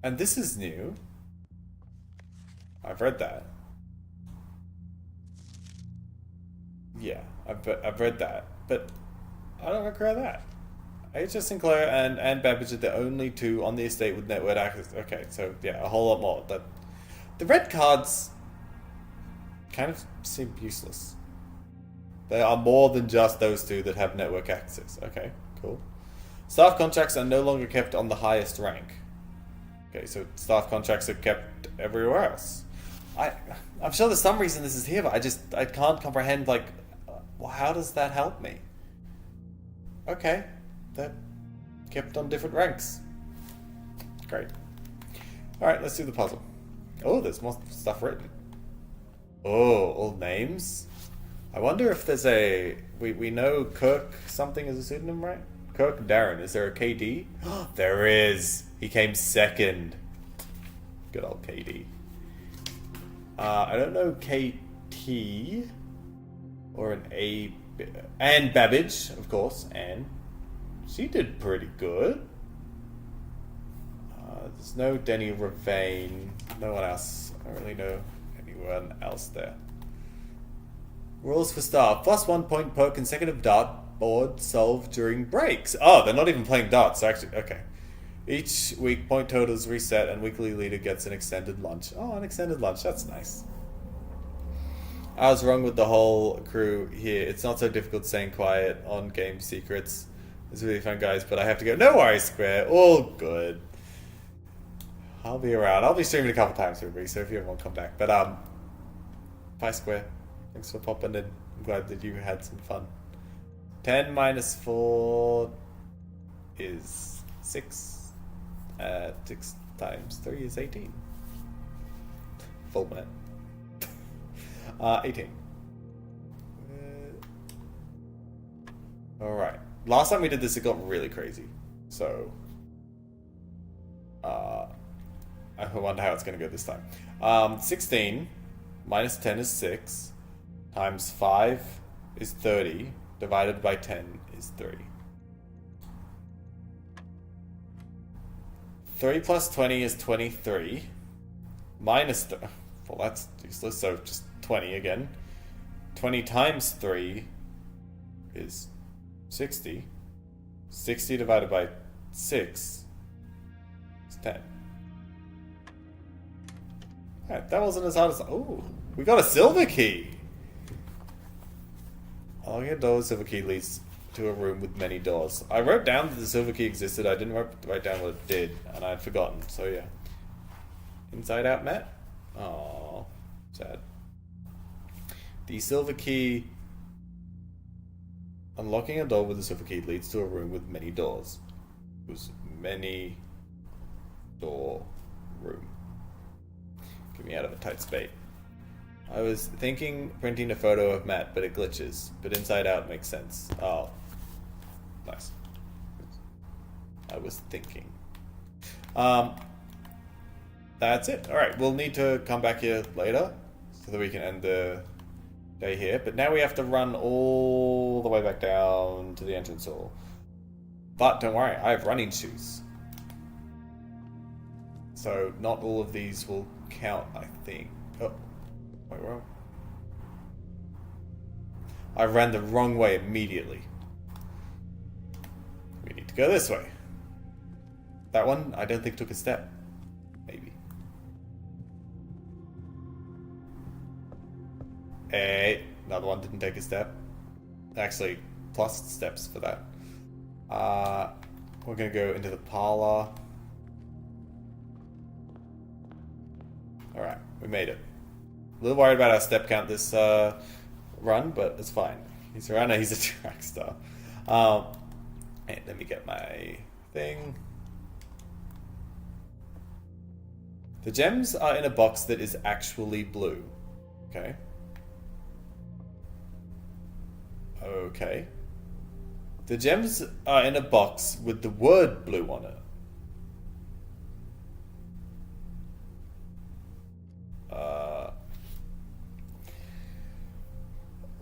And this is new. I've read that. Yeah, I've read that, but I don't require that. HS Sinclair and Babbage are the only two on the estate with network access. Okay, so yeah, a whole lot more. The red cards kind of seem useless. There are more than just those two that have network access. Okay, cool. Staff contracts are no longer kept on the highest rank. Okay, so staff contracts are kept everywhere else. I'm sure there's some reason this is here, but I can't comprehend, like, well, how does that help me? Okay, they're kept on different ranks. Great. Alright, let's do the puzzle. Oh, there's more stuff written. Oh, all names? I wonder if there's a... We know Kirk something is a pseudonym, right? Kirk Darren. Is there a KD? There is! He came second. Good old KD. I don't know KT. Or an A... Anne Babbage, of course. Anne. She did pretty good. There's no Denny Ravane. No one else. I don't really know anyone else there. Rules for star. +1 point per consecutive dartboard solved during breaks. Oh, they're not even playing darts. Actually, okay. Each week, point totals reset and weekly leader gets an extended lunch. Oh, an extended lunch. That's nice. I was wrong with the whole crew here. It's not so difficult staying quiet on game secrets. It's really fun, guys, but I have to go. No worries, Square. All good. I'll be around. I'll be streaming a couple times, everybody, so if you ever want to come back. But, bye, Square. Thanks for popping in. I'm glad that you had some fun. 10 minus 4 is 6. 6 times 3 is 18. Full minute. 18. Alright. Last time we did this, it got really crazy. So, I wonder how it's going to go this time. 16 minus 10 is 6. Times 5 is 30. Divided by 10 is 3. 3 plus 20 is 23. Minus... well, that's useless, so just 20 again. 20 times 3 is 60. 60 divided by 6 is 10. Alright, that wasn't as hard as... oh, we got a silver key! Unlocking a door with silver key leads to a room with many doors. I wrote down that the silver key existed. I didn't write down what it did, and I had forgotten. So yeah. Inside out, Matt? Aww. Sad. The silver key... unlocking a door with the silver key leads to a room with many doors. It was many door room. Get me out of a tight space. I was thinking printing a photo of Matt, but it glitches. But inside out makes sense. Oh. Nice. I was thinking. That's it. Alright, we'll need to come back here later so that we can end the day here. But now we have to run all the way back down to the entrance hall. But don't worry, I have running shoes. So not all of these will count, I think. Oh. Wait, wrong. I ran the wrong way immediately. We need to go this way. That one, I don't think took a step. Maybe. Hey, another one didn't take a step. Actually, plus steps for that. We're gonna go into the parlor. Alright, we made it. A little worried about our step count this run, but it's fine. He's a runner, he's a track star. And let me get my thing. The gems are in a box that is actually blue. Okay. Okay. The gems are in a box with the word blue on it.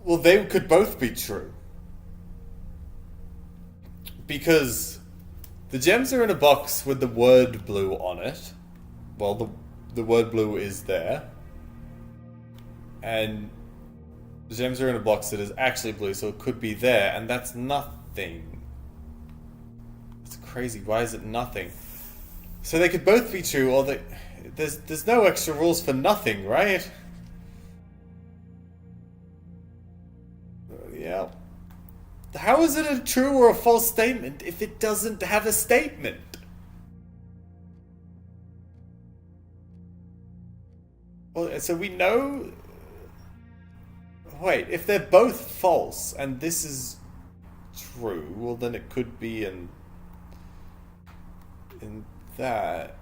Well, they could both be true. Because the gems are in a box with the word blue on it. Well, the word blue is there. And the gems are in a box that is actually blue, so it could be there, and that's nothing. It's crazy. Why is it nothing? So they could both be true, or there's no extra rules for nothing, right? Yeah. How is it a true or a false statement if it doesn't have a statement? Well, so we know... Wait, if they're both false and this is true, well then it could be in that.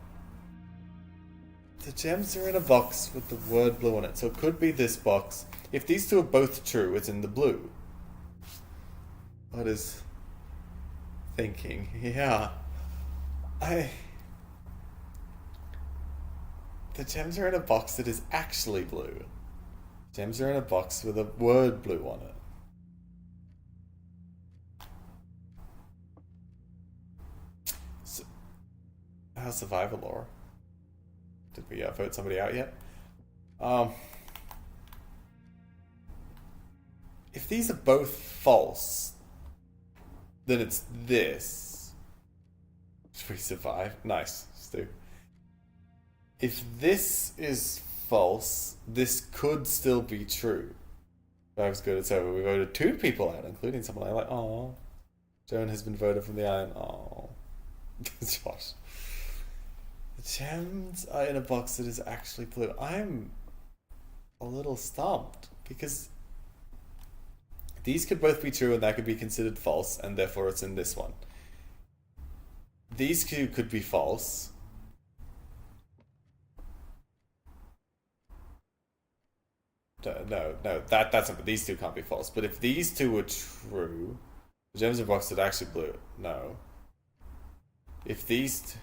The gems are in a box with the word blue on it, so it could be this box. If these two are both true, it's in the blue. What is thinking? Yeah. The gems are in a box that is actually blue. Gems are in a box with a word blue on it. So, how's Survivor Laura? Did we vote somebody out yet? If these are both false, then it's this. Should we survive? Nice, Stu. If this is false, this could still be true. Survivor's good, it's over. We voted 2 people out, including someone I like. Aww. Joan has been voted from the island. Aww. Josh. The gems are in a box that is actually blue. I'm a little stumped because these could both be true and that could be considered false, and therefore it's in this one. These two could be false. No, that's not, these two can't be false. But if these two were true, the gems in a box that actually blue. No. If these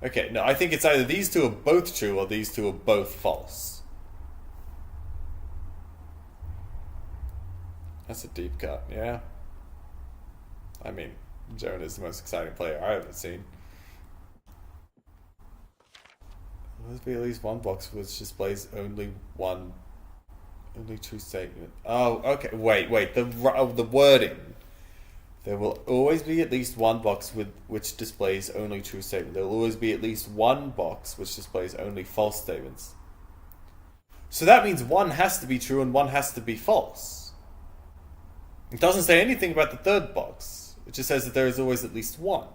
okay, no, I think it's either these two are both true or these two are both false. That's a deep cut, yeah. I mean, Joan is the most exciting player I've ever seen. There must be at least one box which displays only true statement. Oh, okay, wait, the wording. There will always be at least one box which displays only true statement. There will always be at least one box which displays only false statements. So that means one has to be true and one has to be false. It doesn't say anything about the third box. It just says that there is always at least one.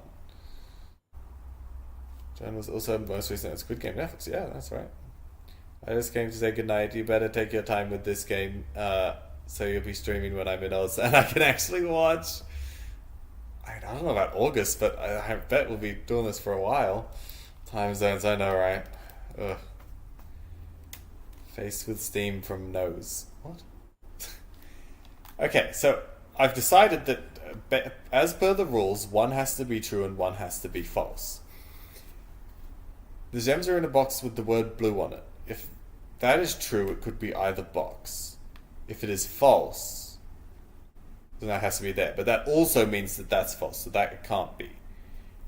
John was also most recent at Squid Game Netflix. Yeah, that's right. I just came to say goodnight. You better take your time with this game, so you'll be streaming when I'm in Oz and I can actually watch. I don't know about August, but I bet we'll be doing this for a while. Time zones, I know, right? Ugh. Face with steam from nose. What? Okay, so I've decided that as per the rules, one has to be true and one has to be false. The gems are in a box with the word blue on it. If that is true, it could be either box. If it is false, then that has to be there. But that also means that that's false, so that it can't be.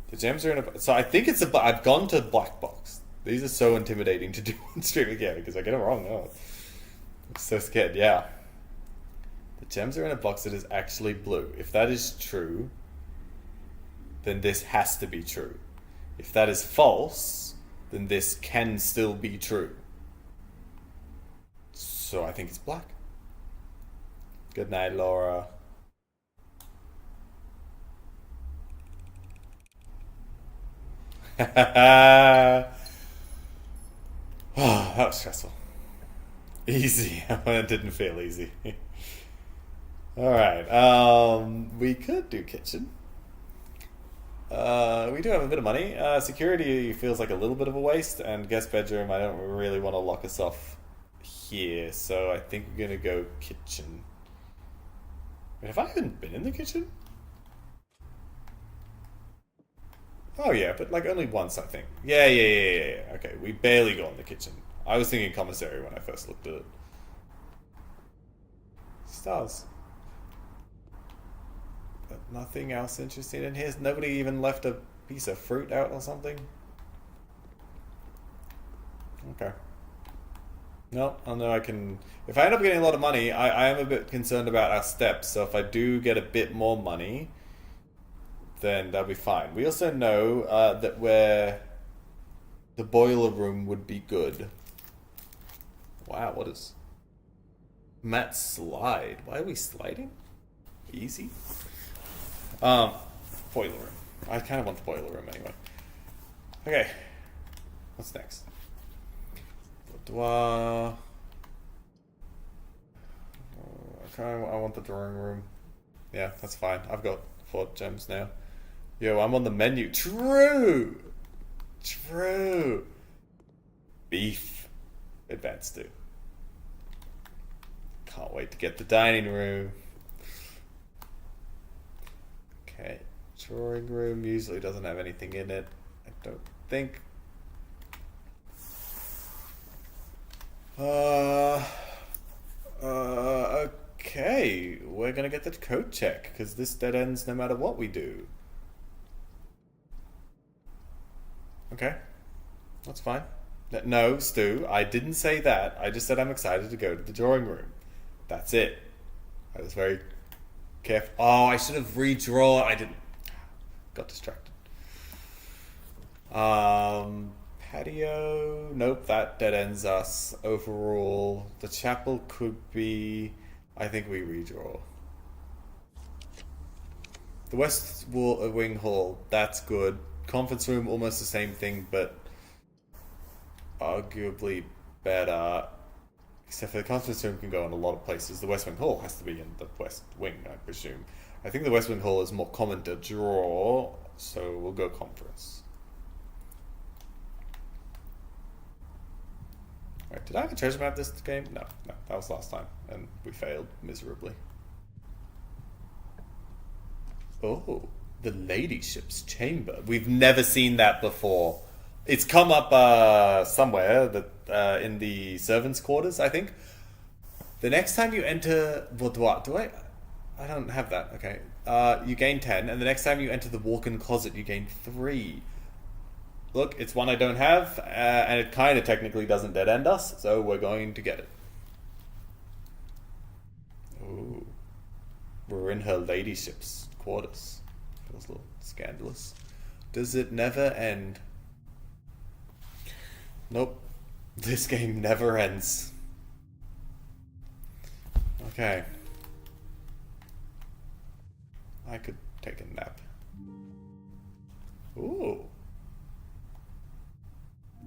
The gems are in a... So I think it's a... I've gone to the black box. These are so intimidating to do on stream again because I get it wrong. Oh. I'm so scared, yeah. The gems are in a box that is actually blue. If that is true, then this has to be true. If that is false, then this can still be true. So I think it's black. Good night, Laura. Oh, that was stressful. Easy. It didn't feel easy. Alright, we could do kitchen. We do have a bit of money. Security feels like a little bit of a waste, and guest bedroom, I don't really want to lock us off here, so I think we're gonna go kitchen. Wait, have I even been in the kitchen? Oh yeah, but like only once, I think. Yeah. Okay, we barely go in the kitchen. I was thinking commissary when I first looked at it. Stars. But nothing else interesting in here. Nobody even left a piece of fruit out or something? Okay. No, I know I can... If I end up getting a lot of money, I am a bit concerned about our steps. So if I do get a bit more money, then that'll be fine. We also know that where the boiler room would be good. Wow, what is... Matt slide. Why are we sliding? Easy. Boiler room. I kind of want the boiler room anyway. Okay. What's next? I want the drawing room. Yeah, that's fine. I've got 4 gems now. Yo, I'm on the menu. True! beef. Advanced 2. Can't wait to get the dining room. Okay, drawing room usually doesn't have anything in it. I don't think. Okay, we're gonna get the code check because this dead ends no matter what we do. Okay, that's fine. No, Stu, I didn't say that. I just said I'm excited to go to the drawing room. That's it. I was very careful. Oh, I should have redrawn. I didn't. Got distracted. Patio. Nope, that dead ends us overall. The chapel could be. I think we redraw. The West Wing Hall. That's good. Conference room, almost the same thing, but arguably better. Except for the conference room can go in a lot of places. The West Wing Hall has to be in the West Wing, I presume. I think the West Wing Hall is more common to draw, so we'll go conference. Right, did I have a treasure map this game? No, that was last time, and we failed miserably. Oh, the Ladyship's Chamber. We've never seen that before. It's come up somewhere that in the servants' quarters, I think. The next time you enter boudoir, I don't have that. Okay, you gain 10, and the next time you enter the walk-in closet, you gain 3. Look, it's one I don't have, and it kind of technically doesn't dead end us, so we're going to get it. Ooh, we're in her ladyship's quarters. Feels a little scandalous. Does it never end? Nope. This game never ends. Okay. I could take a nap. Ooh.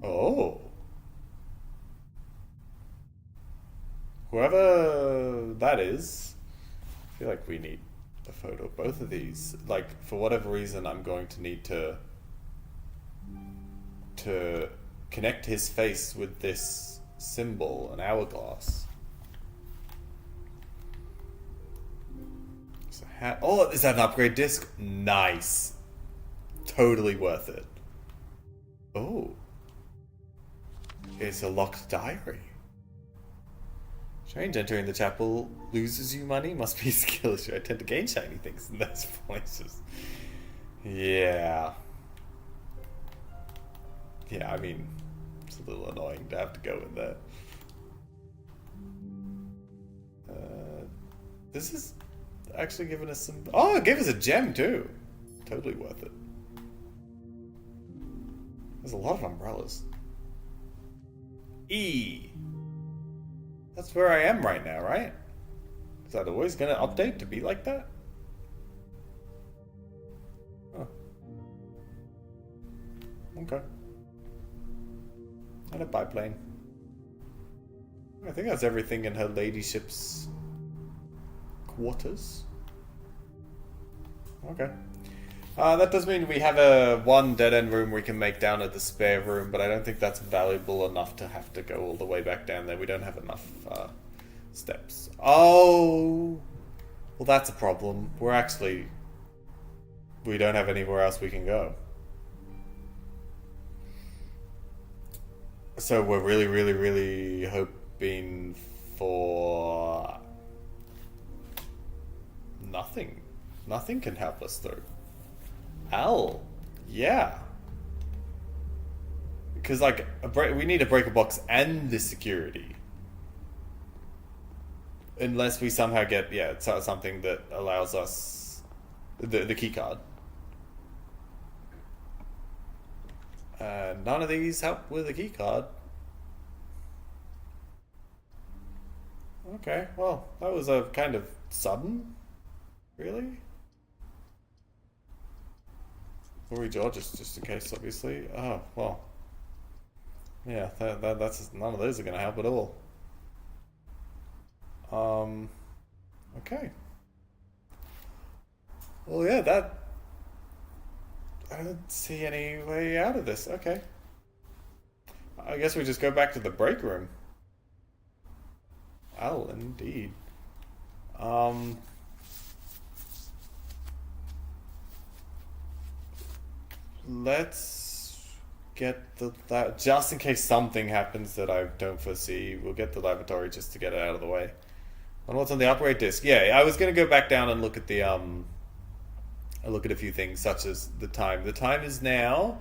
Oh. Whoever that is, I feel like we need a photo of both of these. Like, for whatever reason, I'm going to need to connect his face with this symbol, an hourglass. It's a hat. Oh, is that an upgrade disc? Nice. Totally worth it. Oh. It's a locked diary. Strange, entering the chapel loses you money. Must be a skill issue. I tend to gain shiny things in those places. Yeah. Yeah, I mean, it's a little annoying to have to go in there. This is actually giving us some... Oh, it gave us a gem too. Totally worth it. There's a lot of umbrellas. E. That's where I am right now, right? Is that always going to update to be like that? Oh. Okay. And a biplane. I think that's everything in her ladyship's quarters. Okay. That does mean we have a one dead-end room we can make down at the spare room, but I don't think that's valuable enough to have to go all the way back down there. We don't have enough steps. Oh! Well, that's a problem. We don't have anywhere else we can go. So we're really, really, really hoping for... nothing. Nothing can help us through. L, yeah. Because like we need a breaker box and the security, unless we somehow get something that allows us the key card. None of these help with a key card. Okay, well that was a kind of sudden, really. We'll redraw just in case, obviously. Oh, well. Yeah, that's none of those are going to help at all. Okay. Well, yeah, I don't see any way out of this. Okay. I guess we just go back to the break room. Oh, indeed. Let's get just in case something happens that I don't foresee. We'll get the laboratory just to get it out of the way. And what's on the upgrade disc? Yeah, I was gonna go back down and look at the look at a few things such as the time. The time is now.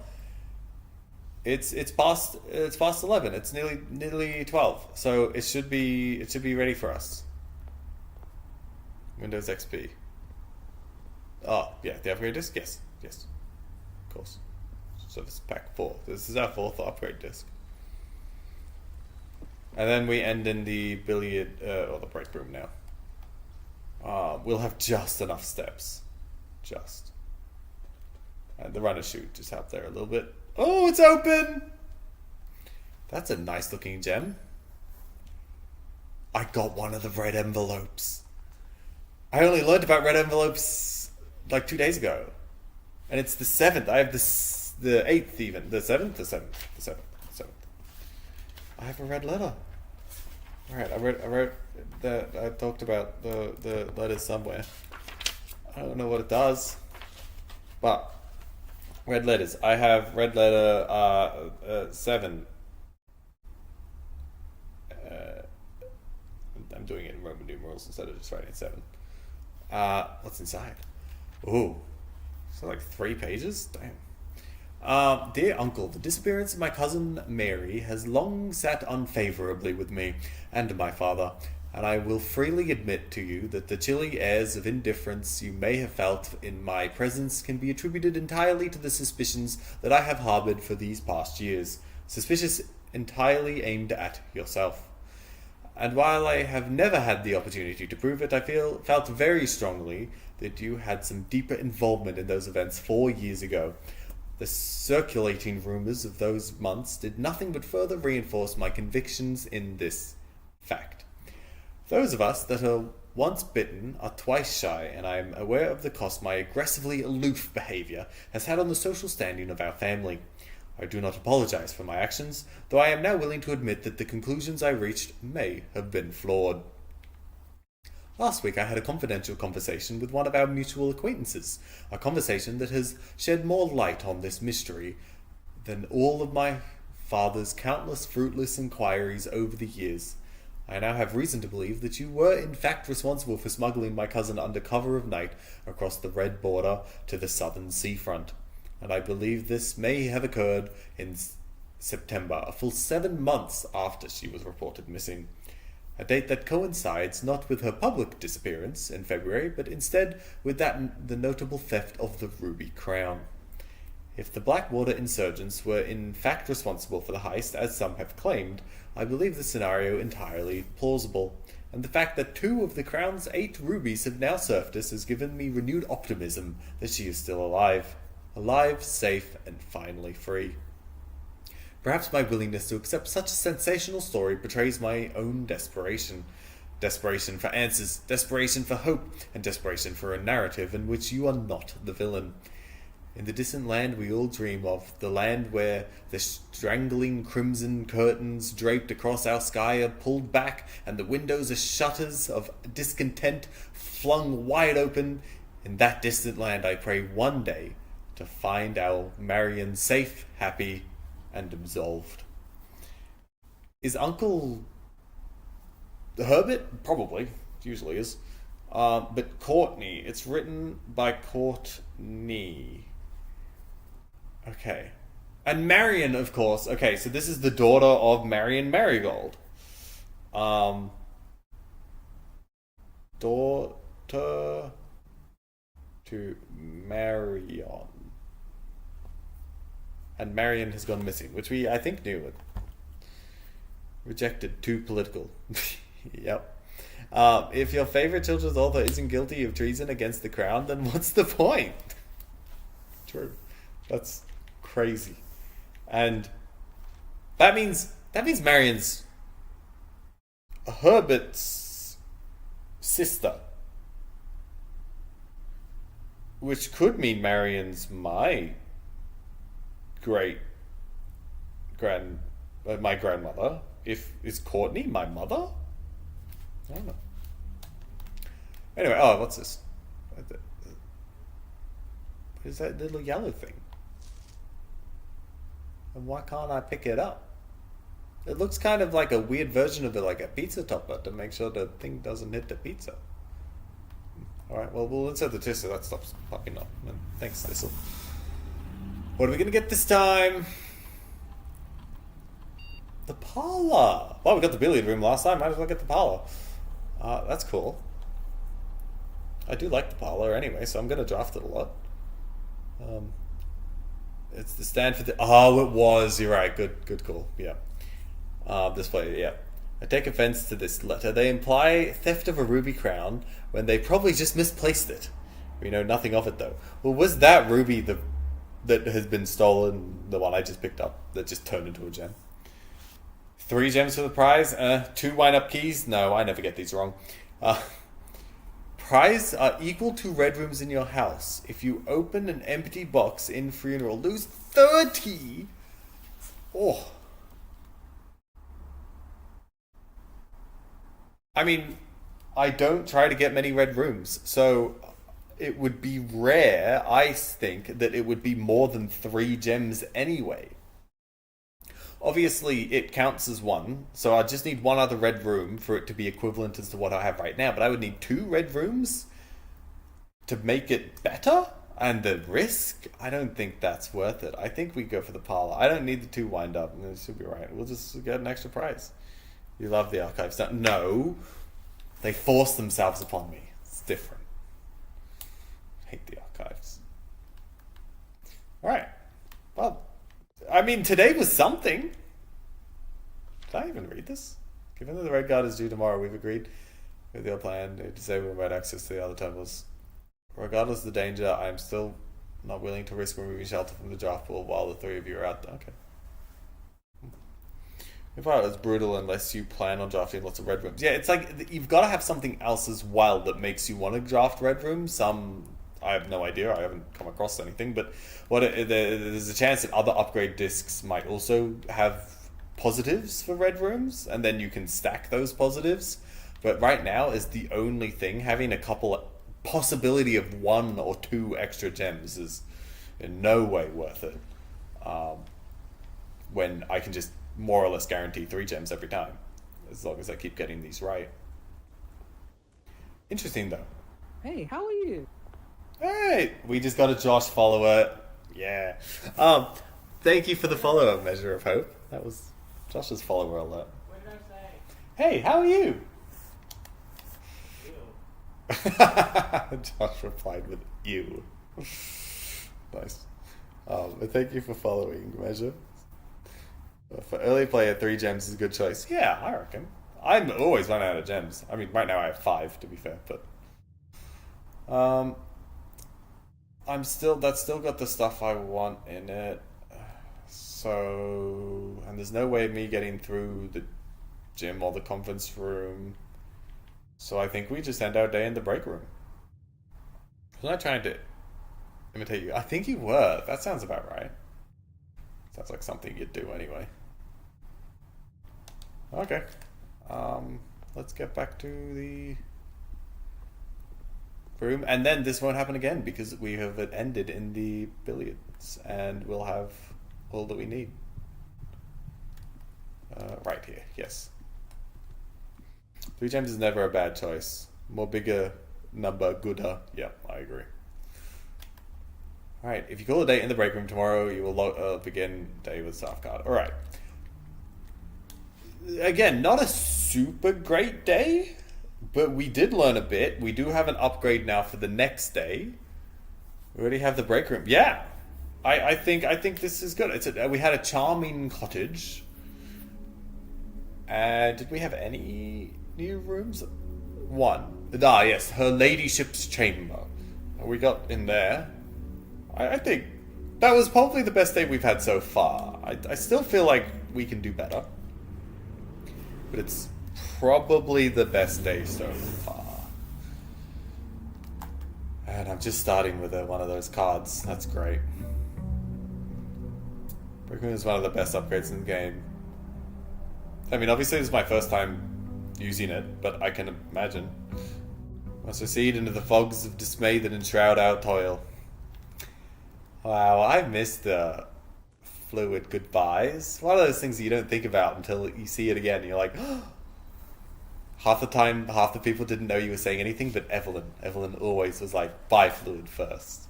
It's past 11. It's nearly 12. So it should be ready for us. Windows XP. Oh yeah, the upgrade disc. Yes, of course. So this is pack 4. This is our 4th upgrade disc. And then we end in the billiard or the break room now. We'll have just enough steps. Just. And the runner chute just out there a little bit. Oh, it's open! That's a nice looking gem. I got one of the red envelopes. I only learned about red envelopes like 2 days ago. And it's the 7th. I have the 8th even. The 7th? The 7th. I have a red letter. Alright, I wrote that. I talked about the letters somewhere. I don't know what it does. But red letters. I have red letter 7. I'm doing it in Roman numerals instead of just writing 7. What's inside? Ooh. So like 3 pages? Damn. Dear Uncle, the disappearance of my cousin Mary has long sat unfavourably with me and my father, and I will freely admit to you that the chilly airs of indifference you may have felt in my presence can be attributed entirely to the suspicions that I have harboured for these past years, suspicious entirely aimed at yourself. And while I have never had the opportunity to prove it, I felt very strongly that you had some deeper involvement in those events 4 years ago. The circulating rumours of those months did nothing but further reinforce my convictions in this fact. Those of us that are once bitten are twice shy, and I am aware of the cost my aggressively aloof behaviour has had on the social standing of our family. I do not apologise for my actions, though I am now willing to admit that the conclusions I reached may have been flawed. Last week I had a confidential conversation with one of our mutual acquaintances, a conversation that has shed more light on this mystery than all of my father's countless fruitless inquiries over the years. I now have reason to believe that you were in fact responsible for smuggling my cousin under cover of night across the red border to the southern seafront, and I believe this may have occurred in September, a full 7 months after she was reported missing. A date that coincides not with her public disappearance in February, but instead with the notable theft of the Ruby Crown. If the Blackwater insurgents were in fact responsible for the heist, as some have claimed, I believe the scenario entirely plausible, and the fact that 2 of the Crown's 8 rubies have now surfaced has given me renewed optimism that she is still alive, safe, and finally free. Perhaps my willingness to accept such a sensational story betrays my own desperation. Desperation for answers, desperation for hope, and desperation for a narrative in which you are not the villain. In the distant land we all dream of, the land where the strangling crimson curtains draped across our sky are pulled back, and the windows are shutters of discontent flung wide open, in that distant land I pray one day to find our Marion safe, happy, and absolved. Is Uncle Herbert? Probably. It usually is. But Courtney. It's written by Courtney. Okay. And Marion, of course. Okay, so this is the daughter of Marion Marigold. Daughter to Marion. And Marion has gone missing, which we, I think, knew. Rejected, too political. Yep. If your favourite children's author isn't guilty of treason against the crown, then what's the point? True. That's crazy. And that means Marion's Herbert's sister. Which could mean Marion's my great my grandmother. Is Courtney my mother? I don't know. Anyway, oh, what's this? What is that little yellow thing? And why can't I pick it up? It looks kind of like a weird version of it, like a pizza topper, to make sure the thing doesn't hit the pizza. Alright, well, we'll insert the test so that stops popping up. Thanks, Thistle. What are we gonna get this time? The parlor! Well, we got the billiard room last time, might as well get the parlor. That's cool. I do like the parlor anyway, so I'm gonna draft it a lot. It's the stand for the... Oh, it was. You're right. Good call. Yeah. Display, yeah. I take offense to this letter. They imply theft of a ruby crown when they probably just misplaced it. We know nothing of it, though. Well, was that ruby that has been stolen the one I just picked up that just turned into a gem? 3 gems for the prize? 2 wind-up keys? No, I never get these wrong. Prize are equal to red rooms in your house. If you open an empty box in funeral, lose 30. Oh. I mean, I don't try to get many red rooms, so it would be rare, I think, that it would be more than 3 gems anyway. Obviously, it counts as 1, so I just need 1 other red room for it to be equivalent as to what I have right now. But I would need 2 red rooms to make it better? And the risk? I don't think that's worth it. I think we go for the parlor. I don't need the 2 wind up, and it should be right. We'll just get an extra prize. You love the archives, don't? No. They force themselves upon me. It's different. I hate the archives. Alright. Well... I mean, today was something. Did I even read this? Given that the Red Guard is due tomorrow, we've agreed with your plan to disable remote access to the other temples. Regardless of the danger, I am still not willing to risk removing shelter from the draft pool while the 3 of you are out there. Okay. If I was brutal unless you plan on drafting lots of red rooms. Yeah, it's like you've got to have something else as well that makes you want to draft red rooms. I have no idea. I haven't come across anything, but there's a chance that other upgrade discs might also have positives for red rooms, and then you can stack those positives. But right now is the only thing. Having a possibility of 1 or 2 extra gems is in no way worth it. When I can just more or less guarantee 3 gems every time, as long as I keep getting these right. Interesting though. Hey, how are you? Hey, we just got a Josh follower. Yeah. Thank you for the follow-up, Measure of Hope. That was Josh's follower alert. What did I say? Hey, how are you? Ew. Josh replied with you. Nice. Thank you for following, Measure. For early player, 3 gems is a good choice. Yeah, I reckon. I'm always running out of gems. I mean, right now I have 5, to be fair, but... that's still got the stuff I want in it. So, and there's no way of me getting through the gym or the conference room. So I think we just end our day in the break room. Was I trying to imitate you? I think you were. That sounds about right. Sounds like something you'd do anyway. Okay. Let's get back to the room, and then this won't happen again because we have it ended in the billiards, and we'll have all that we need. Right here, yes. 3 gems is never a bad choice. More bigger number, gooder. Yeah, I agree. Alright, if you call a date in the break room tomorrow, you will begin day with staff card. Alright. Again, not a super great day, but we did learn a bit. We do have an upgrade now for the next day. We already have the break room. Yeah, I think this is good. We had a charming cottage. Did we have any new rooms? 1. Yes, her ladyship's chamber. We got in there. I think that was probably the best day we've had so far. I still feel like we can do better, but it's probably the best day so far. And I'm just starting with one of those cards. That's great. Break room is one of the best upgrades in the game. I mean, obviously this is my first time using it, but I can imagine. Must recede into the fogs of dismay that enshroud our toil. Wow, I missed the fluid goodbyes. One of those things that you don't think about until you see it again. You're like, half the time, half the people didn't know you were saying anything, but Evelyn always was like, bye fluid first.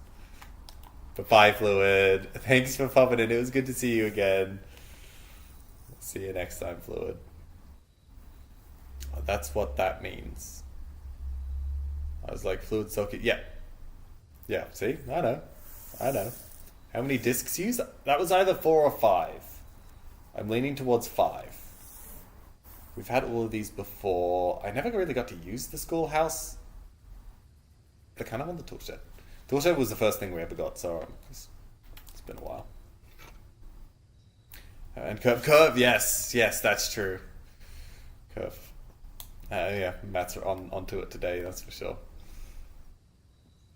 But bye fluid. Thanks for popping in. It was good to see you again. See you next time, fluid. Oh, that's what that means. I was like, fluid socket. Yeah. Yeah, see? I know. How many discs used? That was either 4 or 5. I'm leaning towards 5. We've had all of these before. I never really got to use the schoolhouse. But I kind of want the toolshed. Toolshed was the first thing we ever got, so it's been a while. And curve, yes, that's true. Curve. Yeah, Matt's onto it today, that's for sure.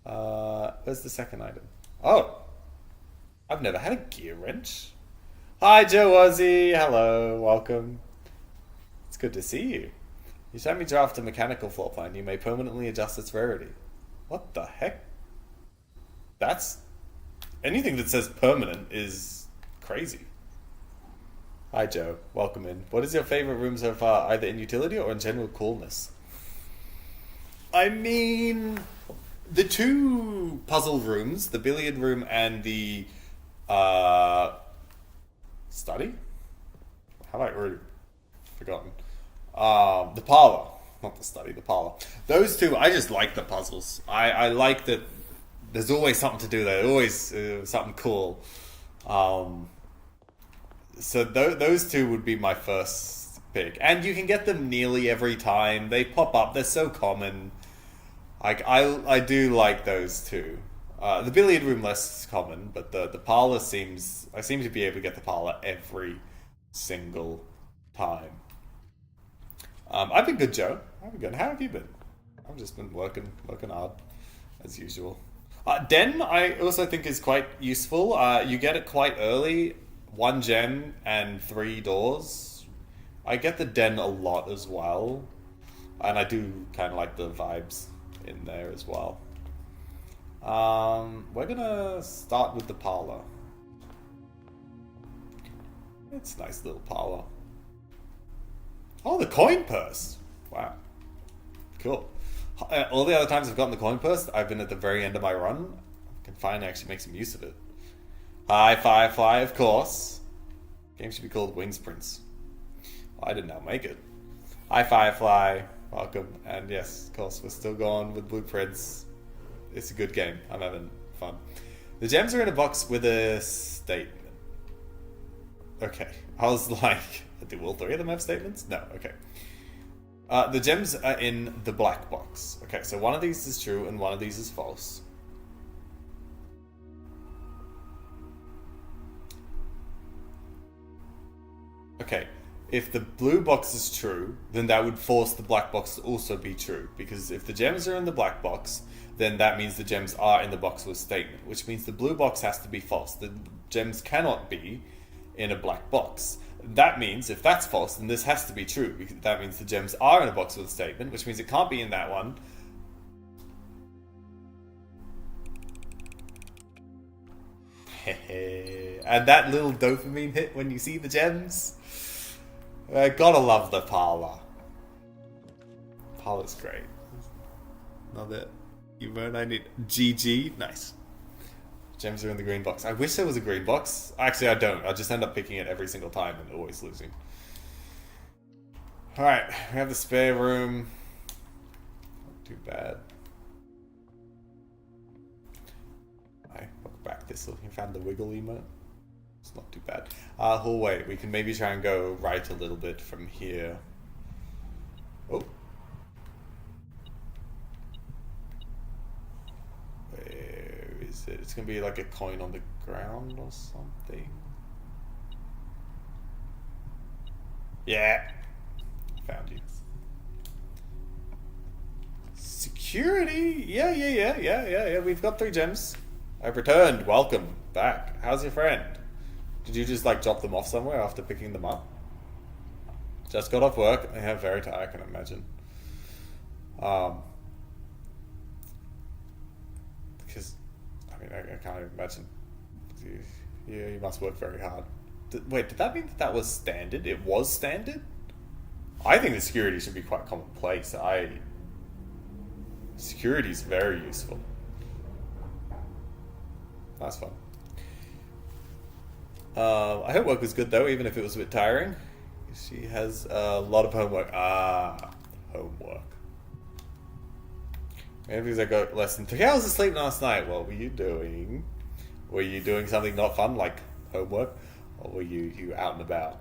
Where's the second item? Oh! I've never had a gear wrench. Hi, Joe Ozzy. Hello, welcome. It's good to see you. You showed me draft a mechanical floor plan. You may permanently adjust its rarity. What the heck? That's... Anything that says permanent is crazy. Hi, Joe. Welcome in. What is your favorite room so far, either in utility or in general coolness? I mean... The 2 puzzle rooms, the billiard room and the study? Have I already forgotten? The parlor. Not the study, the parlor. Those 2, I just like the puzzles. I like that there's always something to do there. Always something cool. So those 2 would be my first pick. And you can get them nearly every time. They pop up. They're so common. I do like those 2. The billiard room less common, but the parlor seems... I seem to be able to get the parlor every single time. I've been good, Joe. I've been good. How have you been? I've just been working hard, as usual. Den, I also think is quite useful. You get it quite early. 1 gem and 3 doors. I get the den a lot as well. And I do kind of like the vibes in there as well. We're gonna start with the parlor. It's a nice little parlor. Oh, the coin purse! Wow. Cool. All the other times I've gotten the coin purse, I've been at the very end of my run. I can finally actually make some use of it. Hi, Firefly, of course. Game should be called Wings Prince. Well, I did not make it. Hi, Firefly. Welcome. And yes, of course, we're still going with Blue Prince. It's a good game. I'm having fun. The gems are in a box with a statement. Okay. I was like, do all 3 of them have statements? No. Okay. The gems are in the black box. Okay, so one of these is true and one of these is false. Okay. If the blue box is true, then that would force the black box to also be true. Because if the gems are in the black box, then that means the gems are in the box with a statement. Which means the blue box has to be false. The gems cannot be in a black box. That means, if that's false, then this has to be true. Because that means the gems are in a box with a statement, which means it can't be in that one. And that little dopamine hit when you see the gems... gotta love the parlor. Parlor's great. Another emote I need. GG. Nice. Gems are in the green box. I wish there was a green box. Actually, I don't. I just end up picking it every single time and always losing. Alright, we have the spare room. Not too bad. I look back this looking. Found the wiggle emote. It's not too bad. Hallway. We can maybe try and go right a little bit from here. Oh. Where is it? It's going to be like a coin on the ground or something. Yeah. Found you. Security. Yeah. We've got 3 gems. I've returned. Welcome back. How's your friend? Did you just like drop them off somewhere after picking them up? Just got off work. They have very tired, I can imagine. Because, I mean, I can't even imagine. You must work very hard. Wait, did that mean that was standard? It was standard? I think the security should be quite commonplace. Security is very useful. That's fun. I hope work was good though, even if it was a bit tiring. She has a lot of homework. Homework. Maybe because I got less than 3 hours of sleep last night. What were you doing? Were you doing something not fun, like homework? Or were you out and about?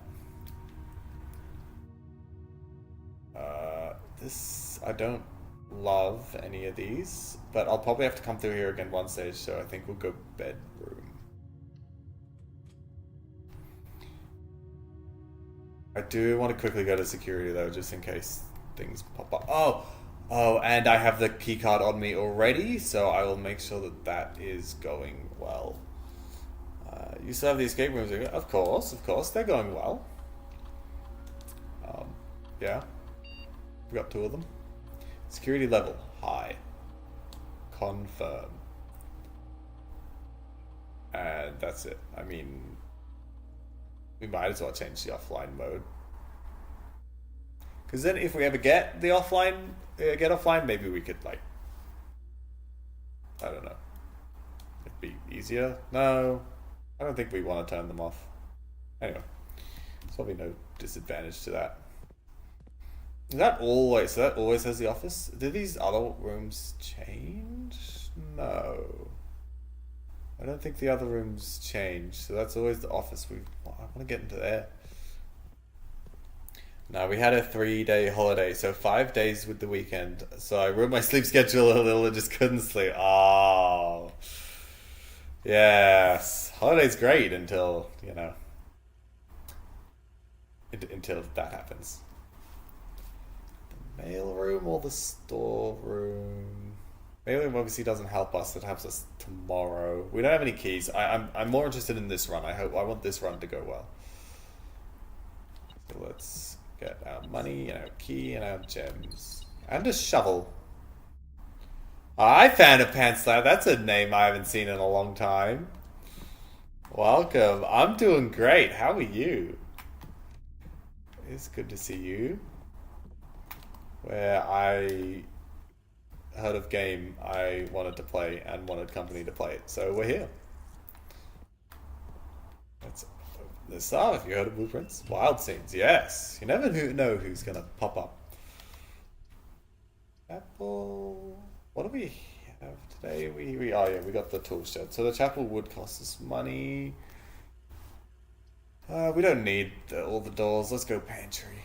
I don't love any of these, but I'll probably have to come through here again one stage, so I think we'll go bedroom. I do want to quickly go to security though, just in case things pop up. Oh, and I have the keycard on me already, so I will make sure that that is going well. You still have the escape rooms? Of course, they're going well. Yeah. We got 2 of them. Security level, high. Confirm. And that's it. I mean, we might as well change the offline mode. Because then if we ever get the offline, maybe we could, like, I don't know. It'd be easier. No, I don't think we want to turn them off. Anyway, there's probably no disadvantage to that. So that always has the office? Do these other rooms change? No. I don't think the other rooms change. So that's always the office. I want to get into there. No, we had a 3-day holiday, so 5 days with the weekend. So I ruined my sleep schedule a little and just couldn't sleep. Oh. Yes. Holiday's great until, until that happens. Mail room or the store room? Mail room obviously doesn't help us. It helps us tomorrow. We don't have any keys. I'm more interested in this run. I want this run to go well. So let's get our money and our key and our gems and a shovel. I found a pants lab. That's a name I haven't seen in a long time. Welcome. I'm doing great. How are you? It's good to see you. Where I heard of game I wanted to play and wanted company to play it, so we're here. Let's start. If you heard of Blue Prince, wild scenes, yes. You never know who's gonna pop up. Apple. What do we have today? We got the tool shed. So the chapel would cost us money. We don't need all the doors. Let's go pantry.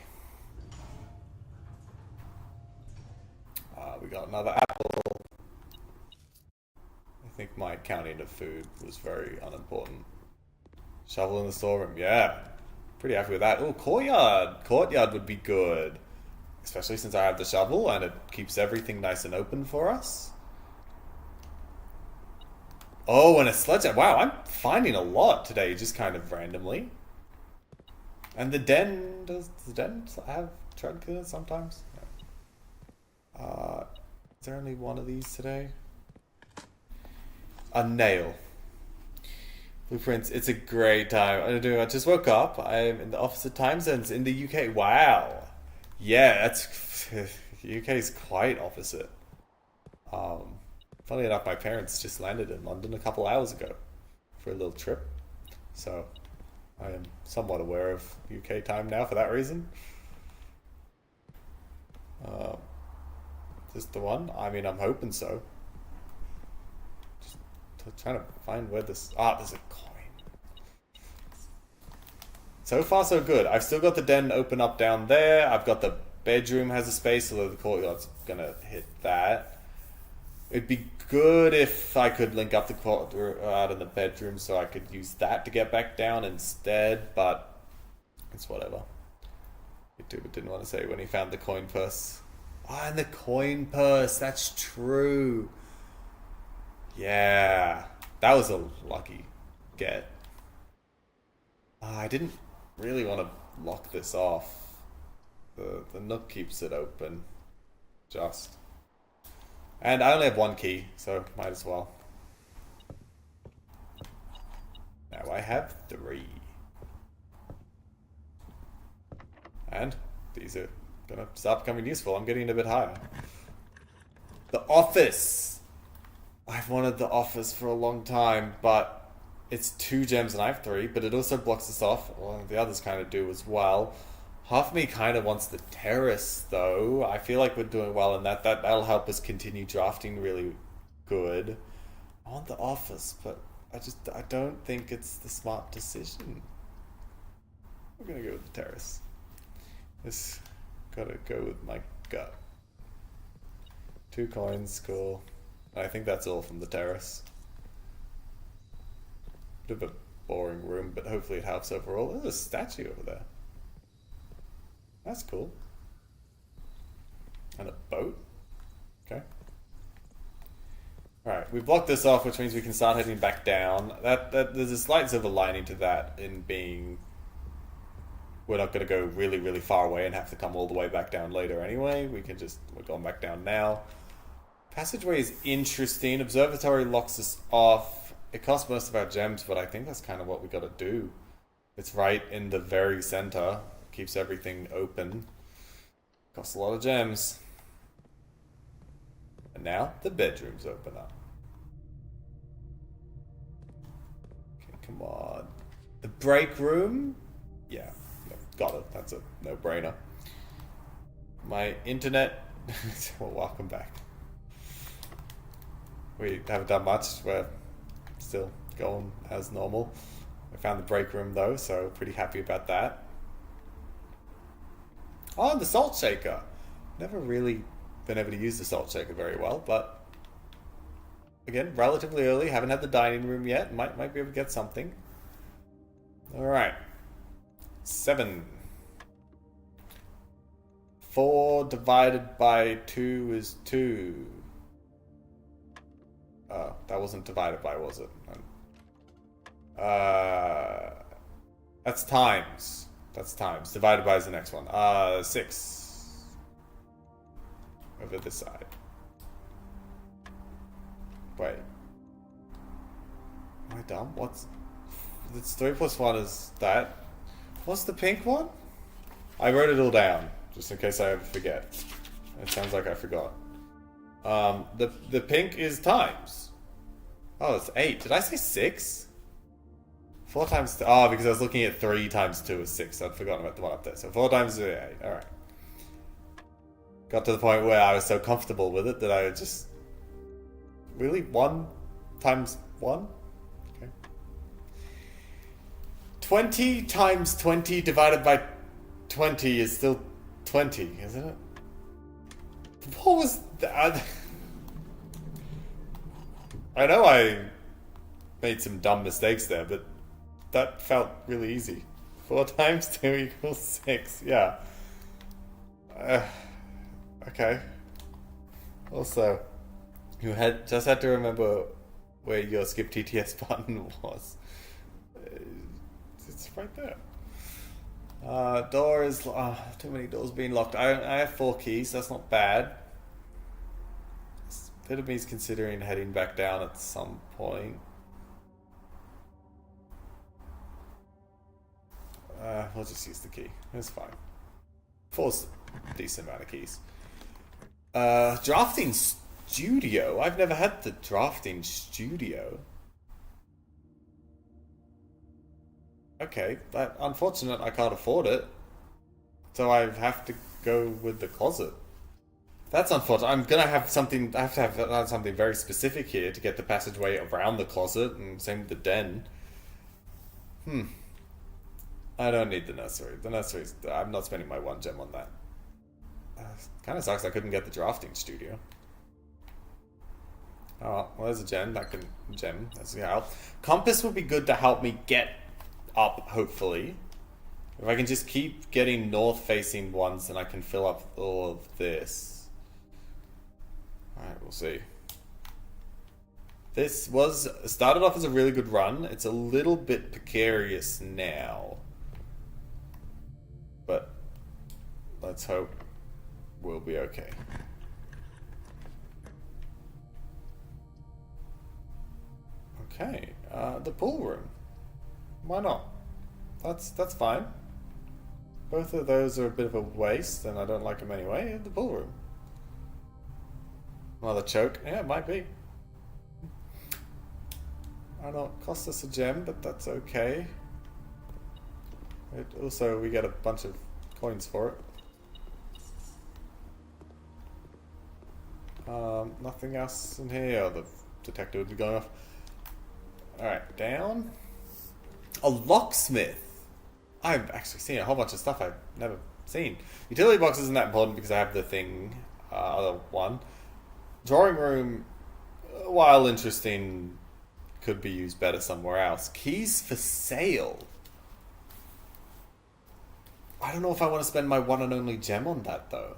We got another apple. I think my counting of food was very unimportant. Shovel in the storeroom, yeah. Pretty happy with that. Oh, courtyard. Courtyard would be good. Especially since I have the shovel and it keeps everything nice and open for us. Oh, and a sledgehammer. Wow, I'm finding a lot today, just kind of randomly. And the den, does the den have drug in it sometimes? Is there only one of these today? A nail. Blueprints, it's a great time. I just woke up. I'm in the opposite time zones in the UK. Wow. Yeah, that's... UK is quite opposite. Funny enough, my parents just landed in London a couple hours ago for a little trip. So, I am somewhat aware of UK time now for that reason. Is this the one? I mean, I'm hoping so. Just trying to find where this... there's a coin. So far, so good. I've still got the den open up down there. I've got the bedroom has a space, although the courtyard's gonna hit that. It'd be good if I could link up the courtyard and the bedroom so I could use that to get back down instead, but it's whatever. YouTube didn't want to say when he found the coin purse. And the coin purse, that's true. Yeah, that was a lucky get. I didn't really want to lock this off. The nook keeps it open. Just. And I only have one key, so might as well. Now I have 3. And these are gonna start becoming useful. I'm getting a bit higher. The office! I've wanted the office for a long time, but it's 2 gems and I have 3, but it also blocks us off. Well, the others kind of do as well. Half of me kind of wants the terrace, though. I feel like we're doing well in that. That'll help us continue drafting really good. I want the office, but I don't think it's the smart decision. I'm gonna go with the terrace. Just gotta go with my gut. 2 coins, cool. I think that's all from the terrace. Bit of a boring room, but hopefully it helps overall. There's a statue over there. That's cool. And a boat. Okay. Alright, we blocked this off, which means we can start heading back down. That there's a slight silver lining to that in being we're not going to go really, really far away and have to come all the way back down later anyway. We're going back down now. Passageway is interesting. Observatory locks us off. It costs most of our gems, but I think that's kind of what we got to do. It's right in the very center. Keeps everything open. Costs a lot of gems. And now the bedrooms open up. Okay, come on. The break room? Yeah, got it. That's a no-brainer. My internet... well, welcome back. We haven't done much. We're still going as normal. I found the break room though, so pretty happy about that. Oh, the salt shaker. Never really been able to use the salt shaker very well, but again, relatively early. Haven't had the dining room yet. Might be able to get something. All right, 7. 4 divided by 2 is 2. Oh, that wasn't divided by, was it? That's times. That's times. Divided by is the next one. 6. Over this side. Wait. Am I dumb? It's 3 plus 1 is that. What's the pink one? I wrote it all down, just in case I ever forget. It sounds like I forgot. The pink is times. Oh, it's 8. Did I say 6? 4 times 2. Oh, because I was looking at 3 times 2 is 6. I'd forgotten about the one up there. So 4 times 8. Alright. Got to the point where I was so comfortable with it that I would just... Really? 1 times 1? Okay. 20 times 20 divided by 20 is still 20, isn't it? What was that? I know I made some dumb mistakes there, but that felt really easy. 4 times 2 equals 6, yeah. Okay. Also, you just had to remember where your skip TTS button was. It's right there. Doors, too many doors being locked. I have 4 keys, that's not bad. Bit of me's considering heading back down at some point. We'll just use the key. It's fine. 4's a decent amount of keys. Drafting studio. I've never had the drafting studio. Okay, but unfortunate I can't afford it. So I have to go with the closet. That's unfortunate. I'm gonna have something. I have to have something very specific here to get the passageway around the closet, and same with the den. I don't need the nursery. The nursery's... I'm not spending my 1 gem on that. Kind of sucks I couldn't get the drafting studio. Oh, well, there's a gem. That can... Gem. That's the help. Compass would be good to help me get up, hopefully. If I can just keep getting north-facing ones, then I can fill up all of this. Alright, we'll see. This started off as a really good run. It's a little bit precarious now. But let's hope we'll be okay. Okay, the pool room. Why not? That's fine. Both of those are a bit of a waste, and I don't like them anyway. The pool room. Another choke. Yeah, it might be. I don't know, it costs us a gem, but that's okay. It also, we get a bunch of coins for it. Nothing else in here. Oh, the detector would be going off. Alright, down. A locksmith. I've actually seen a whole bunch of stuff I've never seen. Utility box isn't that important because I have the thing, other one. Drawing room, while interesting, could be used better somewhere else. Keys for sale. I don't know if I want to spend my one and only gem on that though.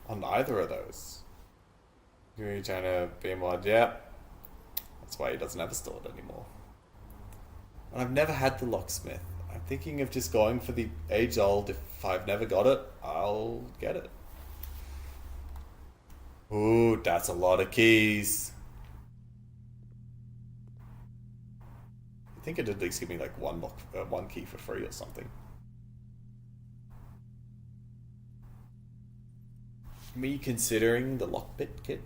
On either of those. You're trying to be mod, yeah. That's why he doesn't have a store anymore. And I've never had the locksmith. I'm thinking of just going for the age old. If I've never got it, I'll get it. Ooh, that's a lot of keys. I think it'd at least give me like one key for free or something. Me considering the lockpick kit,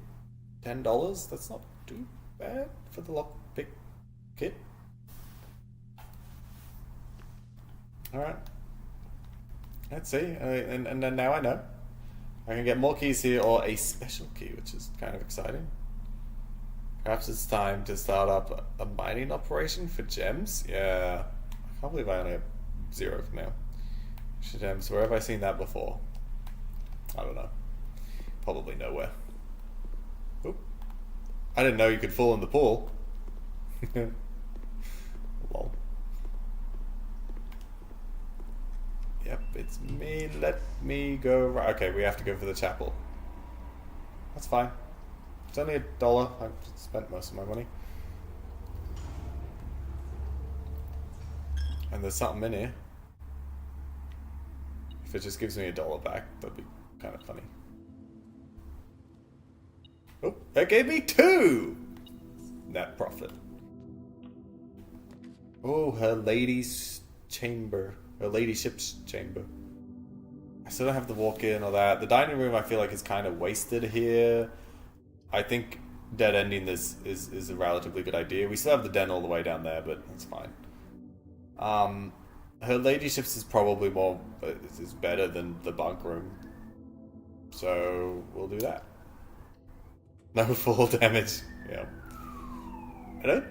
$10. That's not too bad for the lockpick kit. Alright. Let's see. And then now I know. I can get more keys here or a special key, which is kind of exciting. Perhaps it's time to start up a mining operation for gems. Yeah. I can't believe I only have 0 for now. Gems. Where have I seen that before? I don't know. Probably nowhere. Oop. I didn't know you could fall in the pool. Lol. Yep, it's me. Let me go. Right. Okay, we have to go for the chapel. That's fine. It's only $1. I've spent most of my money. And there's something in here. If it just gives me $1 back, that'd be kind of funny. Oh, that gave me 2! Net profit. Oh, her lady's chamber. Her ladyship's chamber. I still don't have to walk in or that. The dining room I feel like is kind of wasted here. I think dead ending this is a relatively good idea. We still have the den all the way down there, but that's fine. Her ladyship's is probably is better than the bunk room. So we'll do that. No fall damage. Yeah. I don't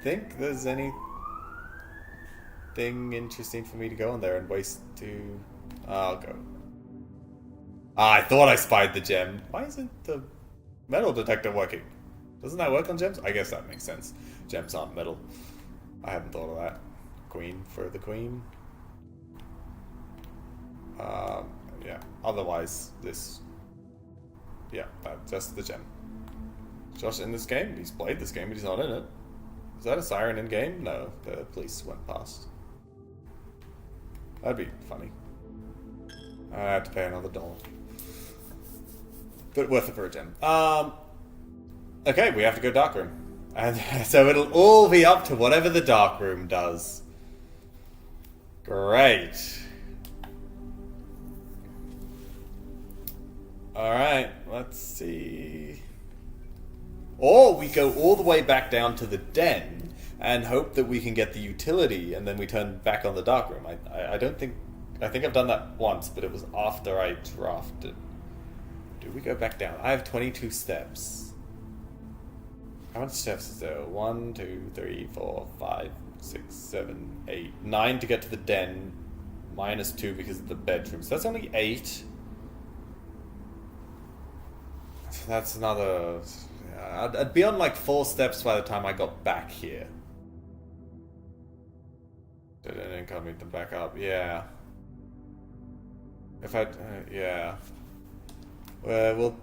think there's anything interesting for me to go in there and waste to... I'll go. I thought I spied the gem. Why isn't the metal detector working? Doesn't that work on gems? I guess that makes sense. Gems aren't metal. I hadn't thought of that. Queen for the queen. Yeah. Otherwise, this... Yeah, just the gem. Josh in this game? He's played this game, but he's not in it. Is that a siren in game? No, the police went past. That'd be funny. I have to pay another $1. But worth it for a gem. Okay, we have to go dark room. And so it'll all be up to whatever the dark room does. Great. Alright, let's see. Or we go all the way back down to the den and hope that we can get the utility and then we turn back on the dark room. I think I've done that once, but it was after I drafted. Do we go back down? I have 22 steps. How many steps is there? 1, 2, 3, 4, 5, 6, 7, 8, 9 to get to the den, minus 2 because of the bedroom. So that's only 8. So that's another... I'd be on like 4 steps by the time I got back here. Did it come meet them back up? Yeah. If I... yeah. Well,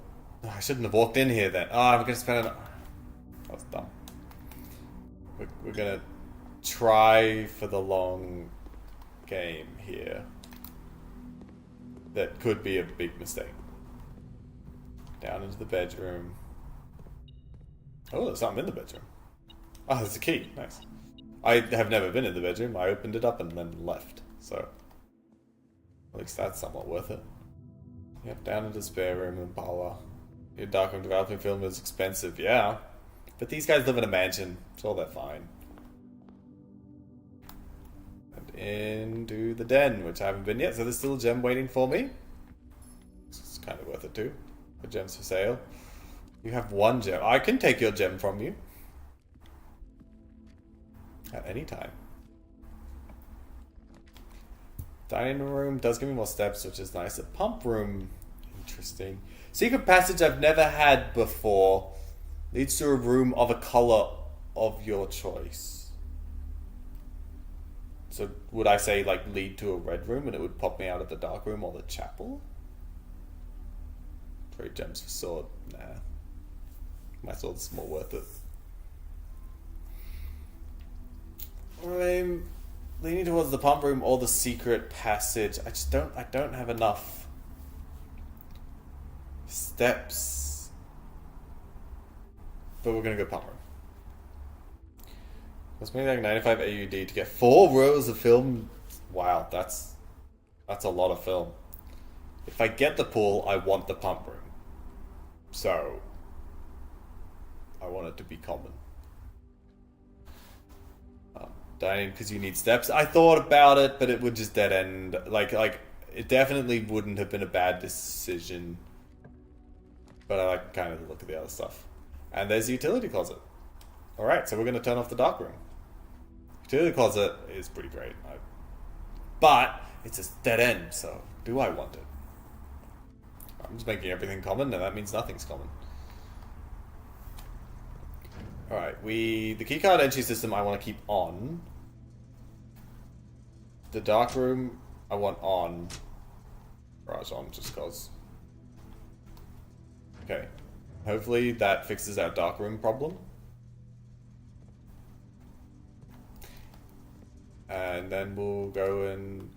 I shouldn't have walked in here then. Oh, I'm going to spend an... That was dumb. We're going to try for the long game here. that could be a big mistake. Down into the bedroom. Oh, there's something in the bedroom. Oh, there's a key. Nice. I have never been in the bedroom. I opened it up and then left. So, at least that's somewhat worth it. Yep, down into the spare room and parlor. Your darkroom developing film is expensive, yeah. But these guys live in a mansion, so they're fine. And into the den, which I haven't been yet, so there's still a gem waiting for me. It's kind of worth it too. The gem's for sale. You have one gem. I can take your gem from you. At any time. Dining room does give me more steps, which is nice. A pump room, interesting. Secret passage I've never had before. Leads to a room of a color of your choice. So would I say like lead to a red room and it would pop me out of the dark room or the chapel? Trade gems for sword. Nah. My sword's more worth it. I'm leaning towards the pump room or the secret passage. I don't have enough steps. But we're gonna go pump room. It's maybe like 95 AUD to get 4 rows of film. Wow, that's a lot of film. If I get the pool, I want the pump room. So I want it to be common. Dining because you need steps. I thought about it, but it would just dead end. Like it definitely wouldn't have been a bad decision. But I like kind of look at the other stuff. And there's the utility closet. Alright, so we're going to turn off the dark room. Utility closet is pretty great. But it's a dead end, so do I want it? I'm just making everything common, and that means nothing's common. Alright, the keycard entry system I want to keep on. The dark room I want on. Garage on, just cause. Okay. Hopefully that fixes our dark room problem. And then we'll go and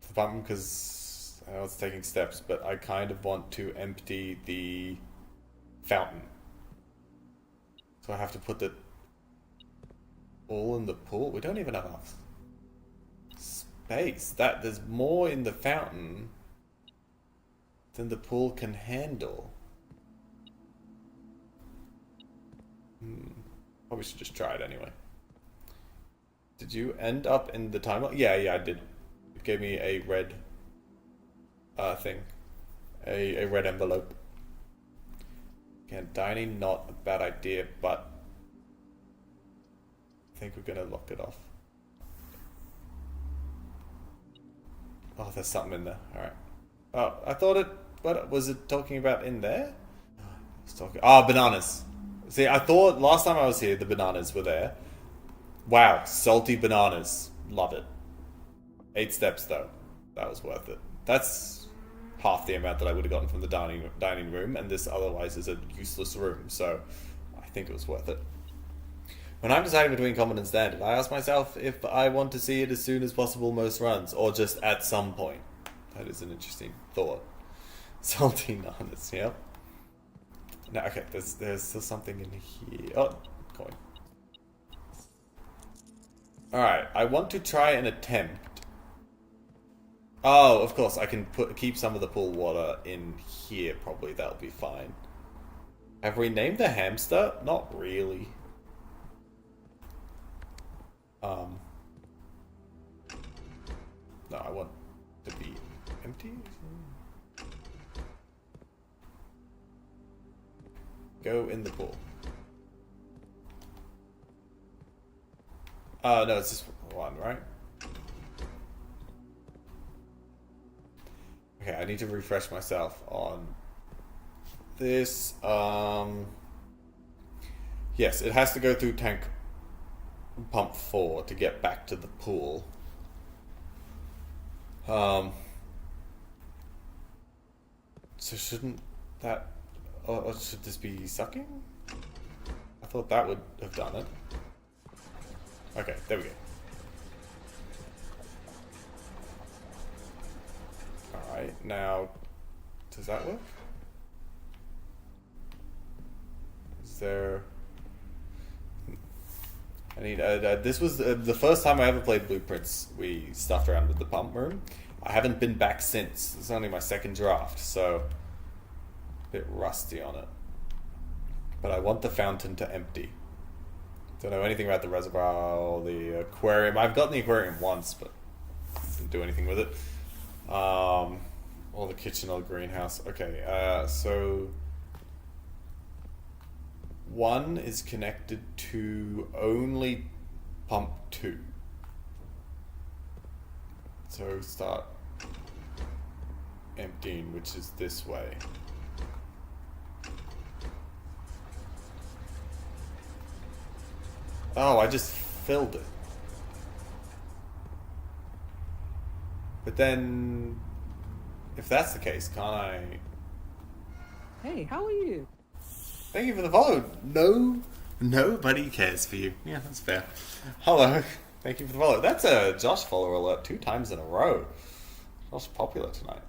the button because I know it's taking steps, but I kind of want to empty the fountain. So I have to put it all in the pool. We don't even have enough space. There's more in the fountain than the pool can handle. Probably should just try it anyway. Did you end up in the timeline? Yeah, I did. It gave me a red thing. A red envelope. Again, dining, not a bad idea, but I think we're gonna lock it off. Oh, there's something in there. Alright. Oh, I thought it... What was it talking about in there? It's talking... Oh, bananas. See, I thought last time I was here, the bananas were there. Wow, salty bananas. Love it. 8 steps, though. That was worth it. That's half the amount that I would have gotten from the dining room, and this otherwise is a useless room, so I think it was worth it. When I'm deciding between common and standard, I ask myself if I want to see it as soon as possible most runs, or just at some point. That is an interesting thought. Salty bananas, yep. No, okay, there's still something in here. Oh, coin. Alright, I want to try an attempt. Oh, of course, I can keep some of the pool water in here, probably. That'll be fine. Have we named the hamster? Not really. No, I want to be empty. Go in the pool. No, it's just one, right? Okay, I need to refresh myself on this. Yes, it has to go through tank pump 4 to get back to the pool. So shouldn't that... Or should this be sucking? I thought that would have done it. Okay, there we go. Alright, Now, does that work? Is there... I need, this was the first time I ever played Blue Prince. We stuffed around with the pump room. I haven't been back since. This is only my second draft, so a bit rusty on it. But I want the fountain to empty. Don't know anything about the reservoir or the aquarium. I've gotten the aquarium once, but didn't do anything with it. Or the kitchen or the greenhouse. Okay, so... one is connected to only pump 2. So start emptying, which is this way. Oh, I just filled it. But then, if that's the case, can't I... Hey, how are you? Thank you for the follow. Nobody cares for you. Yeah, that's fair. Hello. Thank you for the follow. That's a Josh follower alert 2 times in a row. Josh popular tonight.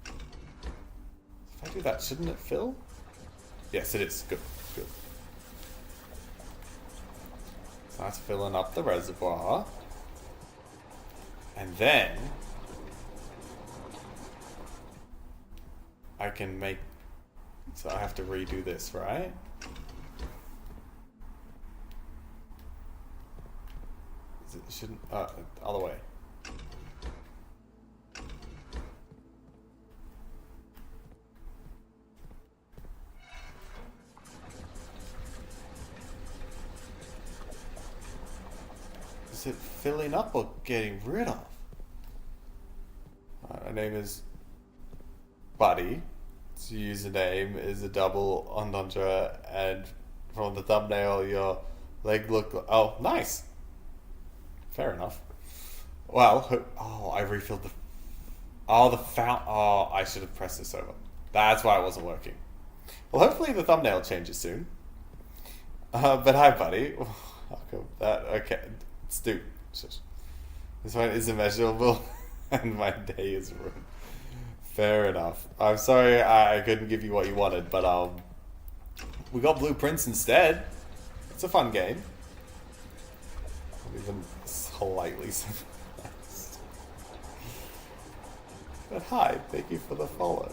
If I do that, shouldn't it fill? Yes, it is. Good. Good. So that's filling up the reservoir. And then I can make... So I have to redo this, right? It shouldn't... other way. Is it filling up or getting rid of? My name is Buddy. Its username is a double entendre, and from the thumbnail, your leg look. Oh, nice. Fair enough. Well, oh, I refilled the. Oh, the fount. Oh, I should have pressed this over. That's why it wasn't working. Well, hopefully the thumbnail changes soon. But hi, buddy. How come that? Okay, Stu. This one is immeasurable, and my day is ruined. Fair enough. I'm sorry I couldn't give you what you wanted, but we got Blue Prince instead. It's a fun game. Even slightly surprised. But hi, thank you for the follow.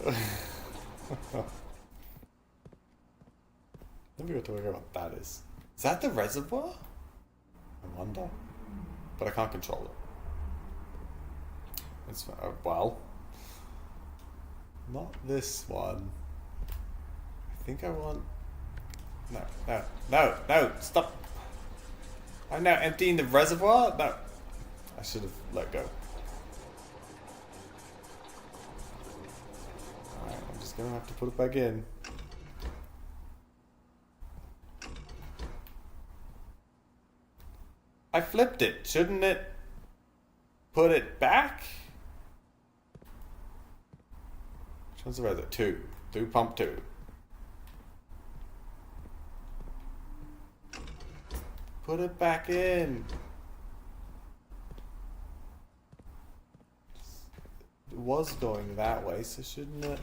Let me go talk about what that is. Is that the reservoir? I wonder. But I can't control it. It's well. Not this one. I think I want... No, stop. I'm now emptying the reservoir? No. I should have let go. Alright, I'm just gonna have to put it back in. I flipped it. Shouldn't it put it back? Which one's the reservoir? 2. Do pump 2. Put it back in. It was going that way, so shouldn't it?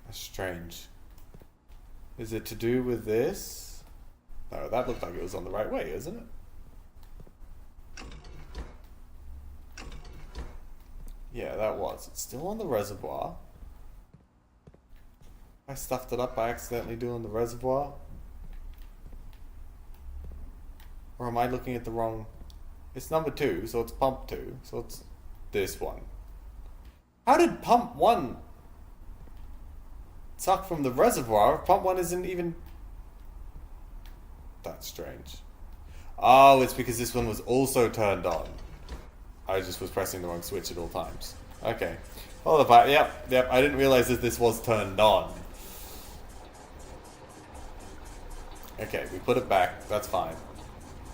That's strange. Is it to do with this? No, that looked like it was on the right way, isn't it? Yeah, that was. It's still on the reservoir. I stuffed it up by accidentally doing the reservoir. Or am I looking at the wrong... It's number 2, so it's pump 2. So it's this one. How did pump 1 suck from the reservoir? Pump 1 isn't even... That's strange. Oh, it's because this one was also turned on. I just was pressing the wrong switch at all times. Okay. Hold up. Yep. I didn't realize that this was turned on. Okay, we put it back. That's fine.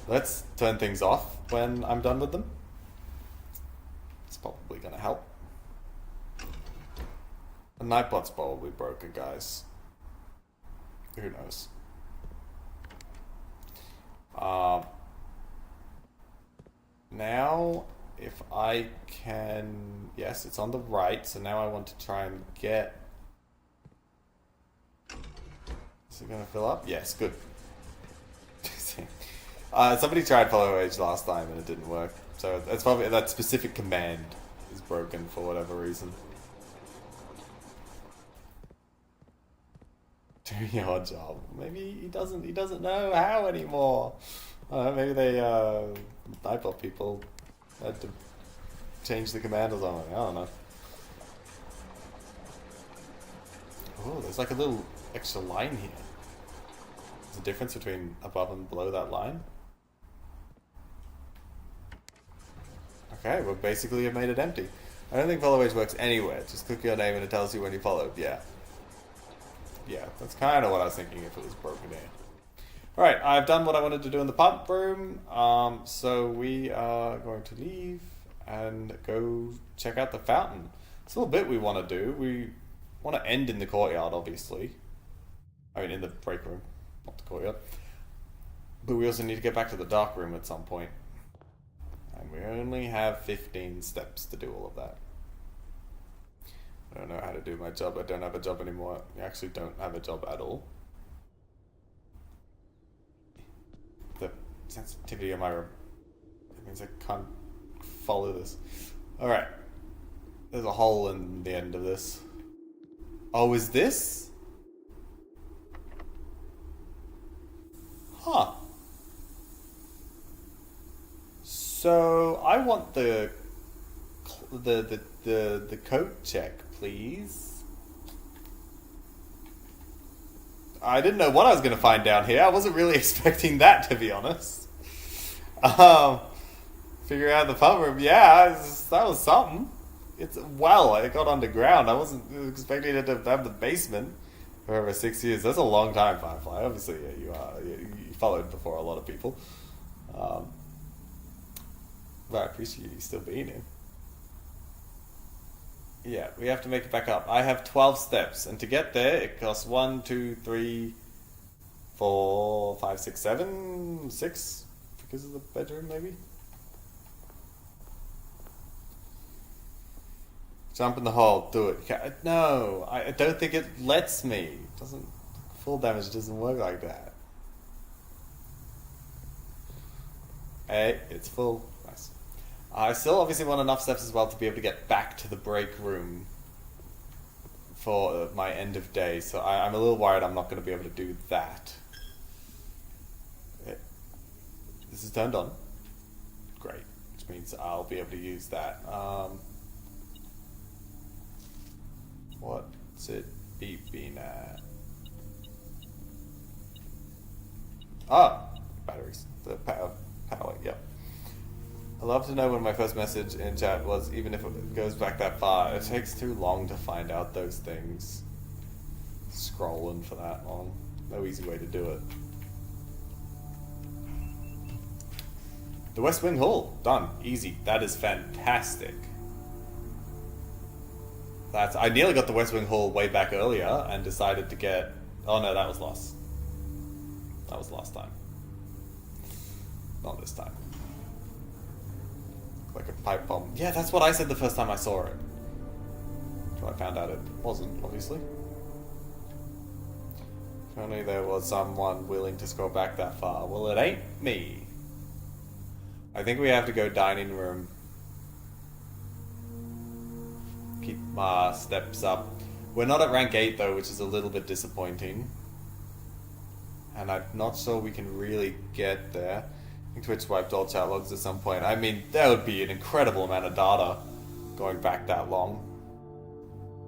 Let's turn things off when I'm done with them. It's probably gonna help. The Nightbot's probably broken, guys. Who knows? Now if I can... Yes, it's on the right, so now I want to try and get... Is it going to fill up? Yes, good. Somebody tried Follow Age last time and it didn't work. So that's probably... That specific command is broken for whatever reason. Do your job. Maybe he doesn't know how anymore. Maybe they iPod people had to change the command or something. I don't know. Oh, there's like a little extra line here. There's a difference between above and below that line. Okay, we basically have made it empty. I don't think follow age works anywhere. Just click your name and it tells you when you followed. Yeah. Yeah, that's kind of what I was thinking if it was broken in. Alright, I've done what I wanted to do in the pump room. So we are going to leave and go check out the fountain. It's a little bit we want to do. We want to end in the courtyard, obviously. I mean, in the break room, not the courtyard. But we also need to get back to the dark room at some point. And we only have 15 steps to do all of that. I don't know how to do my job. I don't have a job anymore. I actually don't have a job at all. The sensitivity of my room. It means I can't follow this. Alright. There's a hole in the end of this. Oh, is this? Huh. So, I want the coat check, please. I didn't know what I was going to find down here. I wasn't really expecting that, to be honest. Figure out the pub room. Yeah, that was something. It got underground. I wasn't expecting it to have the basement for over 6 years. That's a long time, Firefly. Obviously, yeah, you followed before a lot of people. But I appreciate you still being here. Yeah, we have to make it back up. I have 12 steps, and to get there, it costs 1, 2, 3, 4, 5, 6, 7, 6, because of the bedroom, maybe? Jump in the hole, do it. No, I don't think it lets me. It doesn't, full damage doesn't work like that. Hey, it's full. Nice. I still obviously want enough steps as well to be able to get back to the break room for my end of day, so I'm a little worried I'm not going to be able to do that. This is turned on. Great, which means I'll be able to use that. What's it beeping at? Ah, batteries. The power, yep. I'd love to know when my first message in chat was, even if it goes back that far. It takes too long to find out those things. Scrolling for that long. No easy way to do it. The West Wing Hall. Done. Easy. That is fantastic. I nearly got the West Wing Hall way back earlier and decided to get... Oh no, that was lost. That was last time. Not this time. Like a pipe bomb. Yeah, that's what I said the first time I saw it. Until I found out it wasn't, obviously. If only there was someone willing to scroll back that far. Well, it ain't me. I think we have to go dining room. Keep my steps up. We're not at rank 8 though, which is a little bit disappointing. And I'm not sure we can really get there. I think Twitch wiped all chat logs at some point. I mean, that would be an incredible amount of data going back that long.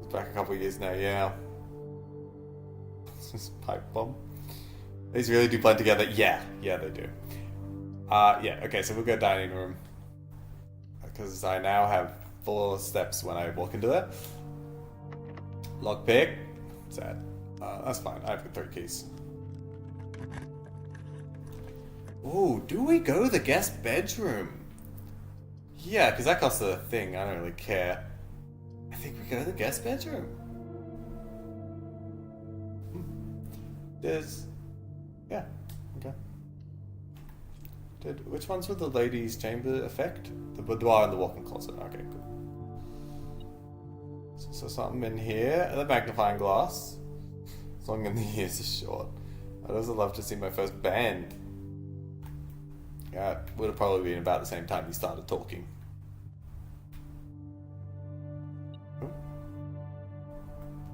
It's back a couple of years now, yeah. This pipe bomb. These really do blend together. Yeah, they do. Yeah, okay, so we'll go dining room. Because I now have 4 steps when I walk into there. Lockpick. Sad. That's fine, I have the 3 keys. Ooh, do we go to the guest bedroom? Yeah, because that costs a thing. I don't really care. I think we go to the guest bedroom. Yeah, okay. Which ones were the ladies' chamber effect? The boudoir and the walk-in closet. Okay, cool. So something in here, and the magnifying glass. As long as the years are short. I'd also love to see my first band. Yeah, it would have probably been about the same time you started talking.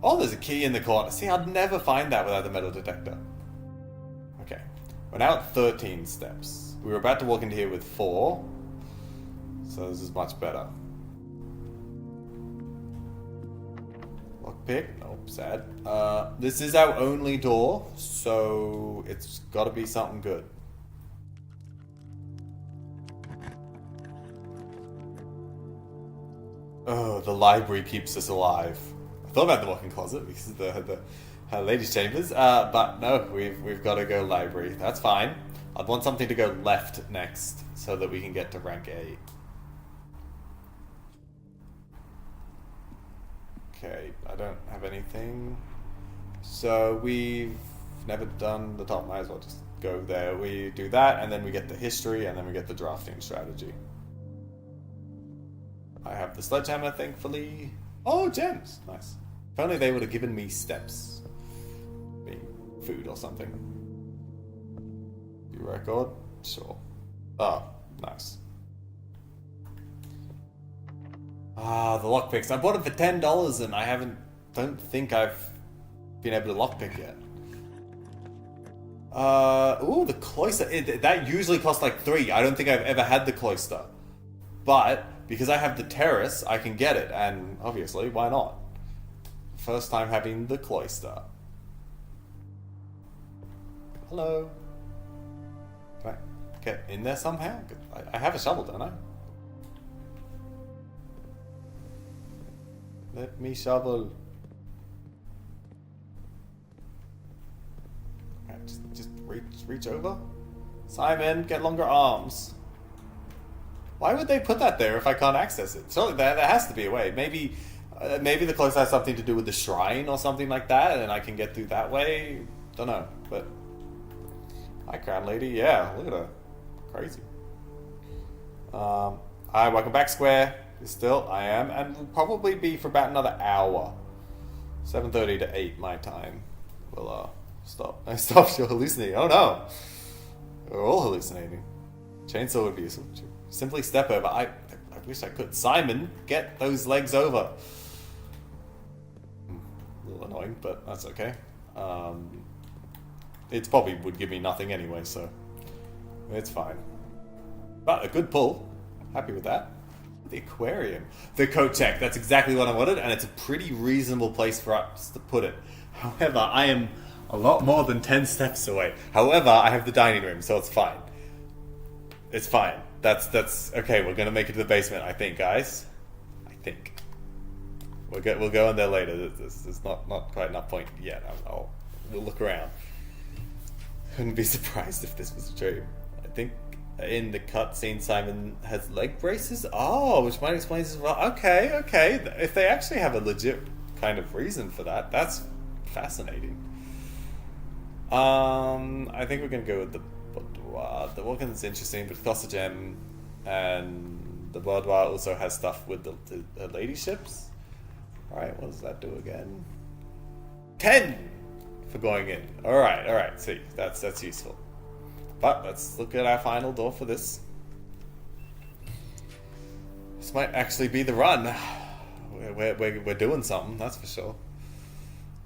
Oh, there's a key in the corner. See, I'd never find that without the metal detector. Okay. We're now at 13 steps. We were about to walk into here with 4. So this is much better. Lockpick. Nope, sad. This is our only door, so it's got to be something good. Oh, the library keeps us alive. I thought about the walk-in closet because of the ladies' chambers, but no, we've got to go library. That's fine. I'd want something to go left next so that we can get to rank A. Okay, I don't have anything. So we've never done the top. Might as well just go there. We do that, and then we get the history, and then we get the drafting strategy. I have the sledgehammer, thankfully. Oh, gems! Nice. If only they would have given me steps. Maybe food or something. View record? Sure. Oh, nice. Ah, the lockpicks. I bought them for $10 and I don't think I've been able to lockpick yet. Ooh, the cloister. That usually costs like 3. I don't think I've ever had the cloister. But because I have the terrace, I can get it, and obviously, why not? First time having the cloister. Hello. Can I get in there somehow? I have a shovel, don't I? Let me shovel. Okay, just reach over. Simon, get longer arms. Why would they put that there if I can't access it? Surely there has to be a way. Maybe the cloister has something to do with the shrine or something like that, and I can get through that way. Don't know, but hi, crown lady. Yeah, look at her, crazy. Hi, welcome back, Square. Still, I am, and will probably be for about another hour. 7:30 to 8 my time. We'll stop. I stopped. You're hallucinating. Oh no, we're all hallucinating. Chainsaw would be useful. Simply step over. I wish I could. Simon, get those legs over. A little annoying, but that's okay. It probably would give me nothing anyway, so it's fine. But a good pull. Happy with that. The aquarium. The coat check. That's exactly what I wanted, and it's a pretty reasonable place for us to put it. However, I am a lot more than 10 steps away. However, I have the dining room, so it's fine. It's fine. That's okay. We're gonna make it to the basement, I think, guys. I think we'll go in there later. There's not quite enough point yet. We'll look around. Wouldn't be surprised if this was a dream. I think in the cutscene, Simon has leg braces. Oh, which might explain this as well. Okay. If they actually have a legit kind of reason for that, that's fascinating. I think we're gonna go with the boudoir. The walk-in's interesting, but it costs a gem, and the boudoir also has stuff with the lady ships. Alright, what does that do again? 10 for going in. Alright, see, that's useful. But let's look at our final door for this. This might actually be the run. We're doing something, that's for sure.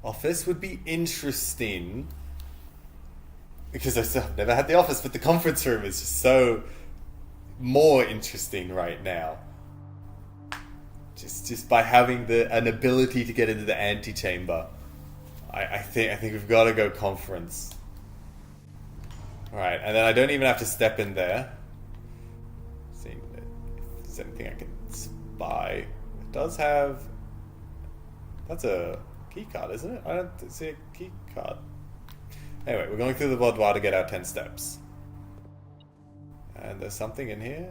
Office would be interesting, because I've never had the office, but the conference room is just so more interesting right now. Just by having an ability to get into the antechamber, I think we've got to go conference. All right, and then I don't even have to step in there. See if there's anything I can spy. It does have. That's a key card, isn't it? I don't see a key card. Anyway, we're going through the boudoir to get our 10 steps. And there's something in here.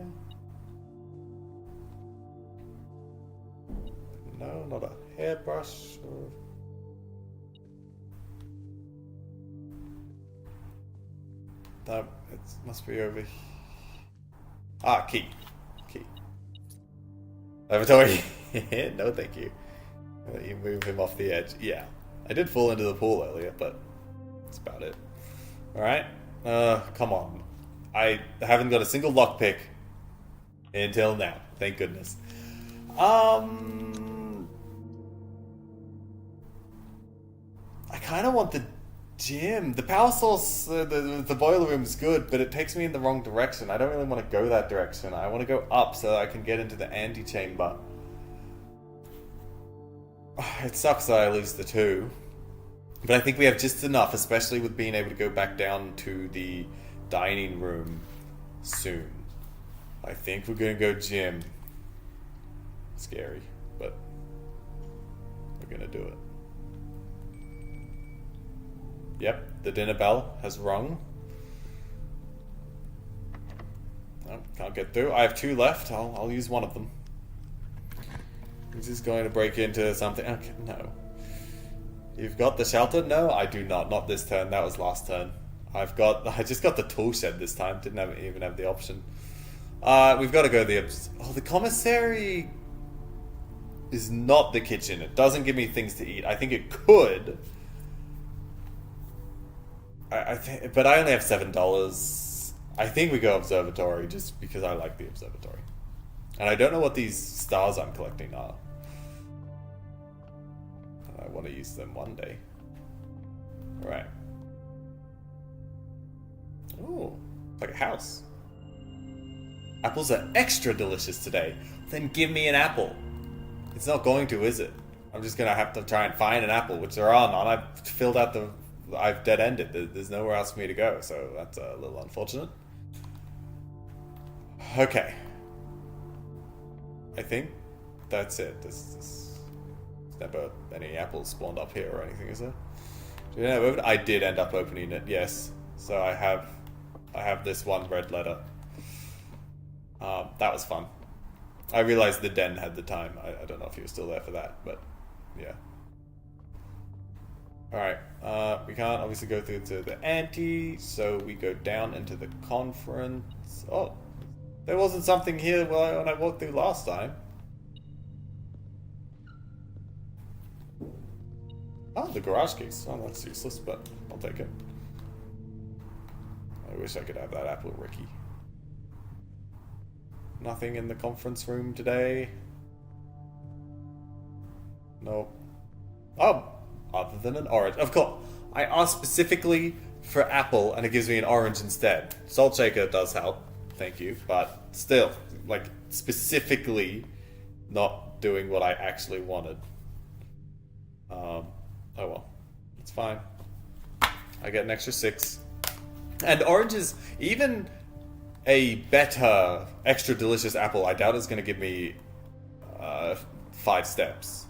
No, not a hairbrush. That it must be over Ah, key. Key. Lavatory. No, thank you. I'll let you move him off the edge. Yeah. I did fall into the pool earlier, but that's about it. Alright. Come on. I haven't got a single lockpick until now. Thank goodness. I kind of want the gym. The power source, the boiler room is good, but it takes me in the wrong direction. I don't really want to go that direction. I want to go up so that I can get into the antechamber. It sucks that I lose the 2. But I think we have just enough, especially with being able to go back down to the dining room soon. I think we're going to go gym. Scary, but we're going to do it. Yep, the dinner bell has rung. Oh, can't get through. I have 2 left. I'll use one of them. This is going to break into something. Okay, no. You've got the shelter? No, I do not. Not this turn. That was last turn. I just got the tool shed this time. Didn't even have the option. We've got to go the commissary is not the kitchen. It doesn't give me things to eat. I think it could. I think, but I only have $7. I think we go observatory just because I like the observatory. And I don't know what these stars I'm collecting are. I want to use them one day. Alright. Ooh, like a house. Apples are extra delicious today. Then give me an apple. It's not going to, is it? I'm just going to have to try and find an apple, which there are none. I've dead-ended. There's nowhere else for me to go, so that's a little unfortunate. Okay. I think that's it. There's never any apples spawned up here or anything, is there? I did end up opening it, yes. So I have this one red letter. That was fun. I realized the den had the time. I don't know if you were still there for that, but yeah. Alright, we can't obviously go through to the ante, so we go down into the conference. Oh, there wasn't something here when I walked through last time. Oh, the garage keys. Oh, that's useless, but I'll take it. I wish I could have that apple, Ricky. Nothing in the conference room today. Nope. Oh, other than an orange. Of course, I asked specifically for apple, and it gives me an orange instead. Salt shaker does help, thank you, but still, like, specifically not doing what I actually wanted. Oh well, it's fine. I get an extra 6. And oranges, even a better, extra delicious apple, I doubt it's going to give me 5 steps.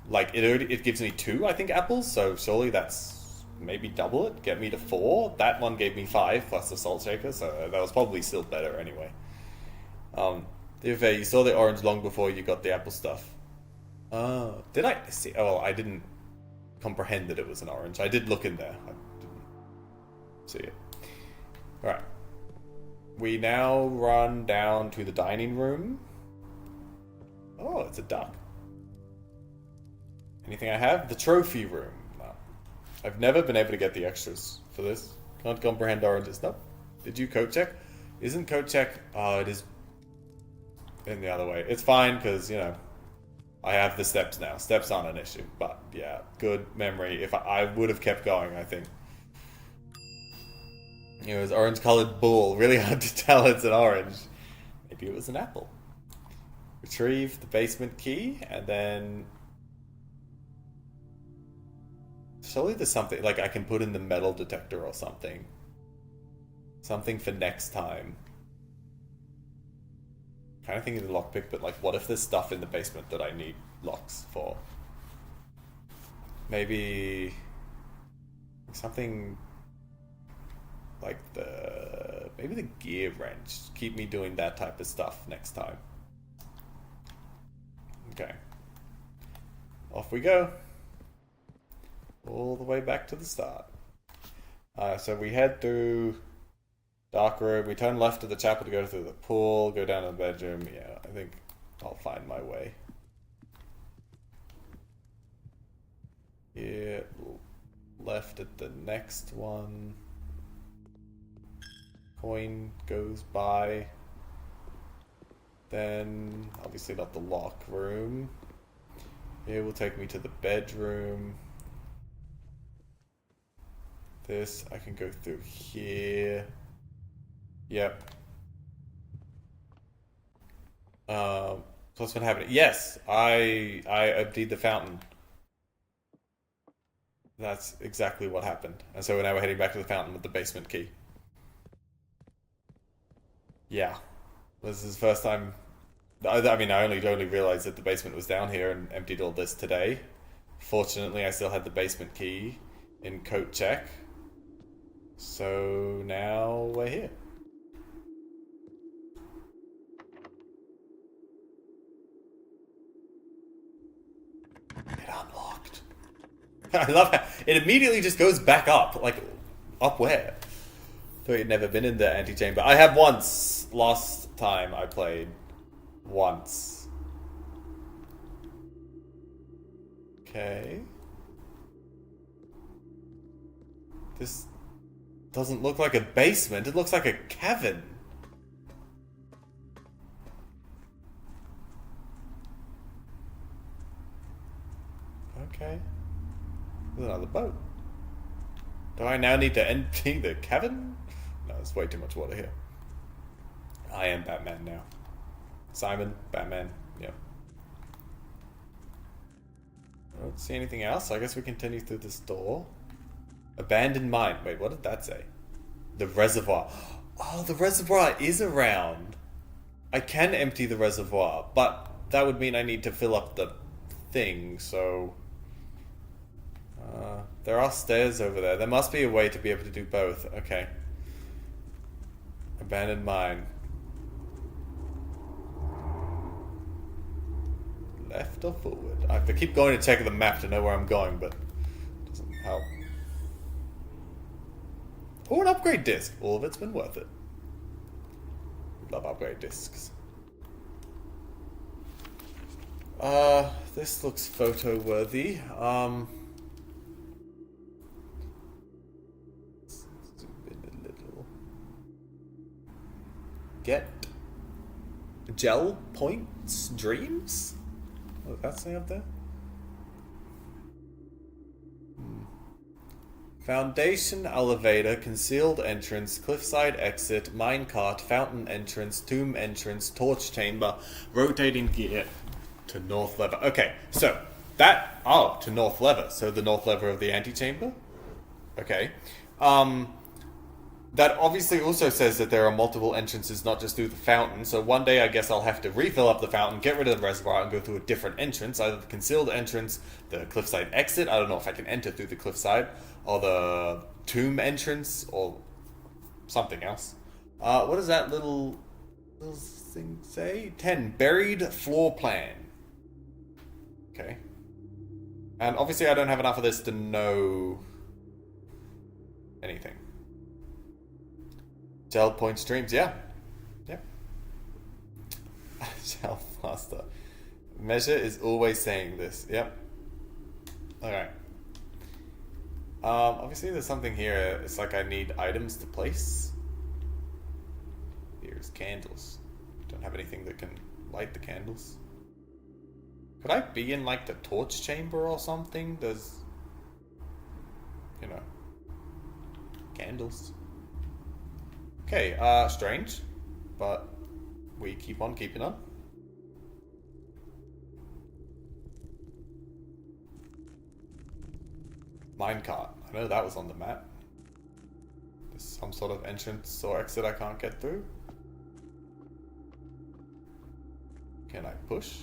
Like, it gives me 2, I think, apples, so surely that's maybe double it, get me to 4. That one gave me 5 plus the salt shaker, so that was probably still better anyway. If you saw the orange long before you got the apple stuff. Did I see? Oh, well, I didn't comprehend that it was an orange. I did look in there. I didn't see it. Alright. We now run down to the dining room. Oh, it's a duck. Anything I have? The trophy room. No. I've never been able to get the extras for this. Can't comprehend oranges. Nope. Did you coat check? Isn't coat check? Oh, it is in the other way. It's fine, because, you know, I have the steps now. Steps aren't an issue. But, yeah, good memory. If I would have kept going, I think. It was orange-colored ball. Really hard to tell it's an orange. Maybe it was an apple. Retrieve the basement key, and then... surely there's something, like, I can put in the metal detector or something. Something for next time. Kind of thinking of the lockpick, but, like, what if there's stuff in the basement that I need locks for? Maybe... something... like maybe the gear wrench. Keep me doing that type of stuff next time. Okay. Off we go. All the way back to the start. So we head through Dark room. We turn left to the chapel to go through the pool, go down to the bedroom. Yeah, I think I'll find my way. Yeah, left at the next one. Coin goes by. Then, obviously not the lock room. It will take me to the bedroom. This, I can go through here. Yep. So what's been happening? Yes, I emptied the fountain. That's exactly what happened. And so now we're heading back to the fountain with the basement key. Yeah. This is the first time... I mean, I only realized that the basement was down here and emptied all this today. Fortunately, I still had the basement key in coat check. So now we're here. It unlocked. I love how it immediately just goes back up. Like, up where? Thought you'd never been in the antechamber. I have once. Last time I played. Once. Okay. This doesn't look like a basement. It looks like a cavern. Okay. There's another boat. Do I now need to empty the cavern? No, there's way too much water here. I am Batman now. Simon, Batman, yep. I don't see anything else. I guess we continue through this door. Abandoned mine. Wait, what did that say? The reservoir. Oh, the reservoir is around. I can empty the reservoir, but that would mean I need to fill up the thing, so... there are stairs over there. There must be a way to be able to do both. Okay. Abandoned mine. Left or forward? I have to keep going to check the map to know where I'm going, but it doesn't help. Or an upgrade disc. All of it's been worth it. Love upgrade discs. This looks photo worthy. Zoom in a little. Get gel points dreams? What does that say up there? Foundation, elevator, concealed entrance, cliffside exit, minecart, fountain entrance, tomb entrance, torch chamber, rotating gear to north lever. Okay, so that... Oh, to north lever. So the north lever of the antechamber? Okay. That obviously also says that there are multiple entrances, not just through the fountain. So one day I guess I'll have to refill up the fountain, get rid of the reservoir, and go through a different entrance. Either the concealed entrance, the cliffside exit. I don't know if I can enter through the cliffside. Or the tomb entrance, or something else. What does that little thing say? 10. Buried floor plan. Okay. And obviously I don't have enough of this to know anything. Gel point streams, yeah. Yep. Gel faster. Measure is always saying this, yep. Alright. Obviously there's something here. It's like I need items to place. Here's candles. Don't have anything that can light the candles. Could I be in like the torch chamber or something? There's, you know, candles. Okay, strange, but we keep on keeping on. Minecart. I know that was on the map. There's some sort of entrance or exit I can't get through. Can I push?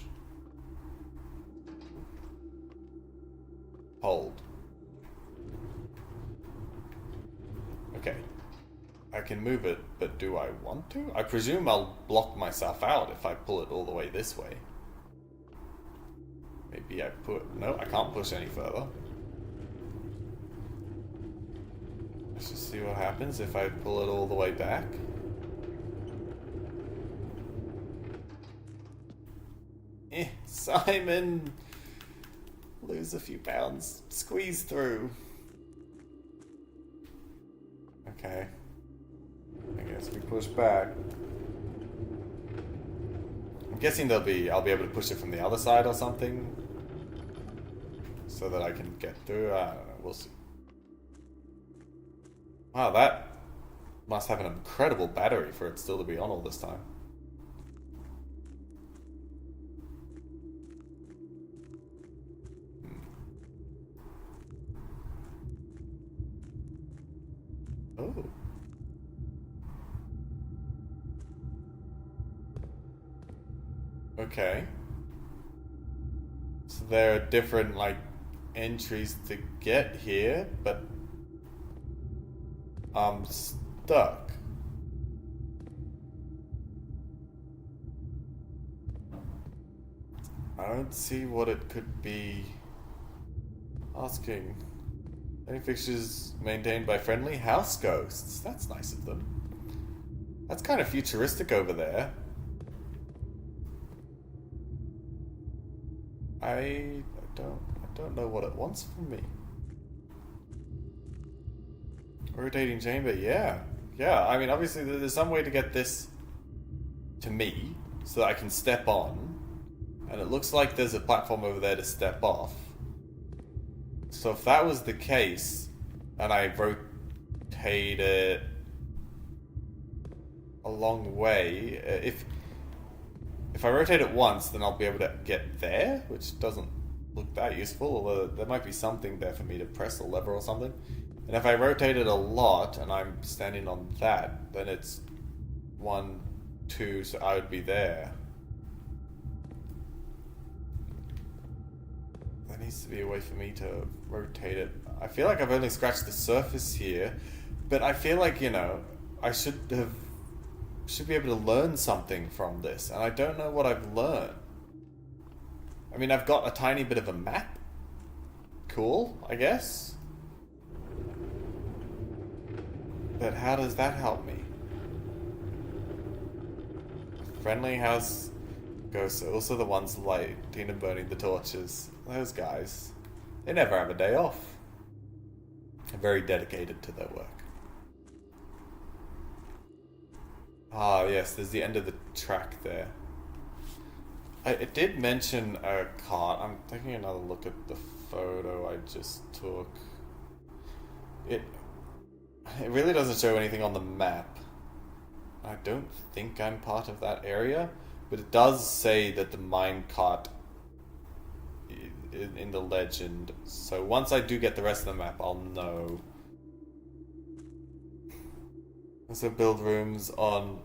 Hold. Okay. I can move it, but do I want to? I presume I'll block myself out if I pull it all the way this way. Maybe I put... No, I can't push any further. Let's just see what happens if I pull it all the way back. Simon! Lose a few pounds. Squeeze through. Okay. I guess we push back. I'm guessing I'll be able to push it from the other side or something. So that I can get through. I don't know, we'll see. Wow, that must have an incredible battery for it still to be on all this time. Oh. Okay. So there are different, like, entries to get here, but I'm stuck. I don't see what it could be asking. Any fixtures maintained by friendly house ghosts? That's nice of them. That's kind of futuristic over there. I don't know what it wants from me. Rotating chamber, yeah. Yeah, I mean, obviously there's some way to get this to me so that I can step on. And it looks like there's a platform over there to step off. So if that was the case, and I rotate it a long way, if I rotate it once, then I'll be able to get there, which doesn't look that useful, although there might be something there for me to press a lever or something. And if I rotate it a lot, and I'm standing on that, then it's 1, 2, so I would be there. There needs to be a way for me to rotate it. I feel like I've only scratched the surface here, but I feel like, you know, I should be able to learn something from this, and I don't know what I've learned. I mean, I've got a tiny bit of a map. Cool, I guess. But how does that help me? Friendly house ghosts are also the ones lighting and burning the torches. Those guys, they never have a day off. They're very dedicated to their work. Ah, yes, there's the end of the track there. It did mention a cart. I'm taking another look at the photo I just took. It really doesn't show anything on the map. I don't think I'm part of that area, but it does say that the mine cart in the legend. So once I do get the rest of the map, I'll know. Also build rooms on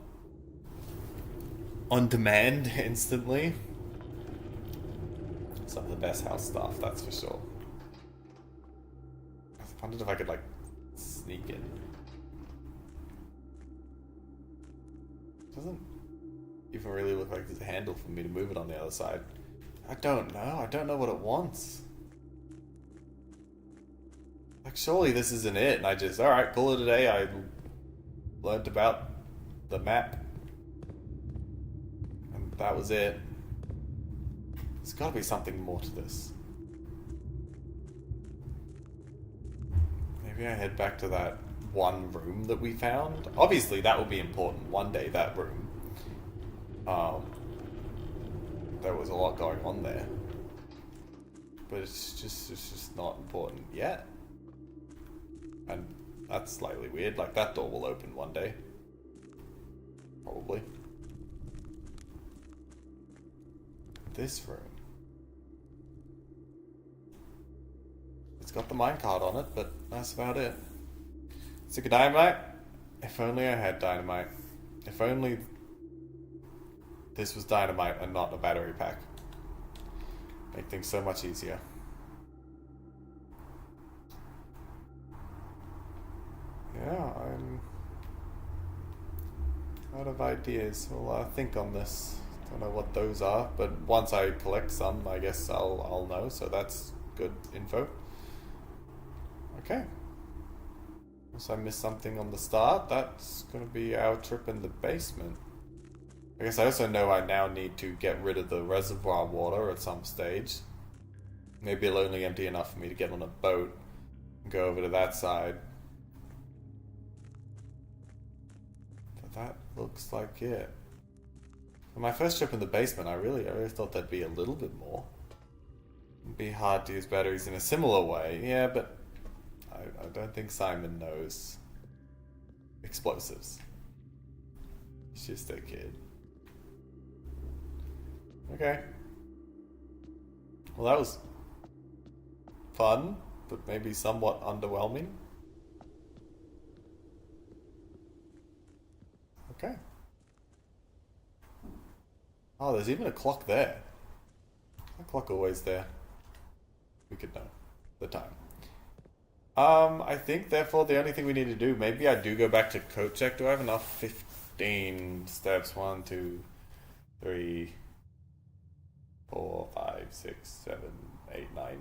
demand instantly. Some of the best house stuff, that's for sure. I wondered if I could, like, sneak in. Doesn't even really look like there's a handle for me to move it on the other side. I don't know. I don't know what it wants. Like, surely this isn't it. And I just, alright, call it a day. I learned about the map. And that was it. There's gotta be something more to this. Maybe I head back to that one room that we found. Obviously, that will be important one day, that room. There was a lot going on there. But it's just not important yet. And that's slightly weird. Like, that door will open one day. Probably. This room. It's got the minecart on it, but that's about it. Stick of dynamite? If only I had dynamite. If only this was dynamite and not a battery pack. Make things so much easier. Yeah, I'm out of ideas. Well, think on this. Don't know what those are, but once I collect some, I guess I'll know. So that's good info. Okay. Unless I missed something on the start, that's gonna be our trip in the basement. I guess I also know I now need to get rid of the reservoir water at some stage. Maybe it'll only empty enough for me to get on a boat and go over to that side. But that looks like it. For my first trip in the basement, I really thought there'd be a little bit more. It'd be hard to use batteries in a similar way, yeah, but I don't think Simon knows explosives. He's just a kid. Okay. Well, that was fun, but maybe somewhat underwhelming. Okay. Oh, there's even a clock there. A clock always there. We could know the time. I think therefore the only thing we need to do, maybe I do go back to code check. Do I have enough? 15 steps. 1, 2, 3, 4, 5, 6, 7, 8, 9.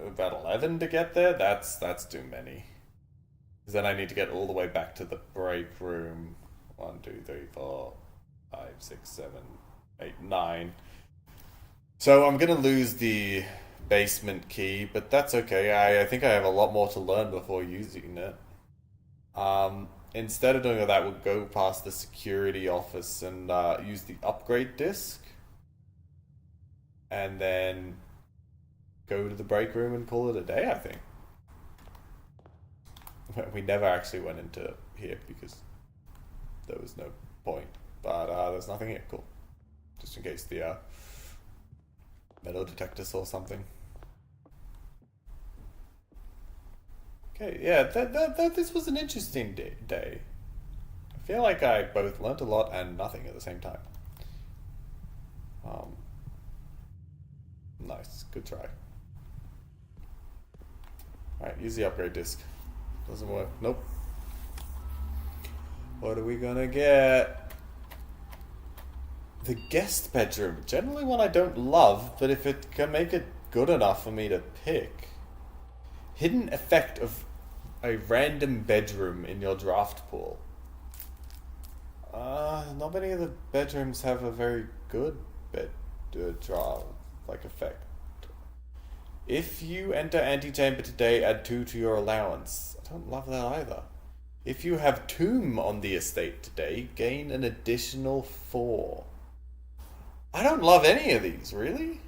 About 11 to get there? That's too many. Because then I need to get all the way back to the break room. 1, 2, 3, 4, 5, 6, 7, 8, 9. So I'm gonna lose the basement key, but that's okay. I think I have a lot more to learn before using it. Instead of doing all that, we'll go past the security office and use the upgrade disc. And then go to the break room and call it a day, I think. We never actually went into here because there was no point. But there's nothing here. Cool. Just in case the metal detector saw something. Okay, yeah, this was an interesting day. I feel like I both learnt a lot and nothing at the same time. Nice, good try. Alright, use the upgrade disc. Doesn't work. Nope. What are we gonna get? The guest bedroom. Generally one I don't love, but if it can make it good enough for me to pick. Hidden effect of a random bedroom in your draft pool. Not many of the bedrooms have a very good draft effect. If you enter antechamber today, add 2 to your allowance. I don't love that either. If you have tomb on the estate today, gain an additional 4. I don't love any of these, really.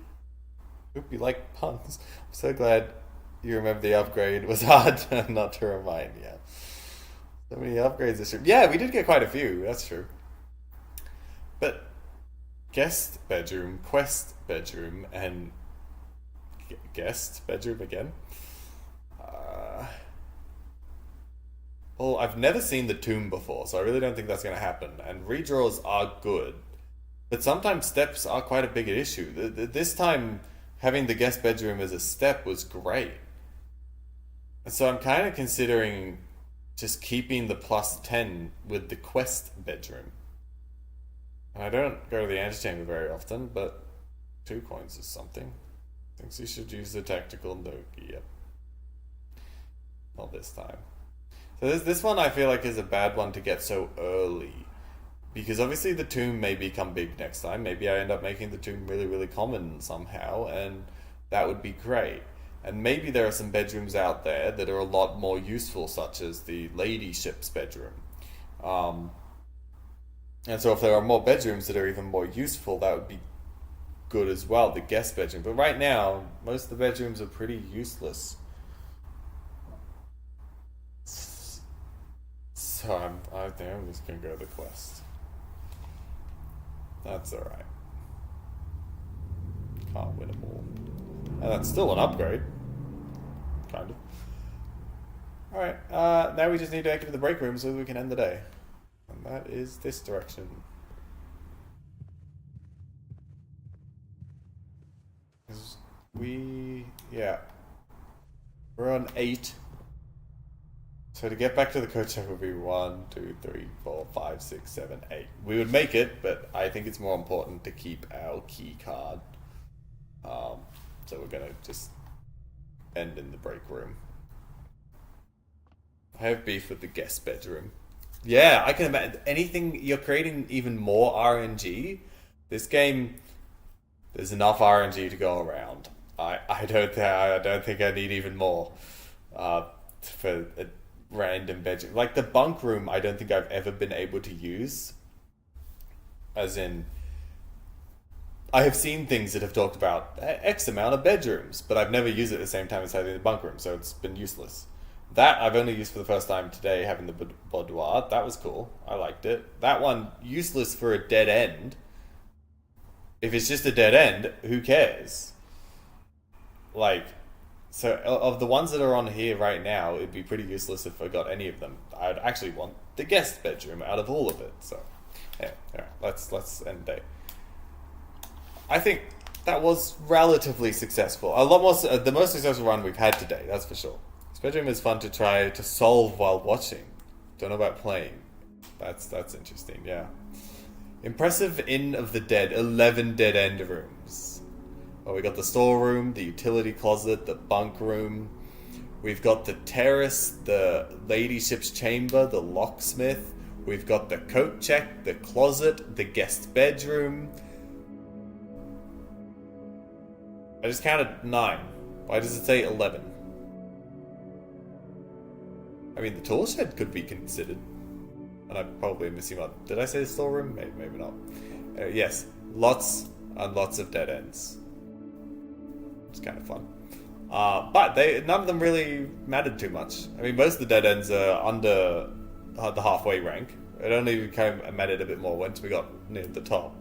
Hope you like puns. I'm so glad you remember the upgrade. It was hard not to remind you. So many upgrades this year. Yeah, we did get quite a few, that's true. But guest bedroom, quest bedroom, and guest bedroom again. Well, I've never seen the tomb before, so I really don't think that's going to happen. And redraws are good, but sometimes steps are quite a big issue. This time, having the guest bedroom as a step was great. And so I'm kind of considering just keeping the +10 with the quest bedroom. And I don't go to the antechamber very often, but 2 coins is something. Thinks you should use the tactical Noki. Yep. Not this time. So this one I feel like is a bad one to get so early. Because obviously the tomb may become big next time. Maybe I end up making the tomb really, really common somehow, and that would be great. And maybe there are some bedrooms out there that are a lot more useful, such as the ladyship's bedroom. And so if there are more bedrooms that are even more useful, that would be good as well, the guest bedroom. But right now, most of the bedrooms are pretty useless. So I think I'm just going to go to the quest. That's alright. Can't win them all. And that's still an upgrade. Kind of. Alright, now we just need to exit the break room so we can end the day. And that is this direction. We're on 8. So to get back to the coach check would be 1, 2, 3, 4, 5, 6, 7, 8. We would make it, but I think it's more important to keep our key card. So we're gonna just end in the break room. I have beef with the guest bedroom. Yeah, I can imagine anything. You're creating even more RNG. This game, there's enough RNG to go around. I don't think I need even more for a random bedroom. Like the bunk room, I don't think I've ever been able to use. As in, I have seen things that have talked about X amount of bedrooms, but I've never used it at the same time as having the bunk room, so it's been useless. That I've only used for the first time today, having the boudoir. That was cool. I liked it. That one, useless for a dead end. If it's just a dead end, who cares? Like, so of the ones that are on here right now, it'd be pretty useless if I got any of them. I'd actually want the guest bedroom out of all of it. So, yeah, all right, let's end the day. I think that was relatively successful. A lot more, the most successful run we've had today. That's for sure. Bedroom is fun to try to solve while watching. Don't know about playing. That's interesting, yeah. Impressive Inn of the Dead, 11 dead end rooms. Well, we got the storeroom, the utility closet, the bunk room. We've got the terrace, the ladyship's chamber, the locksmith. We've got the coat check, the closet, the guest bedroom. I just counted 9. Why does it say 11? I mean, the tool shed could be considered. And I'm probably missing one. Did I say the storeroom? Maybe not. Yes, lots and lots of dead ends. It's kind of fun. But none of them really mattered too much. I mean, most of the dead ends are under the halfway rank. It only kind of mattered a bit more once we got near the top.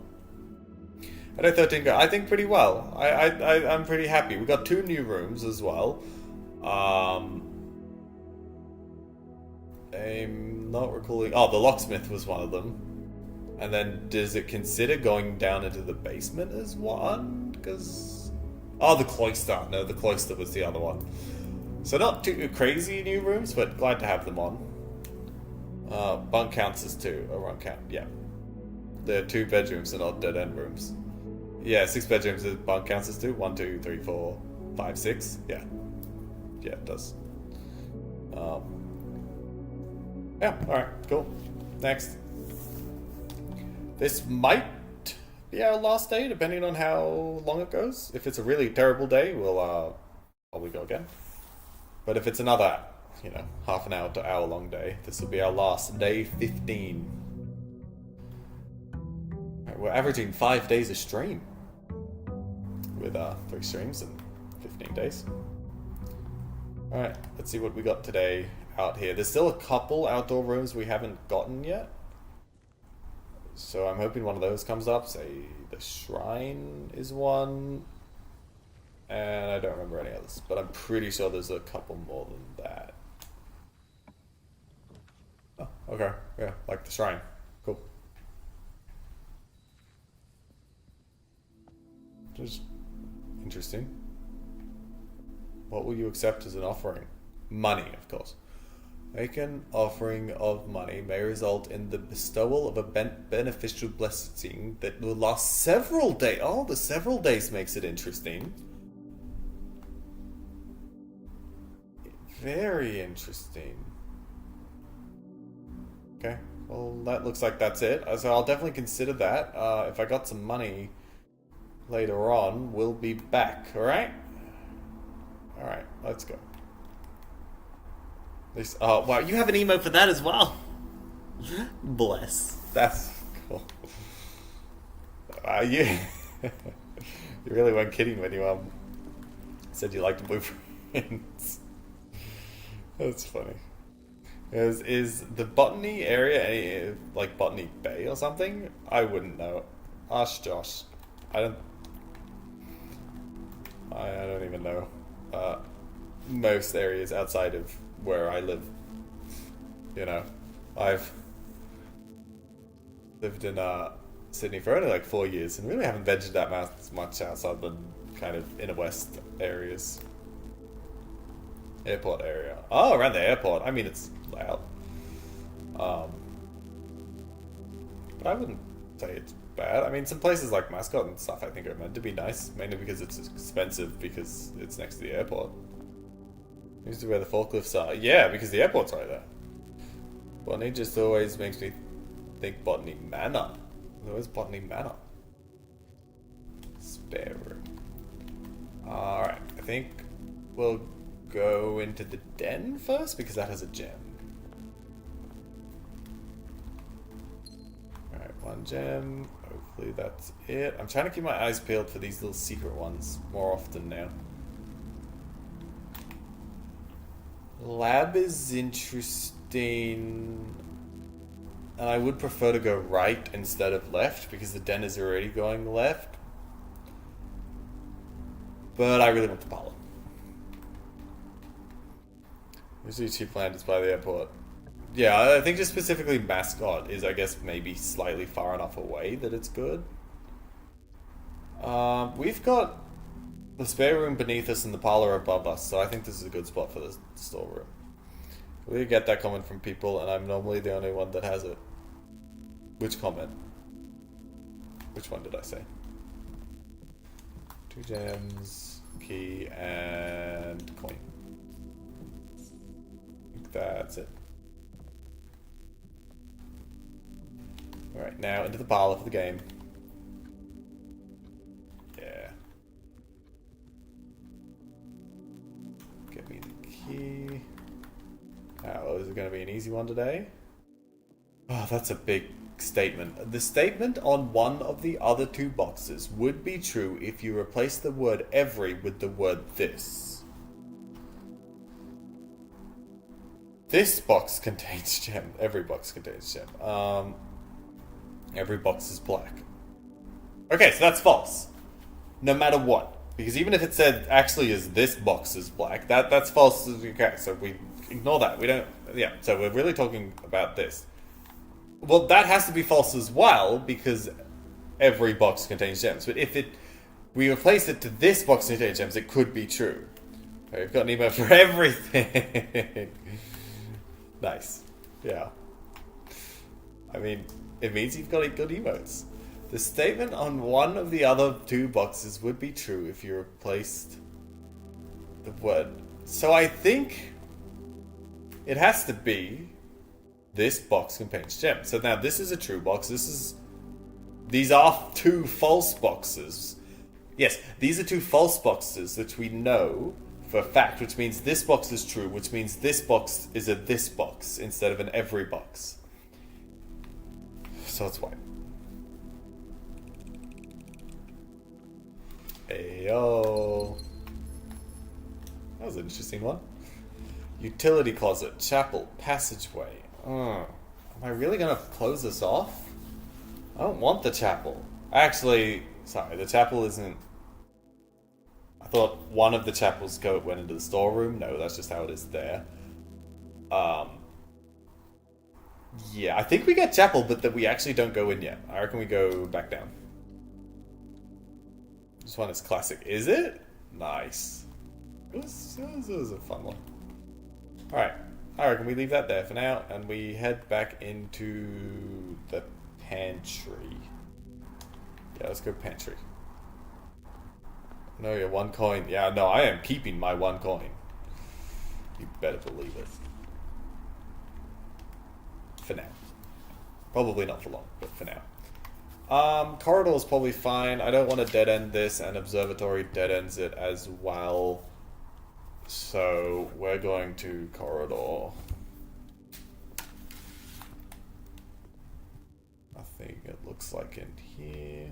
I know 13 go, I think, pretty well. I'm pretty happy. We got 2 new rooms as well. I'm not recalling. Oh, the locksmith was one of them. And then, does it consider going down into the basement as one? Because the cloister. No, the cloister was the other one. So not too crazy new rooms, but glad to have them on. Bunk counts as 2. Oh, bunk count. Yeah, they're 2 bedrooms and not dead end rooms. Yeah, 6 bedrooms. Bunk counts as 2. 1, 2, 3, 4, 5, 6. Yeah, it does. Yeah, alright, cool. Next. This might be our last day, depending on how long it goes. If it's a really terrible day, we'll probably go again. But if it's another, half an hour to hour long day, this will be our last day 15. Right, we're averaging 5 days a stream. With 3 streams in 15 days. Alright, let's see what we got today. Out here. There's still a couple outdoor rooms we haven't gotten yet. So I'm hoping one of those comes up. Say the shrine is one. And I don't remember any others. But I'm pretty sure there's a couple more than that. Oh, okay. Yeah, like the shrine. Cool. Just interesting. What will you accept as an offering? Money, of course. Make an offering of money may result in the bestowal of a beneficial blessing that will last several days. Oh, the several days makes it interesting. Very interesting. Okay, well, that looks like that's it. So I'll definitely consider that. If I got some money later on, we'll be back, alright? Alright, let's go. This, wow, you have an emote for that as well. Bless. That's cool. You really weren't kidding when you said you liked Blue Prince. That's funny. Is the botany area any, like Botany Bay or something? I wouldn't know. Ask Josh. I don't even know most areas outside of where I live. I've lived in Sydney for only like 4 years and really haven't ventured that much outside the kind of inner west areas. Airport area. Oh, around the airport. I mean, it's loud. But I wouldn't say it's bad. I mean, some places like Mascot and stuff I think are meant to be nice, mainly because it's expensive because it's next to the airport. Used to where the forklifts are. Yeah, because the airport's right there. Botany just always makes me think Botany Manor. Where's Botany Manor? Spare room. Alright, I think we'll go into the den first because that has a gem. Alright, 1 gem. Hopefully that's it. I'm trying to keep my eyes peeled for these little secret ones more often now. Lab is interesting. And I would prefer to go right instead of left because the den is already going left. But I really want the parlor. Usually cheap land is by the airport. Yeah, I think just specifically mascot is, I guess, maybe slightly far enough away that it's good. We've got the spare room beneath us and the parlor above us, so I think this is a good spot for the storeroom. We get that comment from people, and I'm normally the only one that has it. Which comment? Which one did I say? 2 gems, key, and coin. I think that's it. Alright, now into the parlor for the game. Yeah. Get me the key. Oh, is it going to be an easy one today? Oh, that's a big statement. The statement on one of the other 2 boxes would be true if you replace the word every with the word this. This box contains gem. Every box contains gem. Every box is black. Okay, so that's false. No matter what. Because even if it said actually is this box is black, that's false. Okay, so we ignore that. We don't, yeah, so we're really talking about this. Well, that has to be false as well, because every box contains gems. But if we replace it to this box contains gems, it could be true. Okay, we've got an emote for everything. Nice. Yeah. I mean, it means you've got good emotes. The statement on one of the other 2 boxes would be true if you replaced the word. So I think it has to be this box contains gems. So now this is a true box. These are 2 false boxes. Yes, these are 2 false boxes that we know for a fact, which means this box is true, which means this box is a this box instead of an every box. So it's white. Ayo. That was an interesting one. Utility closet, chapel, passageway. Am I really gonna close this off? I don't want the chapel. Actually, sorry, the chapel isn't... I thought one of the chapels went into the storeroom. No, that's just how it is there. Yeah, I think we get chapel, but that we actually don't go in yet. I reckon we go back down. This one is classic. Is it? Nice. It was a fun one. Alright. I reckon we leave that there for now, and we head back into the pantry. Yeah, let's go pantry. No, yeah, 1 coin. Yeah, no, I am keeping my 1 coin. You better believe it. For now. Probably not for long, but for now. Corridor is probably fine. I don't want to dead end this, and observatory dead ends it as well. So we're going to corridor. Nothing it looks like in here.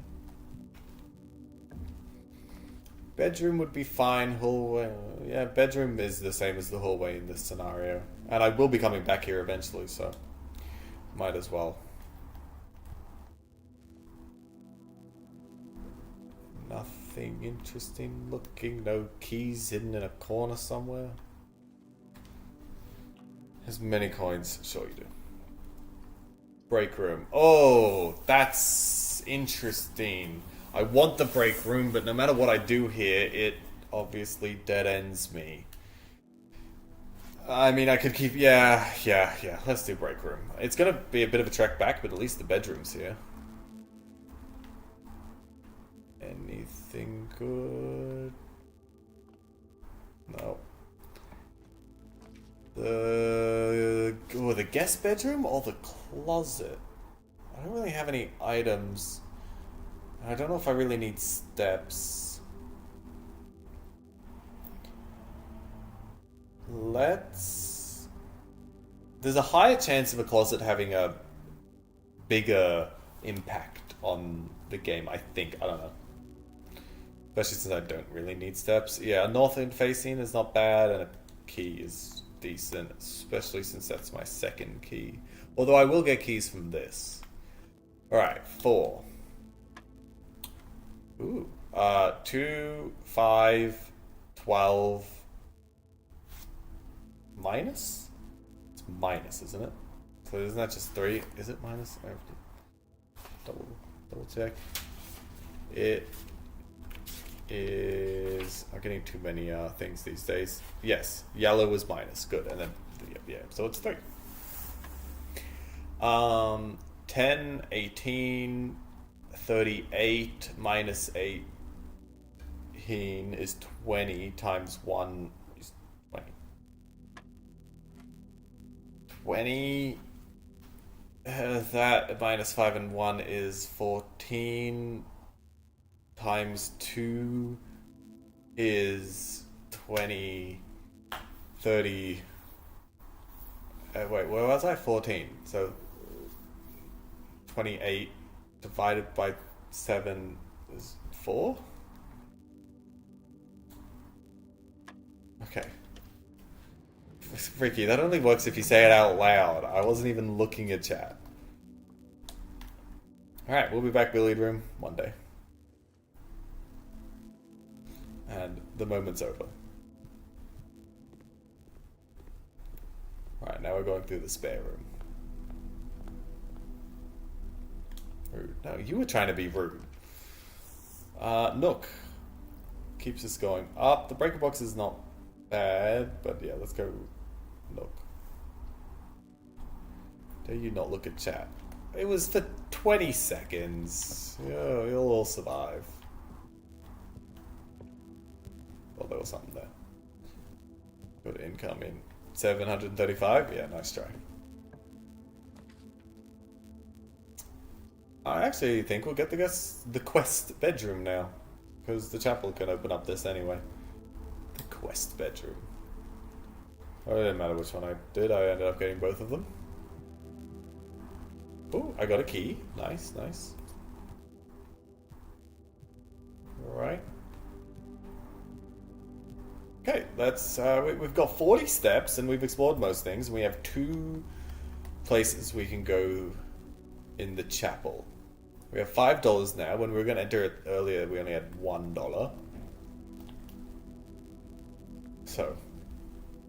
Bedroom would be fine. Hallway, yeah, bedroom is the same as the hallway in this scenario. And I will be coming back here eventually, so might as well. Nothing interesting looking. No keys hidden in a corner somewhere. Has many coins. Sure you do. Break room. Oh, that's interesting. I want the break room, but no matter what I do here, it obviously dead ends me. I mean, I could keep... Yeah. Let's do break room. It's going to be a bit of a trek back, but at least the bedroom's here. Anything good? No. The guest bedroom or the closet? I don't really have any items. I don't know if I really need steps. There's a higher chance of a closet having a bigger impact on the game, I think. I don't know. Especially since I don't really need steps. Yeah, a northern facing is not bad, and a key is decent, especially since that's my second key. Although I will get keys from this. Alright, 4. Ooh. 2, 5, 12. Minus? It's minus, isn't it? So isn't that just 3? Is it minus? I have to double check. It is... I'm getting too many things these days. Yes, yellow is minus. Good. And then, yeah, so it's 3. 10, 18, 38 minus 18 is 20 times 1 is 20. 20, that minus 5 and 1 is 14 times 2 is 20, 30, wait, where was I? 14. So 28 divided by 7 is 4? Okay. Ricky, that only works if you say it out loud. I wasn't even looking at chat. Alright, we'll be back Billiard Room one day. And the moment's over. Alright, now we're going through the spare room. Rude. No, you were trying to be rude. Nook. Keeps us going up. The breaker box is not bad, but yeah, let's go Nook. Dare you not look at chat? It was for 20 seconds. Yeah, you'll all survive. Well, there was something there. Good income in 735. Yeah, nice try. I actually think we'll get the quest bedroom now, because the chapel can open up this anyway. The quest bedroom. Oh, it didn't matter which one I did. I ended up getting both of them. Oh, I got a key. Nice, nice. Alright. Okay, that's we've got 40 steps and we've explored most things. We have 2 places we can go in the chapel. We have $5 now. When we were going to enter it earlier, we only had $1. So,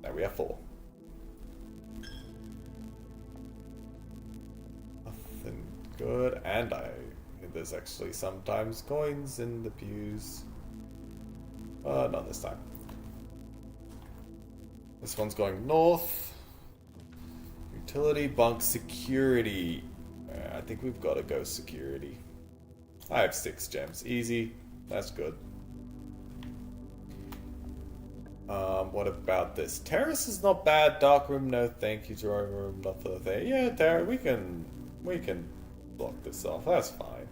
now we have 4. Nothing good. And there's actually sometimes coins in the pews. Not this time. This one's going north. Utility, bunk, security. I think we've got to go security. I have 6 gems. Easy. That's good. What about this? Terrace is not bad. Dark room, no thank you. Drawing room, not for the thing. Yeah, Terrace, we can block this off. That's fine.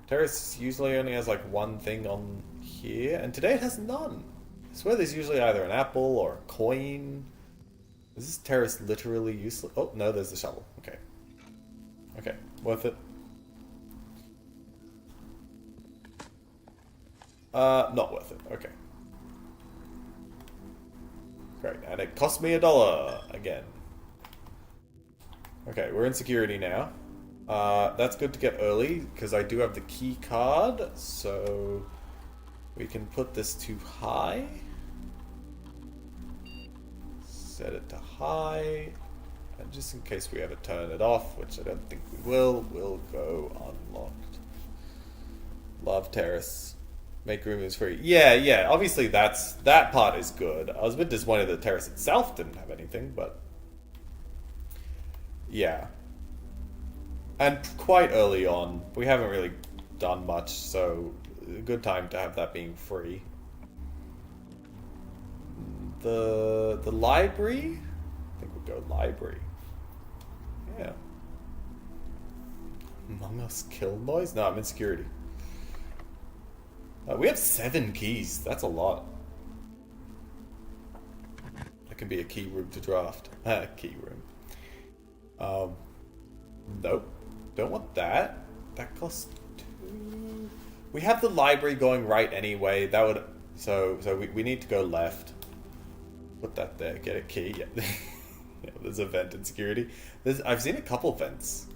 Terrace usually only has like 1 thing on here, and today it has none. I swear there's usually either an apple or a coin. Is this terrace literally useless? Oh, no, there's the shovel. Okay. Okay, worth it. Not worth it. Okay. Great, and it cost me $1 again. Okay, we're in security now. That's good to get early, because I do have the key card, so we can put this to high. Set it to high. And just in case we ever turn it off, which I don't think we will, we'll go unlocked. Love terrace. Make room is free. Yeah, obviously that part is good. I was a bit disappointed that terrace itself didn't have anything, but yeah. And quite early on, we haven't really done much, so a good time to have that being free. the library. I think we'll go library. Yeah. Among Us kill noise? No, I'm in security. We have 7 keys. That's a lot. That can be a key room to draft. Key room. Nope. Don't want that. That costs 2. We have the library going right anyway. That would... So we need to go left. Put that there. Get a key. Yeah. Yeah, there's a vent in security. I've seen a couple vents.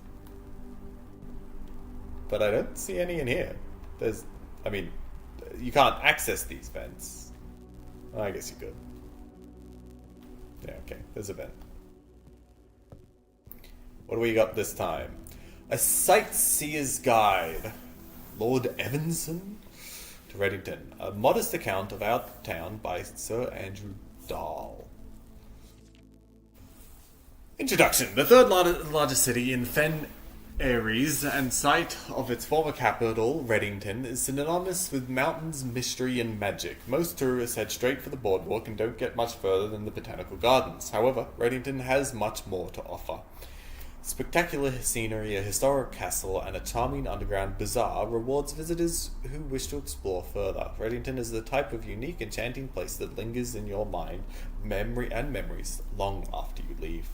But I don't see any in here. I mean, you can't access these vents. Well, I guess you could. Yeah, okay. There's a vent. What do we got this time? A sightseer's guide. Lord Evanson to Reddington. A modest account of our town by Sir Andrew Dahl. Introduction. The third largest city in Fen Ares and site of its former capital, Reddington, is synonymous with mountains, mystery, and magic. Most tourists head straight for the boardwalk and don't get much further than the botanical gardens. However, Reddington has much more to offer. Spectacular scenery, a historic castle, and a charming underground bazaar rewards visitors who wish to explore further. Reddington is the type of unique, enchanting place that lingers in your mind, memories long after you leave.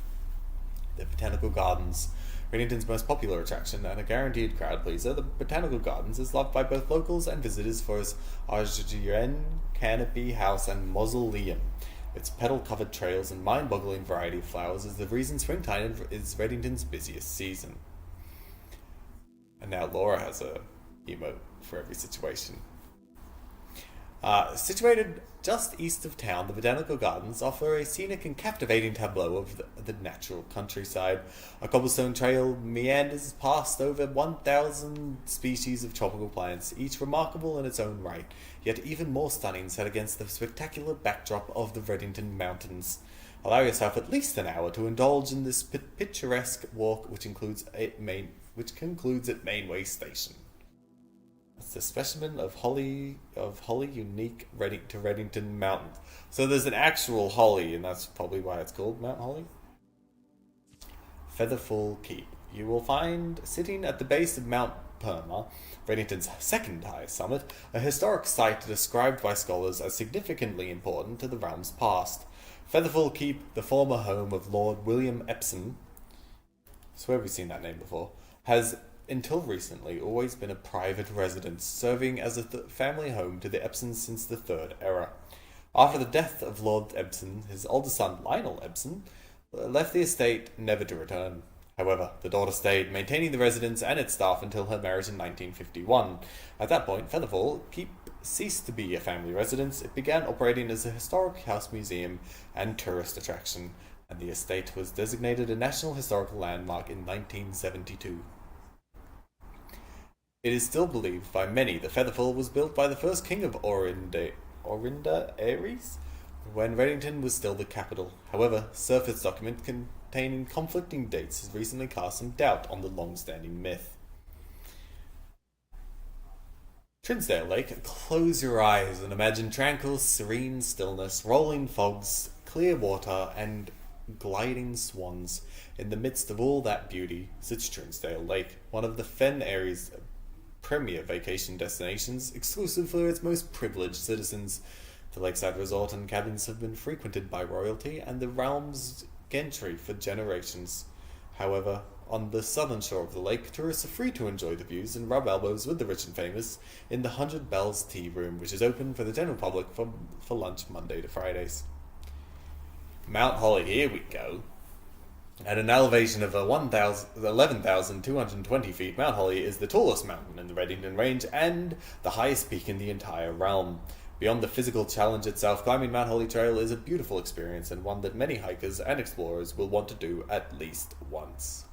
The Botanical Gardens. Reddington's most popular attraction and a guaranteed crowd pleaser, the Botanical Gardens is loved by both locals and visitors for its argentine canopy house and mausoleum. Its petal-covered trails and mind-boggling variety of flowers is the reason springtime is Reddington's busiest season. And now Laura has a emote for every situation. Situated just east of town, the Botanical Gardens offer a scenic and captivating tableau of the natural countryside. A cobblestone trail meanders past over 1,000 species of tropical plants, each remarkable in its own right, yet even more stunning set against the spectacular backdrop of the Reddington Mountains. Allow yourself at least an hour to indulge in this picturesque walk, which concludes at Mainway Station. It's a specimen of holly unique to Reddington Mountain. So there's an actual holly, and that's probably why it's called Mount Holly. Featherfall Keep. You will find sitting at the base of Mount Perma, Reddington's second highest summit, a historic site described by scholars as significantly important to the realm's past. Featherfall Keep, the former home of Lord William Epsom, I swear we've seen that name before, has until recently always been a private residence, serving as a family home to the Epsons since the Third Era. After the death of Lord Epsom, his older son Lionel Epsom left the estate never to return. However, the daughter stayed, maintaining the residence and its staff until her marriage in 1951. At that point, Featherfall Keep ceased to be a family residence. It began operating as a historic house museum and tourist attraction, and the estate was designated a National Historical Landmark in 1972. It is still believed by many that Featherfall was built by the first king of Orinda Ares, when Reddington was still the capital. However, surface documents containing conflicting dates has recently cast some doubt on the long-standing myth. Trinsdale Lake. Close your eyes and imagine tranquil, serene stillness, rolling fogs, clear water, and gliding swans. In the midst of all that beauty sits Trinsdale Lake, one of the Fen Area's premier vacation destinations, exclusive for its most privileged citizens. The lakeside resort and cabins have been frequented by royalty and the realm's gentry for generations. However, on the southern shore of the lake, tourists are free to enjoy the views and rub elbows with the rich and famous in the 100 Bells Tea Room, which is open for the general public for lunch Monday to Fridays. Mount Holly, here we go. At an elevation of 11,220 feet, Mount Holly is the tallest mountain in the Reddington Range and the highest peak in the entire realm. Beyond the physical challenge itself, climbing Mount Holly Trail is a beautiful experience and one that many hikers and explorers will want to do at least once.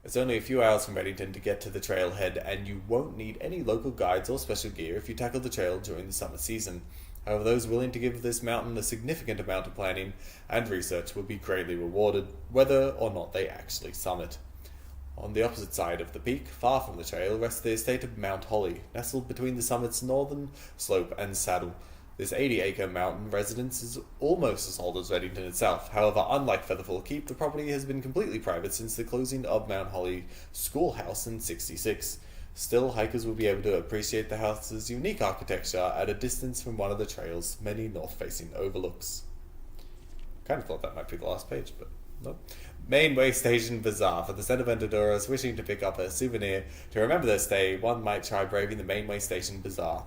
It's only a few hours from Reddington to get to the trailhead, and you won't need any local guides or special gear if you tackle the trail during the summer season. However, those willing to give this mountain a significant amount of planning and research will be greatly rewarded, whether or not they actually summit. On the opposite side of the peak, far from the trail, rests the estate of Mount Holly, nestled between the summit's northern slope and saddle. This 80-acre mountain residence is almost as old as Reddington itself. However, unlike Featherfall Keep, the property has been completely private since the closing of Mount Holly Schoolhouse in '66. Still, hikers will be able to appreciate the house's unique architecture at a distance from one of the trail's many north-facing overlooks. Kind of thought that might be the last page, but nope. Main Way Station Bazaar. For the set of Vendedoras wishing to pick up a souvenir to remember their stay, one might try braving the Main Way Station Bazaar.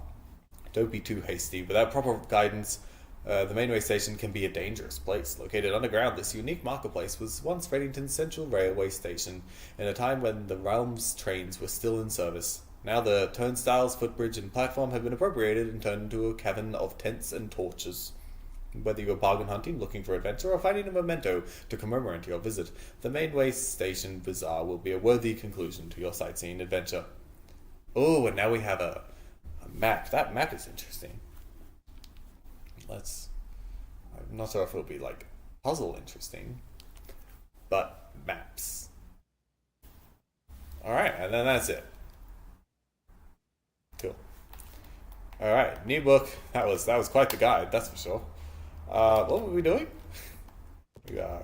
Don't be too hasty. Without proper guidance, the Mainway Station can be a dangerous place. Located underground, this unique marketplace was once Reddington's central railway station in a time when the Realms trains were still in service. Now the turnstiles, footbridge, and platform have been appropriated and turned into a cavern of tents and torches. Whether you are bargain hunting, looking for adventure, or finding a memento to commemorate your visit, the Mainway Station Bazaar will be a worthy conclusion to your sightseeing adventure. Oh, and now we have a map. That map is interesting. I'm not sure if it'll be like puzzle interesting, but maps. Alright, and then that's it. Cool. Alright, new book. That was quite the guide, that's for sure. What were we doing? We are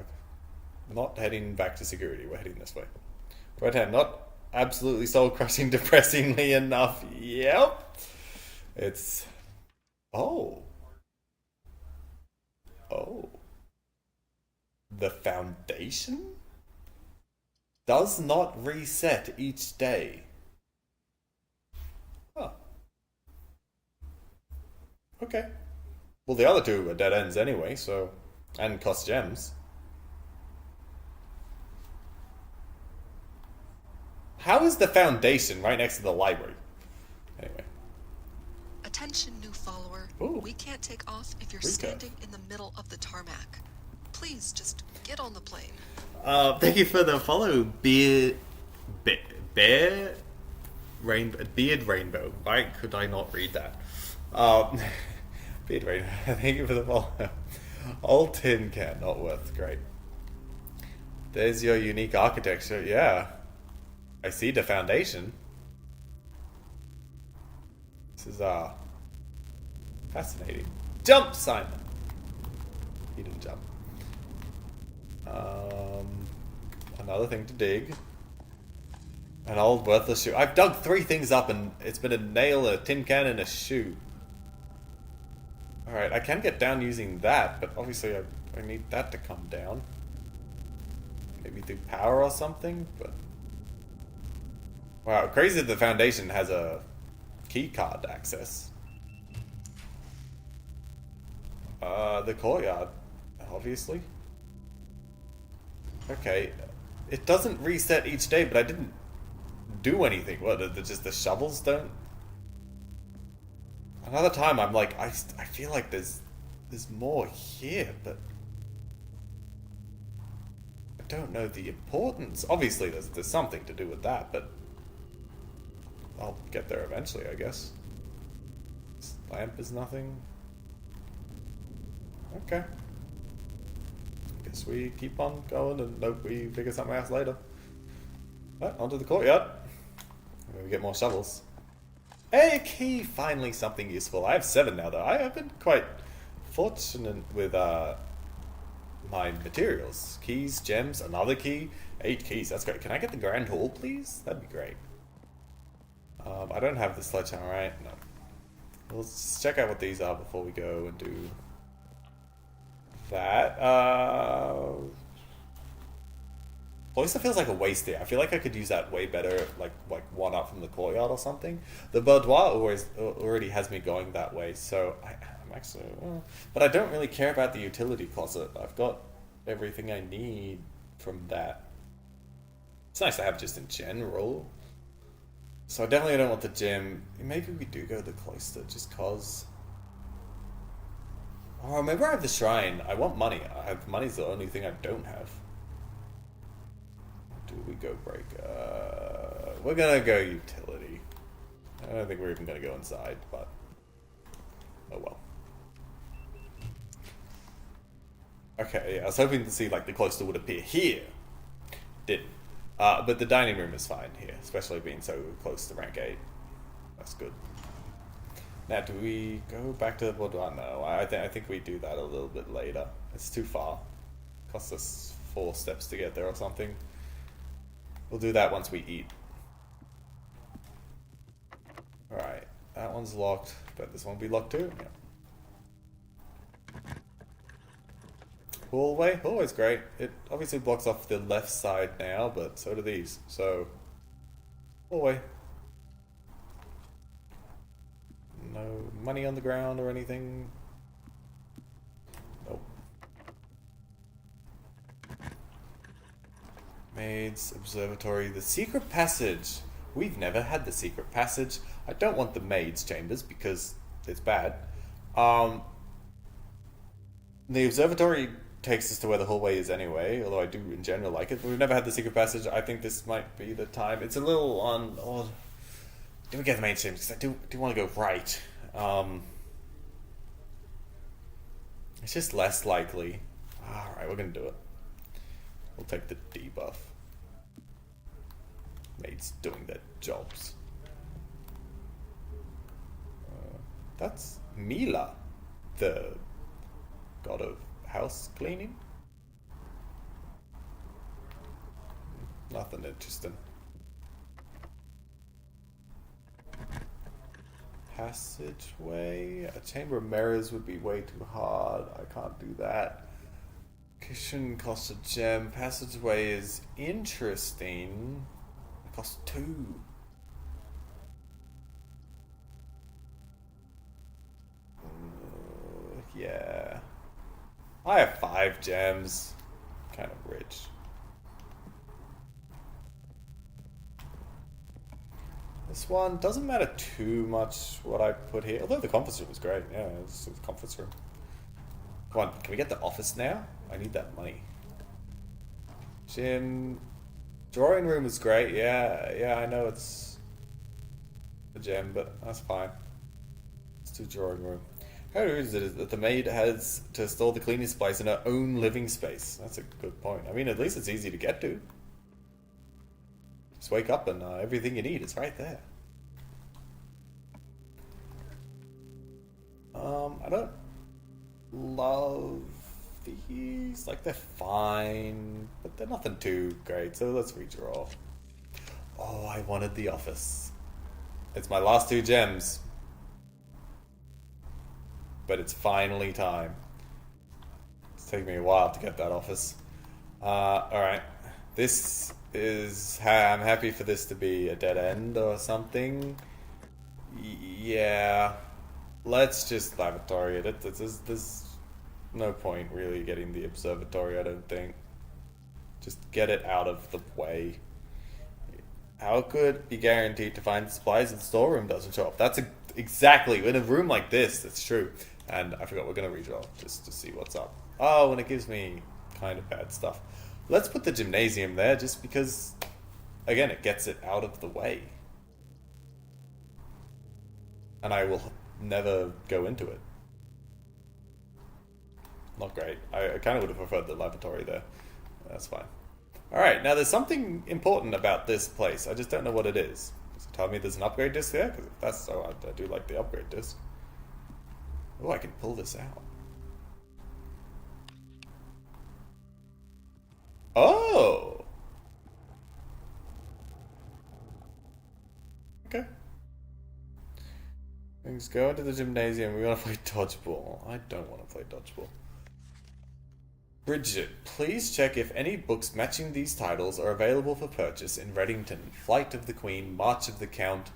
not heading back to security, we're heading this way. Right hand, not absolutely soul-crushing depressingly enough. Yep. It's... Oh. The foundation does not reset each day. Huh. Okay. Well, the other two are dead ends anyway, so... And cost gems. How is the foundation right next to the library? Anyway. Attention, new follower. Ooh. We can't take off if you're Recap. standing in the middle of the tarmac. Please just get on the plane. Thank you for the follow, Beard Rainbow. Why could I not read that? Beard Rainbow. Thank you for the follow. Old tin can, not worth. Great. There's your unique architecture. Yeah, I see the foundation. This is fascinating. Jump, Simon. He didn't jump. Another thing to dig. An old worthless shoe. I've dug 3 things up and it's been a nail, a tin can, and a shoe. Alright, I can get down using that, but obviously I need that to come down. Maybe through power or something, but... Wow, crazy that the foundation has a key card access. The courtyard, obviously. Okay, it doesn't reset each day, but I didn't do anything. What, just the shovels don't? Another time I'm like, I feel like there's more here, but I don't know the importance. Obviously there's something to do with that, but I'll get there eventually, I guess. This lamp is nothing. Okay. Guess we keep on going and hope we figure something else later. Right, onto the courtyard. Maybe get more shovels. Hey, key! Finally something useful. I have 7 now, though. I have been quite fortunate with my materials. Keys, gems, another key. 8 keys. That's great. Can I get the Grand Hall, please? That'd be great. I don't have the sledgehammer, right? No. Let's check out what these are before we go and do that. Also feels like a waste here. I feel like I could use that way better, like one up from the courtyard or something. The boudoir already has me going that way, so I'm actually... but I don't really care about the utility closet. I've got everything I need from that. It's nice to have just in general. So I definitely don't want the gym. Maybe we do go the cloister, just cause... Oh, maybe I have the shrine. I want money. Money's the only thing I don't have. Do we go break? We're gonna go utility. I don't think we're even gonna go inside, but oh well. Okay, yeah, I was hoping to see like the cloister would appear here. Didn't. But the dining room is fine here, especially being so close to rank 8. That's good. Now, do we go back to the boudoir? No, I think we do that a little bit later. It's too far. Costs us 4 steps to get there or something. We'll do that once we eat. Alright, that one's locked, but this one will be locked too. Yeah. Hallway? Hallway's great. It obviously blocks off the left side now, but so do these. So, hallway. No money on the ground or anything. Nope. Maids, observatory, the secret passage. We've never had the secret passage. I don't want the maids' chambers because it's bad. The observatory takes us to where the hallway is anyway, although I do in general like it. But we've never had the secret passage. I think this might be the time. It's a little on... Oh, do we get the main chambers? Because I do want to go right. It's just less likely. Alright, we're going to do it. We'll take the debuff. Maids doing their jobs. That's Mila, the god of house cleaning. Nothing interesting. Passageway. A chamber of mirrors would be way too hard. I can't do that. Cushion costs a gem. Passageway is interesting. It costs 2. Yeah. I have 5 gems. Kind of rich. This one doesn't matter too much what I put here. Although the conference room is great. Yeah, it's the conference room. Come on, can we get the office now? I need that money. Gym. Drawing room is great. Yeah, I know it's a gem, but that's fine. Let's do drawing room. How is it that the maid has to store the cleaning supplies in her own living space? That's a good point. I mean, at least it's easy to get to. Just wake up and everything you need is right there. I don't love these. Like, they're fine, but they're nothing too great, so let's redraw. Oh, I wanted the office. It's my last 2 gems. But it's finally time. It's taken me a while to get that office. Alright. This is... I'm happy for this to be a dead end or something. Yeah. Let's just laboratory it. There's no point really getting the observatory, I don't think. Just get it out of the way. How could it be guaranteed to find the supplies if the storeroom doesn't show up? That's exactly, in a room like this, that's true. And I forgot we're going to redraw just to see what's up. Oh, and it gives me kind of bad stuff. Let's put the gymnasium there just because, again, it gets it out of the way. And I will never go into it. Not great. I kind of would have preferred the laboratory there. That's fine. Alright, now there's something important about this place. I just don't know what it is. Does it tell me there's an upgrade disc there? Because if that's so, I do like the upgrade disc. Oh, I can pull this out. Oh! Okay. Things go into the gymnasium. We want to play dodgeball. I don't want to play dodgeball. Bridget, please check if any books matching these titles are available for purchase in Reddington. Flight of the Queen, March of the Count,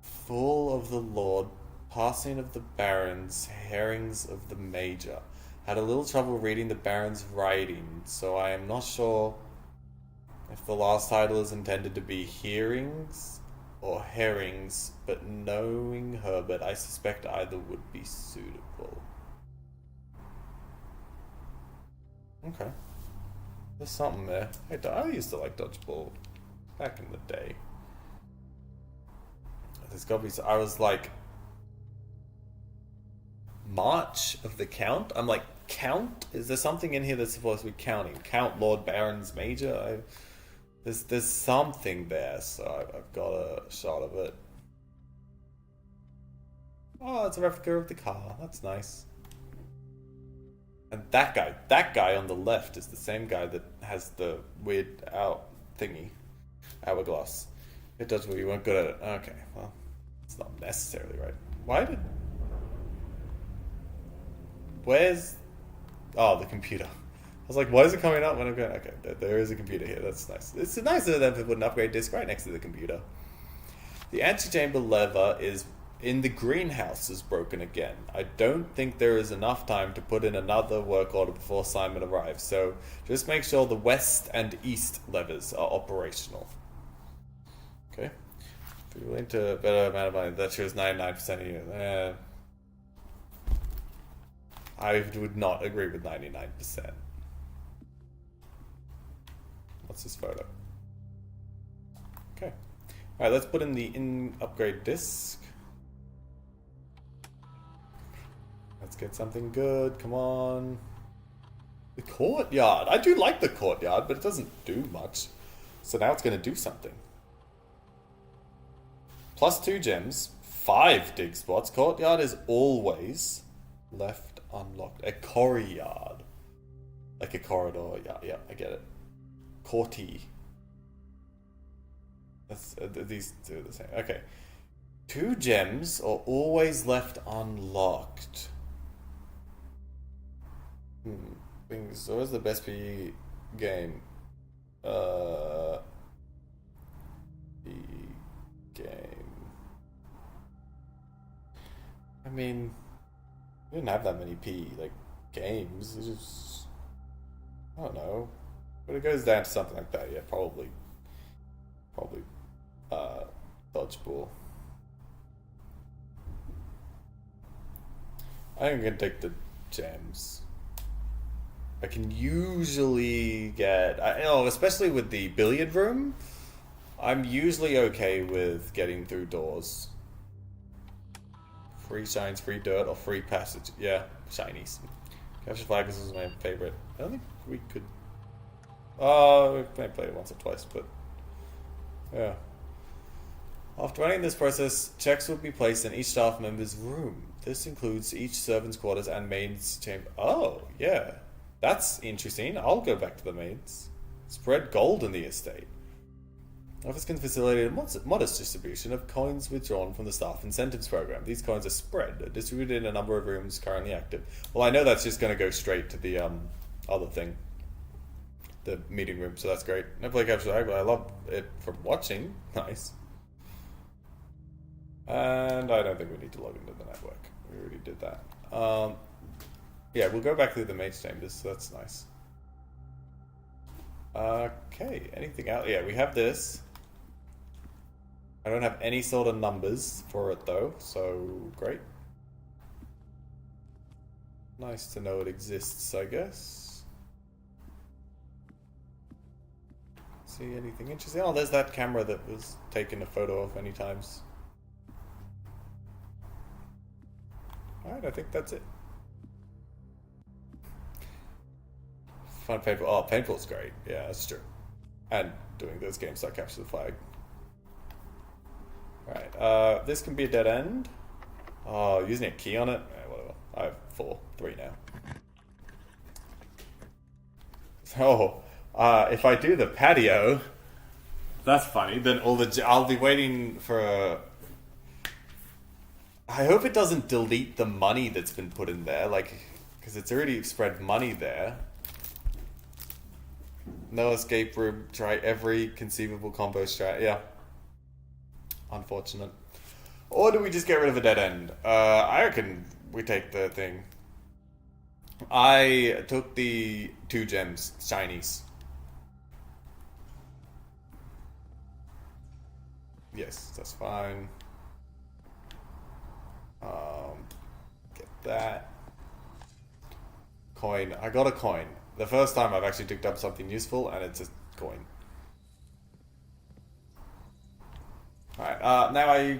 Fall of the Lord, Passing of the Barons, Herrings of the Major. Had a little trouble reading the Baron's writing, so I am not sure if the last title is intended to be Hearings or Herrings, but knowing Herbert, I suspect either would be suitable. Okay. There's something there. I used to like dodgeball back in the day. There's gotta be... I was like... March of the Count? I'm like, Count? Is there something in here that's supposed to be counting? Count, Lord, Barons, Major? There's something there, so I've got a shot of it. Oh, it's a replica of the car. That's nice. And that guy on the left is the same guy that has the weird hourglass. It does what you weren't good at it. Okay, well, it's not necessarily right. Where's... Oh, the computer. I was like, why is it coming up when I'm going... Okay, there is a computer here. That's nice. It's nice of them to put an upgrade disc right next to the computer. The antechamber lever is in the greenhouse is broken again. I don't think there is enough time to put in another work order before Simon arrives, so just make sure the west and east levers are operational. Okay. If you're willing to better amount of money, that shows 99% of you. I would not agree with 99%. What's this photo? Okay. Alright, let's put in the upgrade disc. Let's get something good. Come on. The courtyard. I do like the courtyard, but it doesn't do much. So now it's going to do something. Plus 2 gems. 5 dig spots. Courtyard is always left unlocked. A courtyard. Like a corridor. Yeah, I get it. Courty. That's, these two are the same. Okay. 2 gems are always left unlocked. Things. What was the best PE game? The game. I mean, we didn't have that many PE games. It's just, I don't know. But it goes down to something like that. Yeah, probably dodgeball. I think I'm gonna take the gems. I can usually get, especially with the billiard room, I'm usually okay with getting through doors. Free shines, free dirt, or free passage. Yeah, shinies. Capture flags is my favorite. I don't think we could... we might play it once or twice, but... Yeah. After running this process, checks will be placed in each staff member's room. This includes each servant's quarters and maid's chamber. Oh, yeah. That's interesting. I'll go back to the maids. Spread gold in the estate. Office can facilitate a modest distribution of coins withdrawn from the staff incentives program. These coins are spread, distributed in a number of rooms currently active. Well, I know that's just going to go straight to the other thing. The meeting room, so that's great. No play capture lag, but I love it from watching. Nice. And I don't think we need to log into the network. We already did that. Yeah, we'll go back through the maid's chambers, so that's nice. Okay, anything else? Yeah, we have this. I don't have any sort of numbers for it though, so great. Nice to know it exists, I guess. See anything interesting? Oh, there's that camera that was taken a photo of many times. Alright, I think that's it. Fun paintball. Oh, paintball's great. Yeah, that's true. And doing those games like capture the flag. Alright, this can be a dead end. Oh, using a key on it? Whatever. I have 3 now. So, if I do the patio, that's funny. Then I'll be waiting for a... I hope it doesn't delete the money that's been put in there, because it's already spread money there. No escape room. Try every conceivable combo strat. Yeah. Unfortunate. Or do we just get rid of a dead end? I reckon we take the thing. I took the 2 gems, shinies. Yes, that's fine. Get that. Coin. I got a coin. The first time I've actually picked up something useful, and it's a coin. Alright, now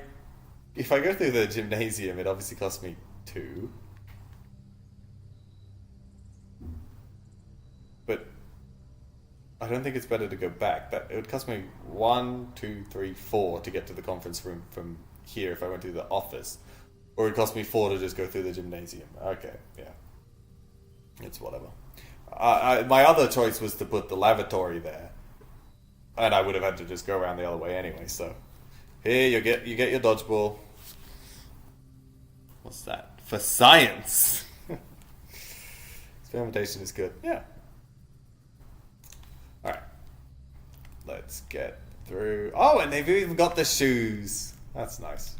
if I go through the gymnasium, it obviously costs me 2. But I don't think it's better to go back. It would cost me 1, 2, 3, 4 to get to the conference room from here if I went to the office. Or it cost me 4 to just go through the gymnasium. Okay, yeah. It's whatever. My other choice was to put the lavatory there. And I would have had to just go around the other way anyway, so... Here, you get your dodgeball. What's that? For science! Experimentation is good. Yeah. Alright. Let's get through... Oh, and they've even got the shoes. That's nice.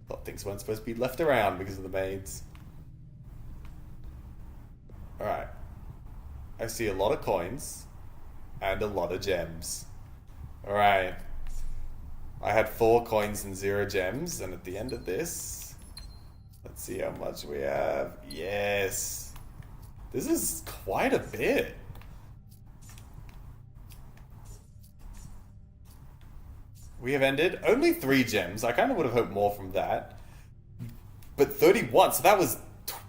Thought things weren't supposed to be left around because of the maids. Alright. I see a lot of coins. And a lot of gems. Alright. I had 4 coins and 0 gems. And at the end of this... Let's see how much we have. Yes. This is quite a bit. We have ended. Only 3 gems. I kind of would have hoped more from that. But 31. So that was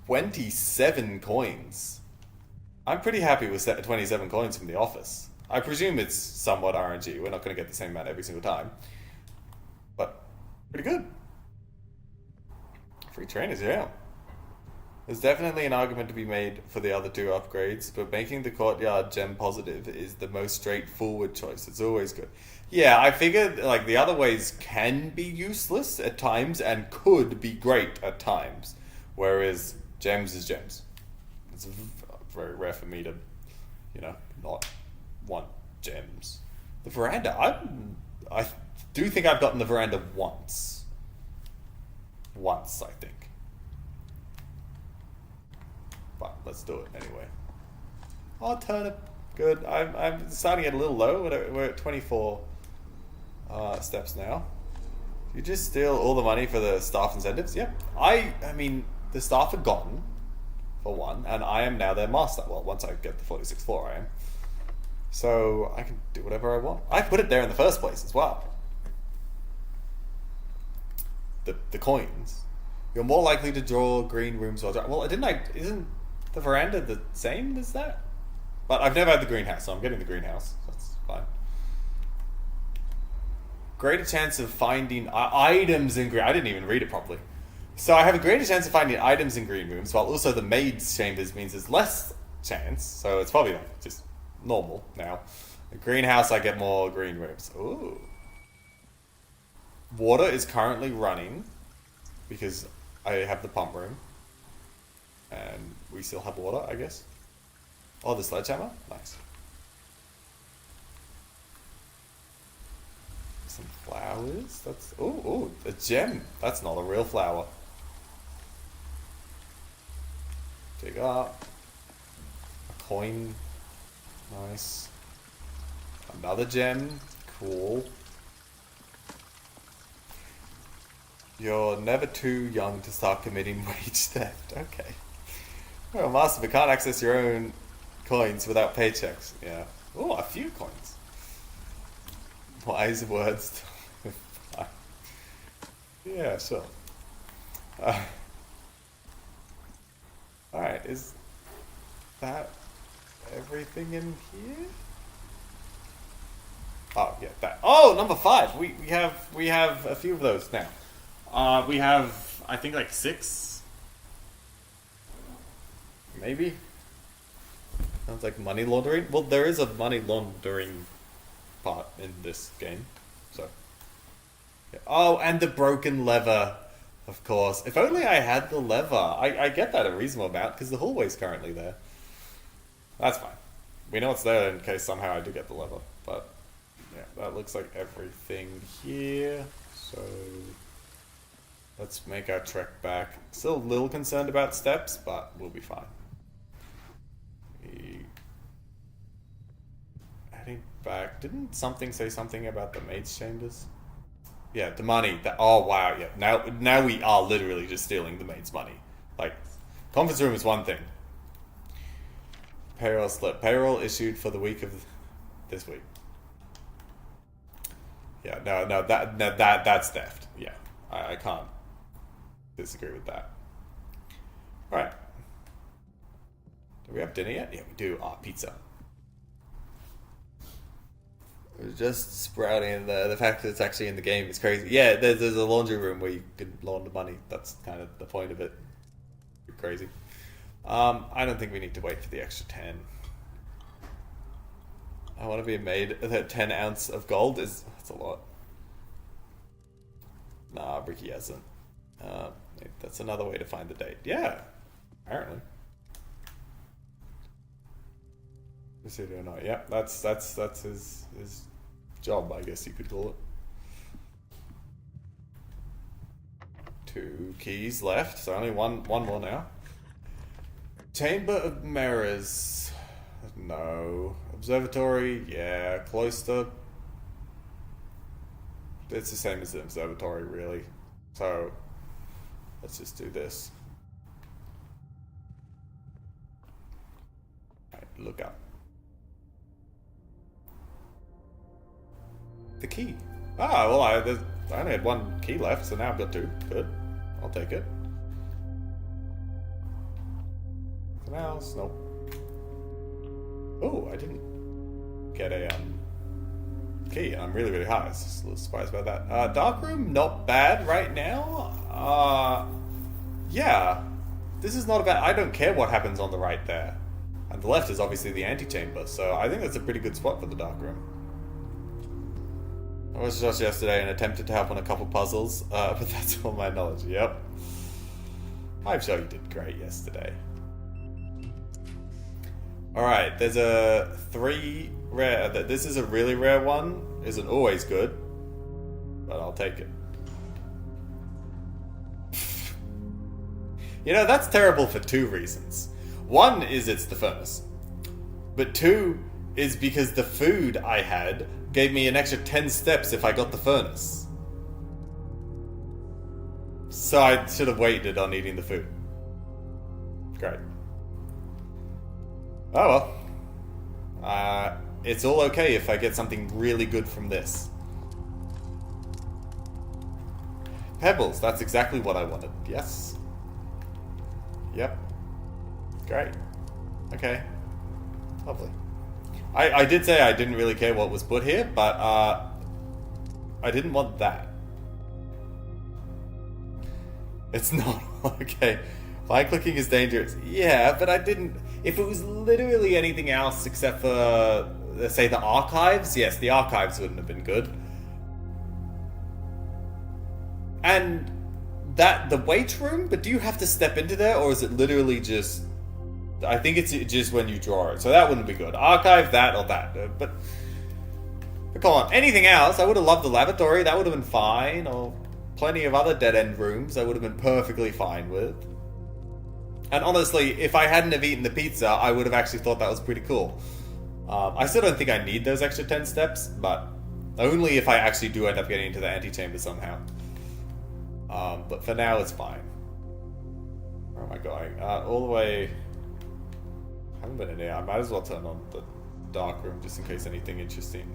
27 coins. I'm pretty happy with 27 coins from the office. I presume it's somewhat RNG. We're not going to get the same amount every single time. But pretty good. Free trainers, yeah. There's definitely an argument to be made for the other 2 upgrades, but making the courtyard gem positive is the most straightforward choice. It's always good. Yeah, I figured like the other ways can be useless at times and could be great at times, whereas gems is gems. It's very rare for me to, not want gems. The veranda, I do think I've gotten the veranda once. Once, I think. But let's do it anyway. Oh, turnip. Good. I'm starting at a little low. We're at 24 steps now. You just steal all the money for the staff incentives? Yep. I mean, the staff are gone, for one, and I am now their master. Well, once I get the 46 floor, I am. So I can do whatever I want. I put it there in the first place as well. The coins. You're more likely to draw green rooms while well, isn't the veranda the same as that? But I've never had the greenhouse, so I'm getting the greenhouse. That's fine. Greater chance of finding items in green. I didn't even read it properly. So I have a greater chance of finding items in green rooms, while also the maid's chambers means there's less chance. So it's probably like just normal now. The greenhouse, I get more green rooms. Ooh. Water is currently running because I have the pump room. And we still have water, I guess. Oh, the sledgehammer? Nice. Some flowers. That's... Ooh, a gem. That's not a real flower. Dig up. A coin. Nice. Another gem. Cool. You're never too young to start committing wage theft. Okay. Well, master, but can't access your own coins without paychecks. Yeah. Oh, a few coins. Wise words. Yeah, sure. Alright, is that everything in here? Oh, yeah, that. Oh, number 5. We have a few of those now. We have, I think, like 6. Maybe. Sounds like money laundering. Well, there is a money laundering part in this game, so. Yeah. Oh, and the broken lever, of course. If only I had the lever. I get that a reasonable amount because the hallway's currently there. That's fine. We know it's there in case somehow I do get the lever. But yeah, that looks like everything here. So let's make our trek back. Still a little concerned about steps, but we'll be fine. Heading back. Didn't something say something about the maid's chambers? Yeah, the money. Oh wow, yeah. Now we are literally just stealing the maid's money. Like, conference room is one thing. Payroll slip. Payroll issued for the week of this week. Yeah, no, that's theft. Yeah, I can't disagree with that. All right. Do we have dinner yet? Yeah, we do. Pizza. just sprouting. The fact that it's actually in the game is crazy. Yeah, there's a laundry room where you can launder money. That's kind of the point of it. Crazy. I don't think we need to wait for the extra 10. I want to be made that 10 ounce of gold that's a lot. Nah, Ricky hasn't. That's another way to find the date. Yeah, apparently. Is it or not? Yeah, that's his job, I guess you could call it. 2 keys left, so only one more now. Chamber of Mirrors. No. Observatory, yeah. Cloister. It's the same as the observatory, really. So, let's just do this. Alright, look up. The key. Ah, well, I only had 1 key left, so now I've got 2. Good. I'll take it. Anything else? Nope. Oh, I didn't get a key, and I'm really, really high. I was just a little surprised about that. Dark room, not bad right now. Yeah. This is not bad. I don't care what happens on the right there. And the left is obviously the antechamber, so I think that's a pretty good spot for the dark room. I was just yesterday and attempted to help on a couple puzzles, but that's all my knowledge. Yep. I'm sure you did great yesterday. Alright, there's a 3 rare. This is a really rare one. Isn't always good, but I'll take it. You know, that's terrible for 2 reasons. 1 is it's the furnace. But 2 is because the food I had gave me an extra 10 steps if I got the furnace. So I should have waited on eating the food. Great. Oh well. It's all okay if I get something really good from this. Pebbles, that's exactly what I wanted. Yes. Yep. Great. Okay. Lovely. I did say I didn't really care what was put here, but I didn't want that. It's not okay. Fine clicking is dangerous. Yeah, but I didn't. If it was literally anything else except for, let's say, the archives, yes, the archives wouldn't have been good. And the weight room, but do you have to step into there, or is it literally just? I think it's just when you draw it, so that wouldn't be good. Archive that or that, but come on, anything else? I would have loved the lavatory. That would have been fine, or plenty of other dead end rooms. I would have been perfectly fine with. And honestly, if I hadn't have eaten the pizza, I would have actually thought that was pretty cool. I still don't think I need those extra 10 steps, but only if I actually do end up getting into the antechamber somehow. But for now, it's fine. Where am I going? All the way. I haven't been in here. I might as well turn on the dark room just in case anything interesting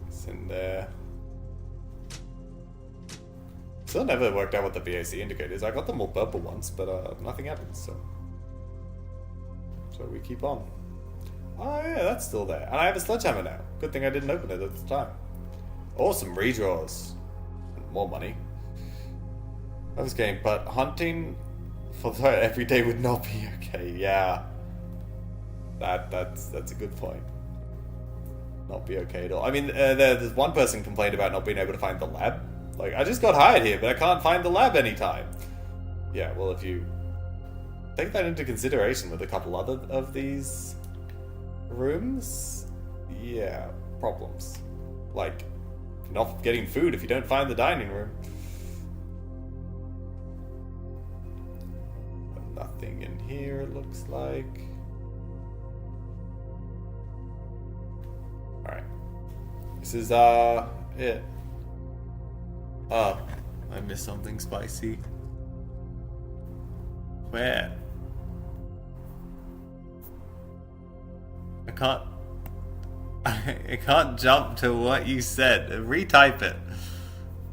is in there. Still never worked out what the VAC indicator is. I got them all purple once, but nothing happens, so we keep on. Oh yeah, that's still there. And I have a sledgehammer now. Good thing I didn't open it at the time. Awesome redraws. More money. That was game, but hunting for that every day would not be okay. Yeah. That's a good point. Not be okay at all. I mean, there's one person complained about not being able to find the lab. Like, I just got hired here, but I can't find the lab anytime. Yeah, well, if you take that into consideration with a couple other of these rooms, yeah, problems. Like, not getting food if you don't find the dining room. Nothing in here, it looks like. Alright. This is, it. Oh, I missed something spicy. Where? I can't jump to what you said. Retype it.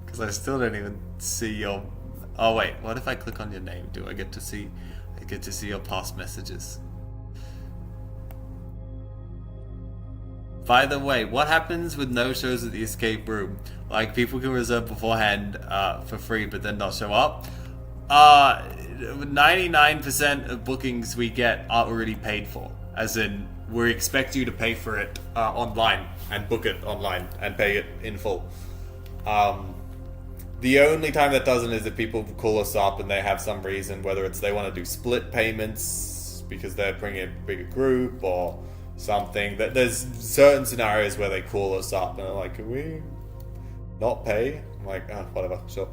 Because I still don't even see your... Oh wait, what if I click on your name? Do I get to see... I get to see your past messages. By the way, what happens with no shows at the escape room? Like, people can reserve beforehand for free, but then not show up. 99% of bookings we get are already paid for. As in, we expect you to pay for it online and book it online and pay it in full. The only time that doesn't is if people call us up and they have some reason, whether it's they want to do split payments because they're bringing a bigger group or something. That there's certain scenarios where they call us up and they're like, can we not pay? I'm like, oh, whatever, sure.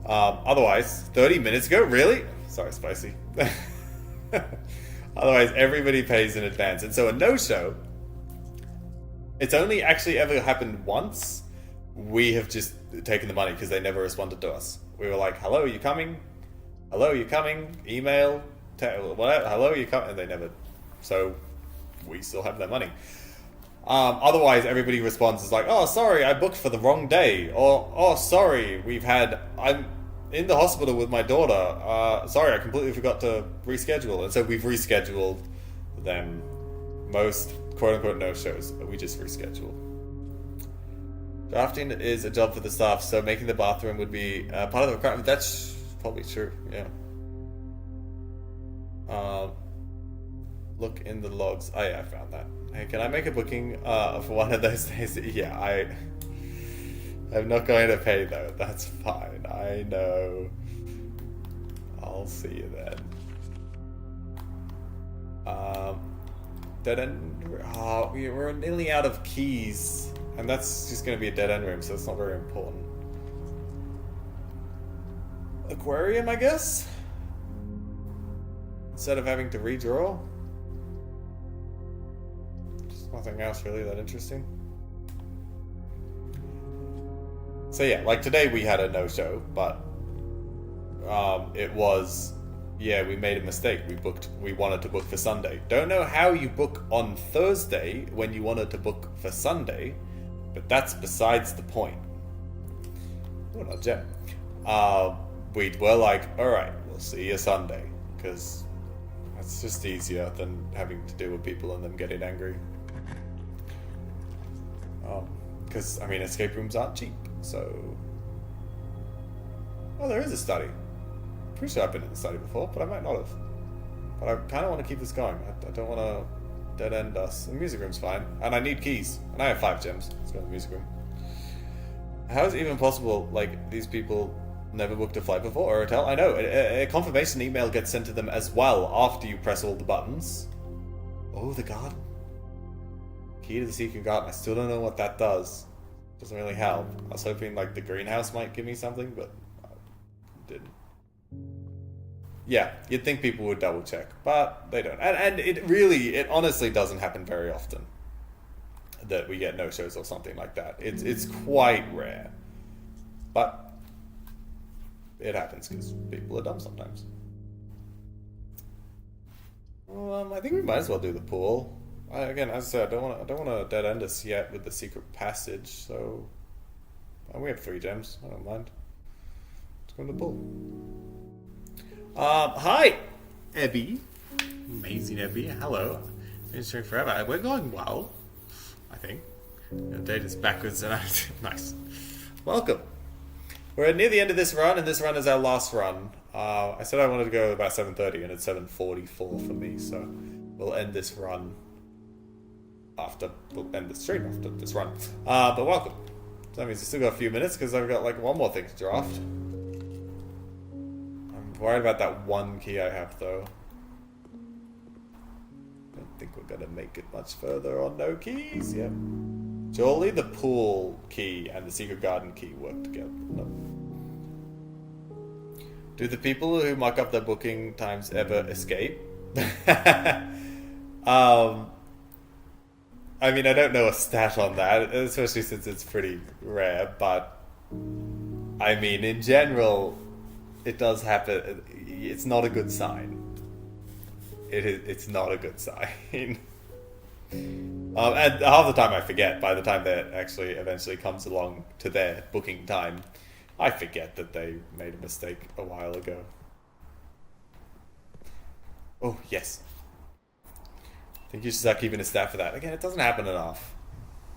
Otherwise, 30 minutes ago, really? Sorry, spicy. Otherwise, everybody pays in advance. And so a no-show, it's only actually ever happened once. We have just taken the money because they never responded to us. We were like, hello, you coming? Hello, you coming? Email, whatever, hello, you coming? And they never. So we still have their money. Otherwise, everybody responds as like, oh, sorry, I booked for the wrong day. Or, oh, sorry, I'm in the hospital with my daughter. Sorry, I completely forgot to reschedule. And so we've rescheduled them. Most quote-unquote no-shows, we just reschedule. Drafting is a job for the staff, so making the bathroom would be part of the requirement. That's probably true, yeah. Look in the logs. Oh yeah, I found that. Hey, can I make a booking for one of those days? Yeah, I'm not going to pay though. That's fine. I know. I'll see you then. Dead end. Oh, we're nearly out of keys. And that's just going to be a dead end room, so it's not very important. Aquarium, I guess? Instead of having to redraw? Just nothing else really that interesting. So yeah, like today we had a no-show, but it was, yeah, we made a mistake. We wanted to book for Sunday. Don't know how you book on Thursday when you wanted to book for Sunday. But that's besides the point. Oh, not Jen. We were like, alright, we'll see you Sunday. Because that's just easier than having to deal with people and them getting angry. Because, I mean, escape rooms aren't cheap. So... Oh, there is a study. Pretty sure I've been in the study before, but I might not have. But I kind of want to keep this going. I don't want to dead end us. The music room's fine. And I need keys. And I have 5 gems. Let's go to the music room. How is it even possible, like, these people never booked a flight before or a hotel? I know. A confirmation email gets sent to them as well after you press all the buttons. Oh, the garden. Key to the secret garden. I still don't know what that does. Doesn't really help. I was hoping, like, the greenhouse might give me something, but it didn't. Yeah, you'd think people would double check, but they don't. And it honestly doesn't happen very often that we get no-shows or something like that. It's quite rare. But it happens because people are dumb sometimes. I think we might as well do the pool. Again, as I said, I don't want to dead end us yet with the secret passage, so we have 3 gems. I don't mind. Let's go to the pool. Hi, Ebby. Amazing Ebby. Hello. Been streaming forever. We're going well, I think. The date is backwards and nice. Welcome. We're near the end of this run, and this run is our last run. I said I wanted to go about 7:30, and it's 7:44 for me, so we'll end this run we'll end the stream after this run. But welcome. So that means we still got a few minutes, because I've got like one more thing to draft. Worried about that one key I have, though. Don't think we're gonna make it much further on no keys. Yep. Surely the pool key and the secret garden key work together. No. Do the people who muck up their booking times ever escape? I mean, I don't know a stat on that, especially since it's pretty rare, but I mean, in general, it does happen. It's not a good sign. It's not a good sign. And half the time I forget. By the time that actually eventually comes along to their booking time, I forget that they made a mistake a while ago. Oh, yes. I think you should start keeping a stat for that. Again, it doesn't happen enough.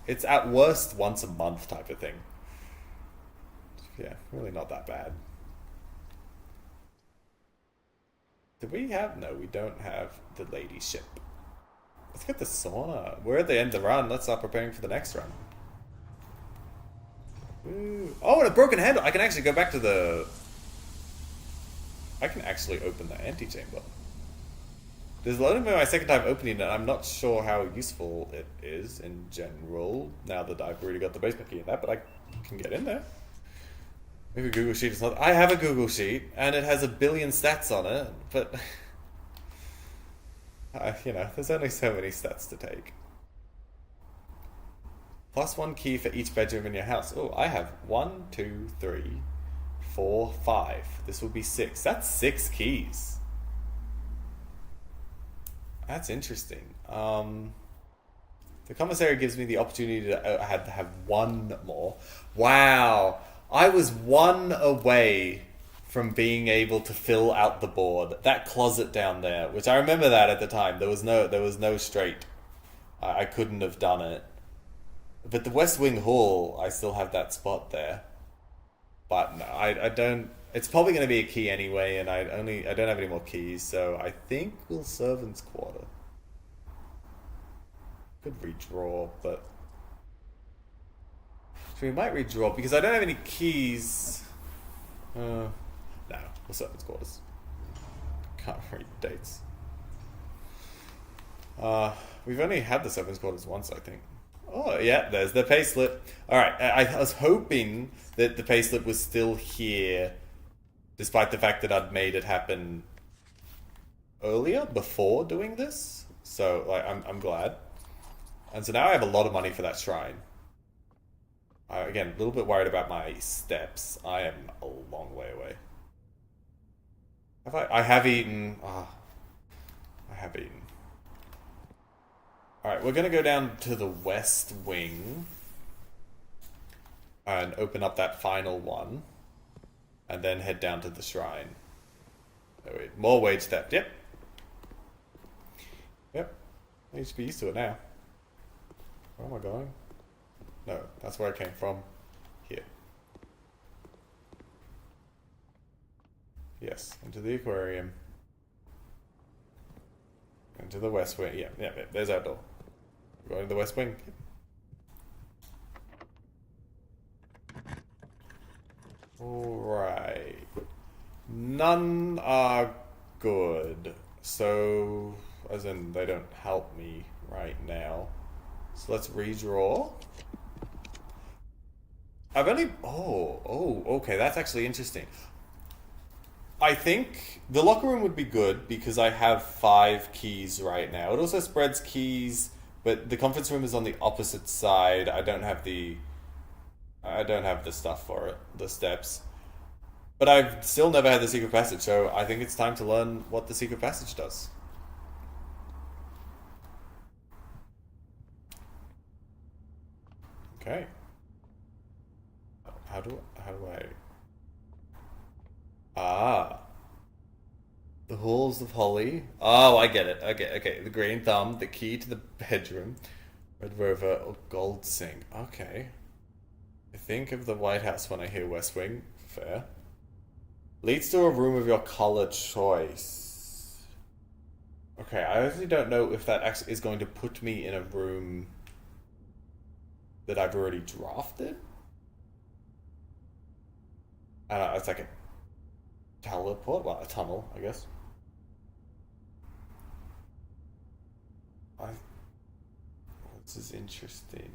It's at worst once a month type of thing. Yeah, really not that bad. Do we have... No, we don't have the lady ship. Let's get the sauna. We're at the end of the run. Let's start preparing for the next run. Ooh. Oh, and a broken handle. I can actually go back to the... I can actually open the antechamber. There's a lot of my second time opening it. I'm not sure how useful it is in general, now that I've already got the basement key in that, but I can get in there. Maybe Google Sheet is not... I have a Google Sheet, and it has 1 billion stats on it, but... you know, there's only so many stats to take. +1 key for each bedroom in your house. Oh, I have 1, 2, 3, 4, 5. This will be 6. That's 6 keys. That's interesting. The commissary gives me the opportunity to have 1 more. Wow. I was 1 away from being able to fill out the board. That closet down there, which I remember that at the time. There was no straight. I couldn't have done it. But the West Wing Hall, I still have that spot there. But no, I don't... It's probably going to be a key anyway, and I don't have any more keys, so I think we'll servants' quarter. Could redraw, but... So we might redraw, because I don't have any keys. No, we'll servants' quarters. Can't read dates. We've only had the servants' quarters once, I think. Oh, yeah, there's the payslip. Alright, I was hoping that the payslip was still here, despite the fact that I'd made it happen earlier, before doing this. So, like, I'm glad. And so now I have a lot of money for that shrine. Again, a little bit worried about my steps. I am a long way away. I have eaten. I have eaten. Alright, we're going to go down to the West Wing and open up that final one. And then head down to the shrine. Oh, wait, more wage theft. Yep. Yep. I need to be used to it now. Where am I going? No, that's where I came from. Here. Yes, into the aquarium. Into the West Wing. Yeah, there's our door. Going to the West Wing. Alright. None are good. So, as in, they don't help me right now. So let's redraw. I've only... Oh, okay, that's actually interesting. I think the locker room would be good because I have 5 keys right now. It also spreads keys, but the conference room is on the opposite side. I don't have the stuff for it, the steps. But I've still never had the secret passage, so I think it's time to learn what the secret passage does. Okay. How do I... The Halls of Holly. Oh, I get it. Okay. The green thumb, the key to the bedroom, Red Rover, or Gold Sink. Okay. I think of the White House when I hear West Wing. Fair. Leads to a room of your color choice. Okay, I actually don't know if that actually is going to put me in a room that I've already drafted. It's like a teleport, well, a tunnel, I guess. This is interesting.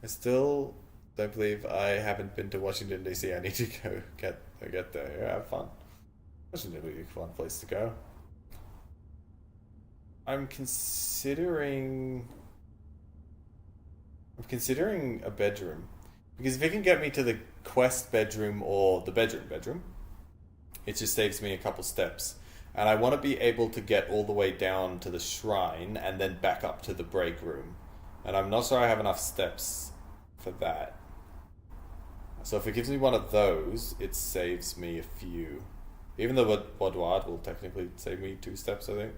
I still don't believe I haven't been to Washington, D.C. I need to go get there. Yeah, have fun. Washington would be a fun place to go. I'm considering a bedroom. Because if it can get me to the quest bedroom or the bedroom, it just saves me a couple steps. And I want to be able to get all the way down to the shrine and then back up to the break room. And I'm not sure I have enough steps for that. So if it gives me one of those, it saves me a few. Even though Boudoir will technically save me 2 steps, I think.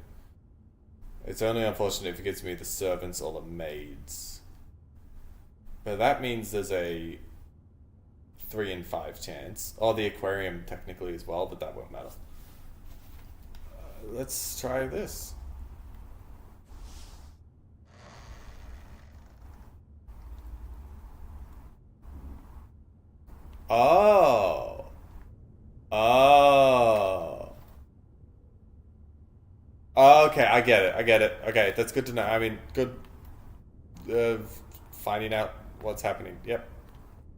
It's only unfortunate if it gives me the servants or the maids. But that means there's a 3 in 5 chance. Oh, the aquarium technically as well, but that won't matter. Let's try this. Oh. Oh. Okay, I get it. I get it. Okay, that's good to know. I mean, good finding out what's happening. Yep.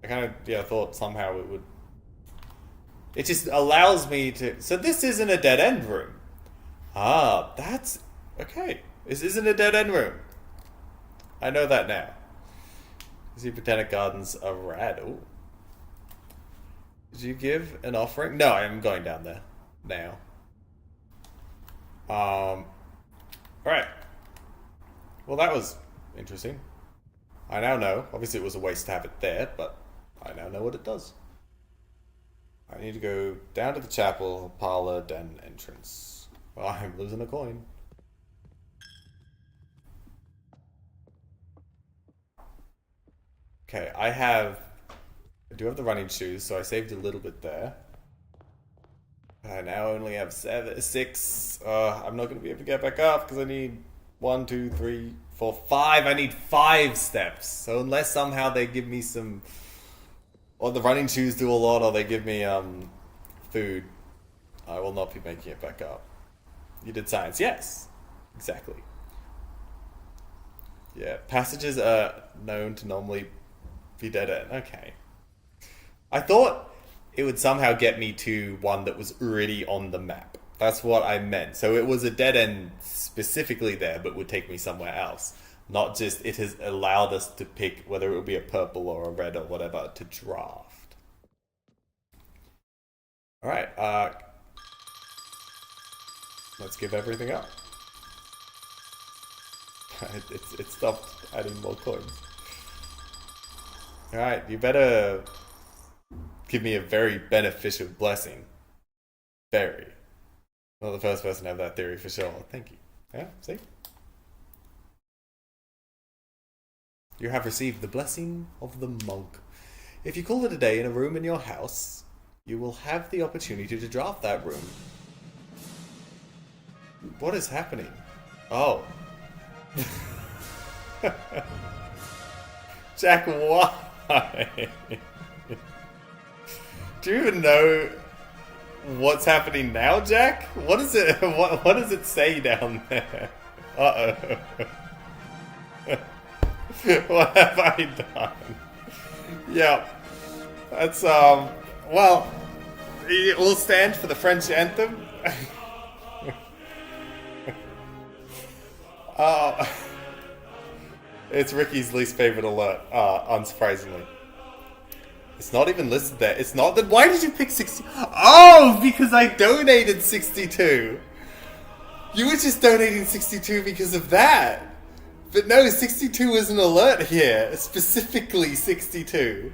I kind of, thought somehow it would... It just allows me to... So this isn't a dead-end room. Ah, that's... Okay. This isn't a dead-end room. I know that now. The Botanic Gardens are rad. Ooh. Did you give an offering? No, I am going down there now. Alright. Well, that was interesting. I now know. Obviously, it was a waste to have it there, but I now know what it does. I need to go down to the chapel, parlor, den, entrance. Well, I'm losing a coin. Okay, I do have the running shoes, so I saved a little bit there. I now only have 6. I'm not going to be able to get back up because I need 1, 2, 3, 4, 5. I need 5 steps. So unless somehow they give me some, or the running shoes do a lot, or they give me food, I will not be making it back up. You did science, yes, exactly. Yeah, passages are known to normally be dead end. Okay. I thought it would somehow get me to one that was already on the map. That's what I meant. So it was a dead end specifically there, but would take me somewhere else. Not just it has allowed us to pick whether it would be a purple or a red or whatever to draft. Alright, let's give everything up. It stopped adding more coins. Alright, you better give me a very beneficial blessing. Very. Not the first person to have that theory for sure. Thank you. Yeah, see? You have received the blessing of the monk. If you call it a day in a room in your house, you will have the opportunity to draft that room. What is happening? Oh. Jack, why? Do you even know what's happening now, Jack? What is it? What does it say down there? Uh-oh. What have I done? Yeah. That's, well, it will stand for the French anthem. It's Ricky's least favorite alert, unsurprisingly. It's not even listed there. It's not that. Why did you pick 60? Oh, because I donated 62. You were just donating 62 because of that. But no, 62 is an alert here. Specifically 62.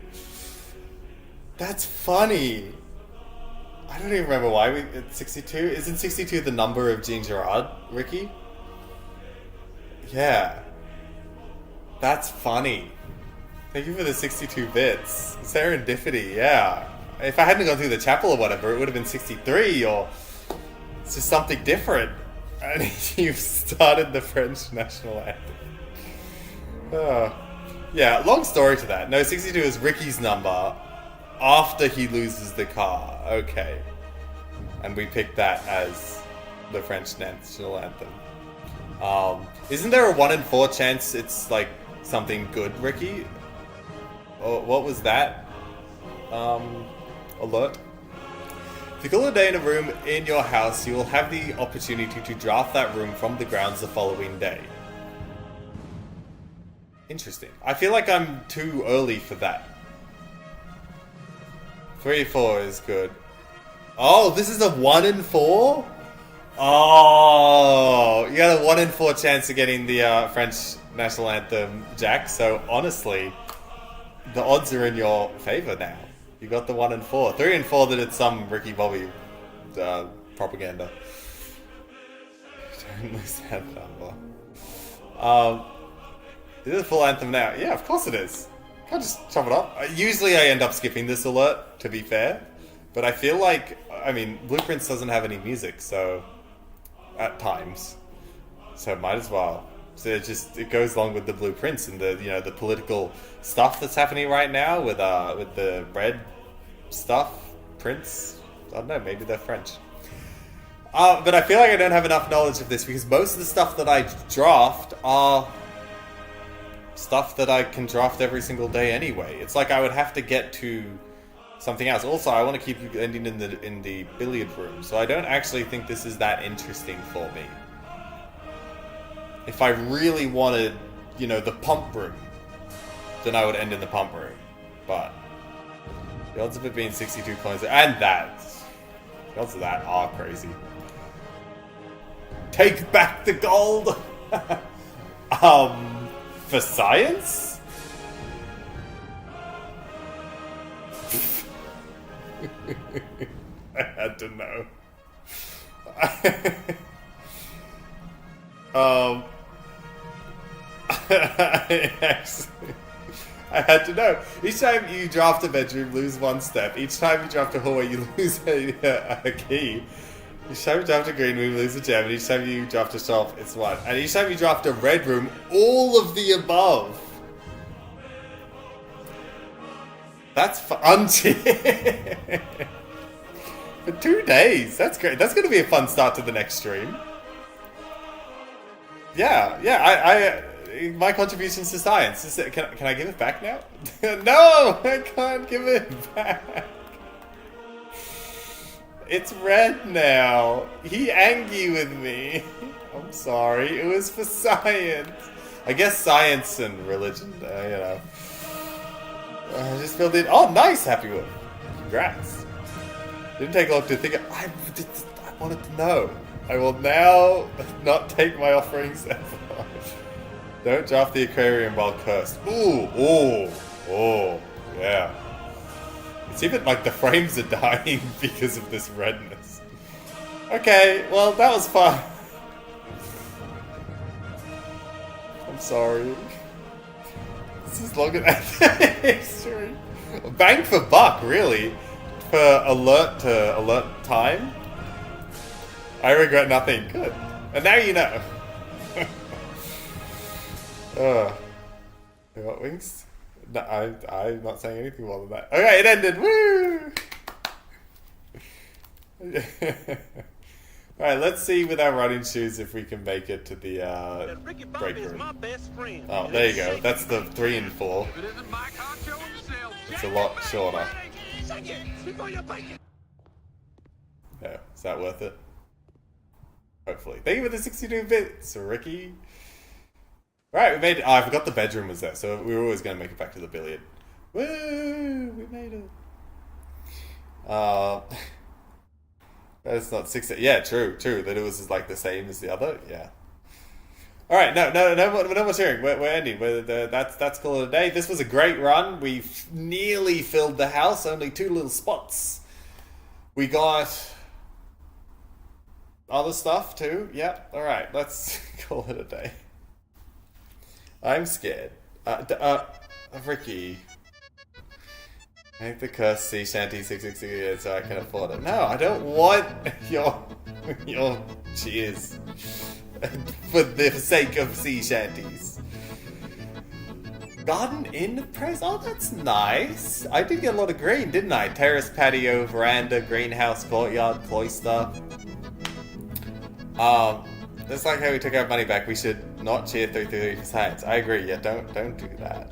That's funny. I don't even remember why we... 62? Isn't 62 the number of Jean Girard, Ricky? Yeah. That's funny. Thank you for the 62 bits. Serendipity, yeah. If I hadn't gone through the chapel or whatever, it would have been 63, or... It's just something different. And you've started the French national anthem. Yeah, long story to that. No, 62 is Ricky's number after he loses the car. Okay. And we picked that as the French national anthem. Isn't there a 1 in 4 chance it's like something good, Ricky? Or what was that? Alert? If you call a day in a room in your house, you will have the opportunity to draft that room from the grounds the following day. Interesting. I feel like I'm too early for that. 3 4 is good. Oh, this is a 1 in 4? Oh, you got a 1 in 4 chance of getting the French national anthem, Jack. So honestly, the odds are in your favor now. You got the 1 in 4. 3 and 4 that it's some Ricky Bobby propaganda. Don't lose that number. Is it a full anthem now? Yeah, of course it is. Can't just chop it up. Usually I end up skipping this alert, to be fair. But I feel like, I mean, Blue Prince doesn't have any music, so... At times. So might as well. So it goes along with the Blue Prince and the, you know, the political stuff that's happening right now with the bread stuff. Prince? I don't know, maybe they're French. But I feel like I don't have enough knowledge of this because most of the stuff that I draft are stuff that I can draft every single day anyway. It's like I would have to get to something else. Also, I want to keep ending in the billiard room, so I don't actually think this is that interesting for me. If I really wanted, you know, the pump room, then I would end in the pump room. But the odds of it being 62 coins, and that, the odds of that are crazy. Take back the gold! For science? I had to know. I had to know. Each time you draft a bedroom, lose one step. Each time you draft a hallway, you lose a key. Each time you draft a green room, you lose a gem. And each time you draft a shop, it's one. And each time you draft a red room, all of the above. That's fun. For 2 days. That's great. That's going to be a fun start to the next stream. Yeah. My contributions to science. Can I give it back now? No, I can't give it back. It's red now. He angry with me. I'm sorry. It was for science. I guess science and religion, you know. I just filled in. Oh, nice, Happy Wood. Congrats. Didn't take long to think. I wanted to know. I will now not take my offerings ever. Don't draft the aquarium while cursed. Ooh, yeah. It's even like the frames are dying because of this redness. Okay, well, that was fun. I'm sorry. This is longer than history. Bang for buck, really? For alert to alert time? I regret nothing. Good. And now you know. You got wings? No, I'm not saying anything more than that. Okay, it ended. Woo! Alright, let's see with our running shoes if we can make it to the break room. Oh, there you go. That's the 3 and 4. It's a lot shorter. Yeah, is that worth it? Hopefully. Thank you for the 62 bits, Ricky. Right, we made it. Oh, I forgot the bedroom was there, so we were always going to make it back to the billiard. Woo! We made it. That's not 6. Yeah, true. That it was like the same as the other. Yeah. All right, no more cheering. We're ending. That's call it a day. This was a great run. We nearly filled the house. Only 2 little spots. We got other stuff too. Yep. All right, let's call it a day. I'm scared. Ricky. Make the curse sea shanty 666 so I can afford it. No, I don't want your cheers for the sake of sea shanties. Garden Inn price? Oh, that's nice. I did get a lot of green, didn't I? Terrace, patio, veranda, greenhouse, courtyard, cloister. Just like how we took our money back, we should not cheer 333 for science. I agree. Yeah, don't do that.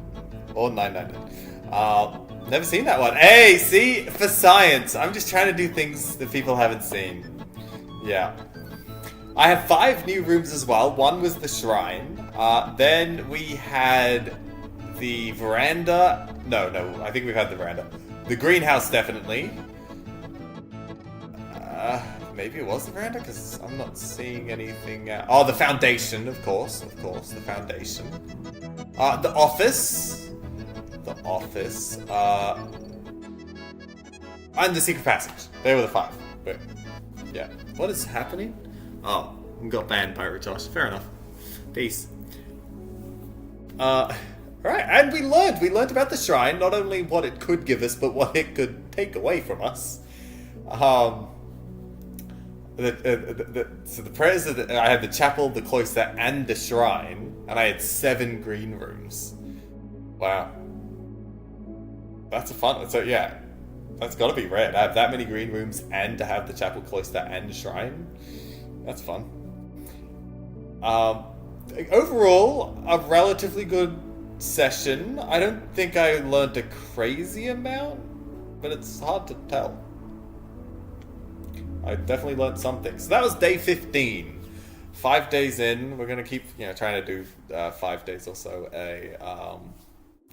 Or 999. Never seen that one. Hey, see, for science, I'm just trying to do things that people haven't seen. Yeah. I have 5 new rooms as well. One was the shrine. Then we had the veranda. No, I think we've had the veranda. The greenhouse, definitely. Maybe it was the veranda, because I'm not seeing anything. Oh, the foundation, of course, the foundation. The office. And the secret passage. They were the 5. But, yeah. What is happening? Oh, and got banned by Josh. Fair enough. Peace. Right, and we learned about the shrine, not only what it could give us, but what it could take away from us. So the prayers, I had the chapel, the cloister, and the shrine, and I had 7 green rooms. Wow. That's a fun, so yeah, that's gotta be rare, to have that many green rooms and to have the chapel, cloister, and shrine. That's fun. Overall, a relatively good session. I don't think I learned a crazy amount, but it's hard to tell. I definitely learned something. So that was day 15. 5 days in, we're gonna keep, trying to do 5 days or so a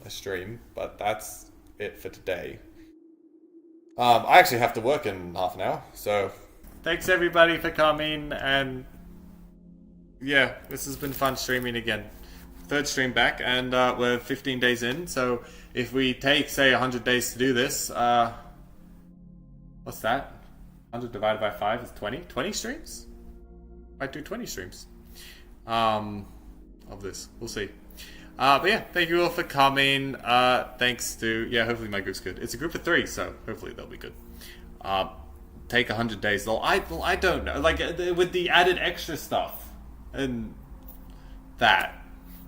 stream, but that's it for today. I actually have to work in half an hour, so thanks everybody for coming, and yeah, this has been fun streaming again. 3rd stream back, and we're 15 days in, so if we take, say, 100 days to do this, what's that? 100 divided by 5 is 20? 20 streams? Might do 20 streams of this. We'll see. But yeah, thank you all for coming. Thanks to, hopefully my group's good. It's a group of 3, so hopefully they'll be good. Take 100 days. I don't know. Like, with the added extra stuff and that.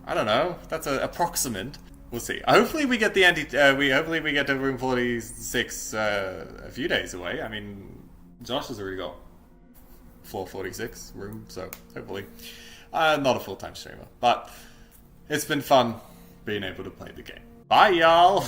I don't know. That's an approximate. We'll see. Hopefully we get the hopefully we get to room 46 a few days away. I mean, Josh has already got floor 46 room, so hopefully. Not a full-time streamer, but it's been fun being able to play the game. Bye, y'all!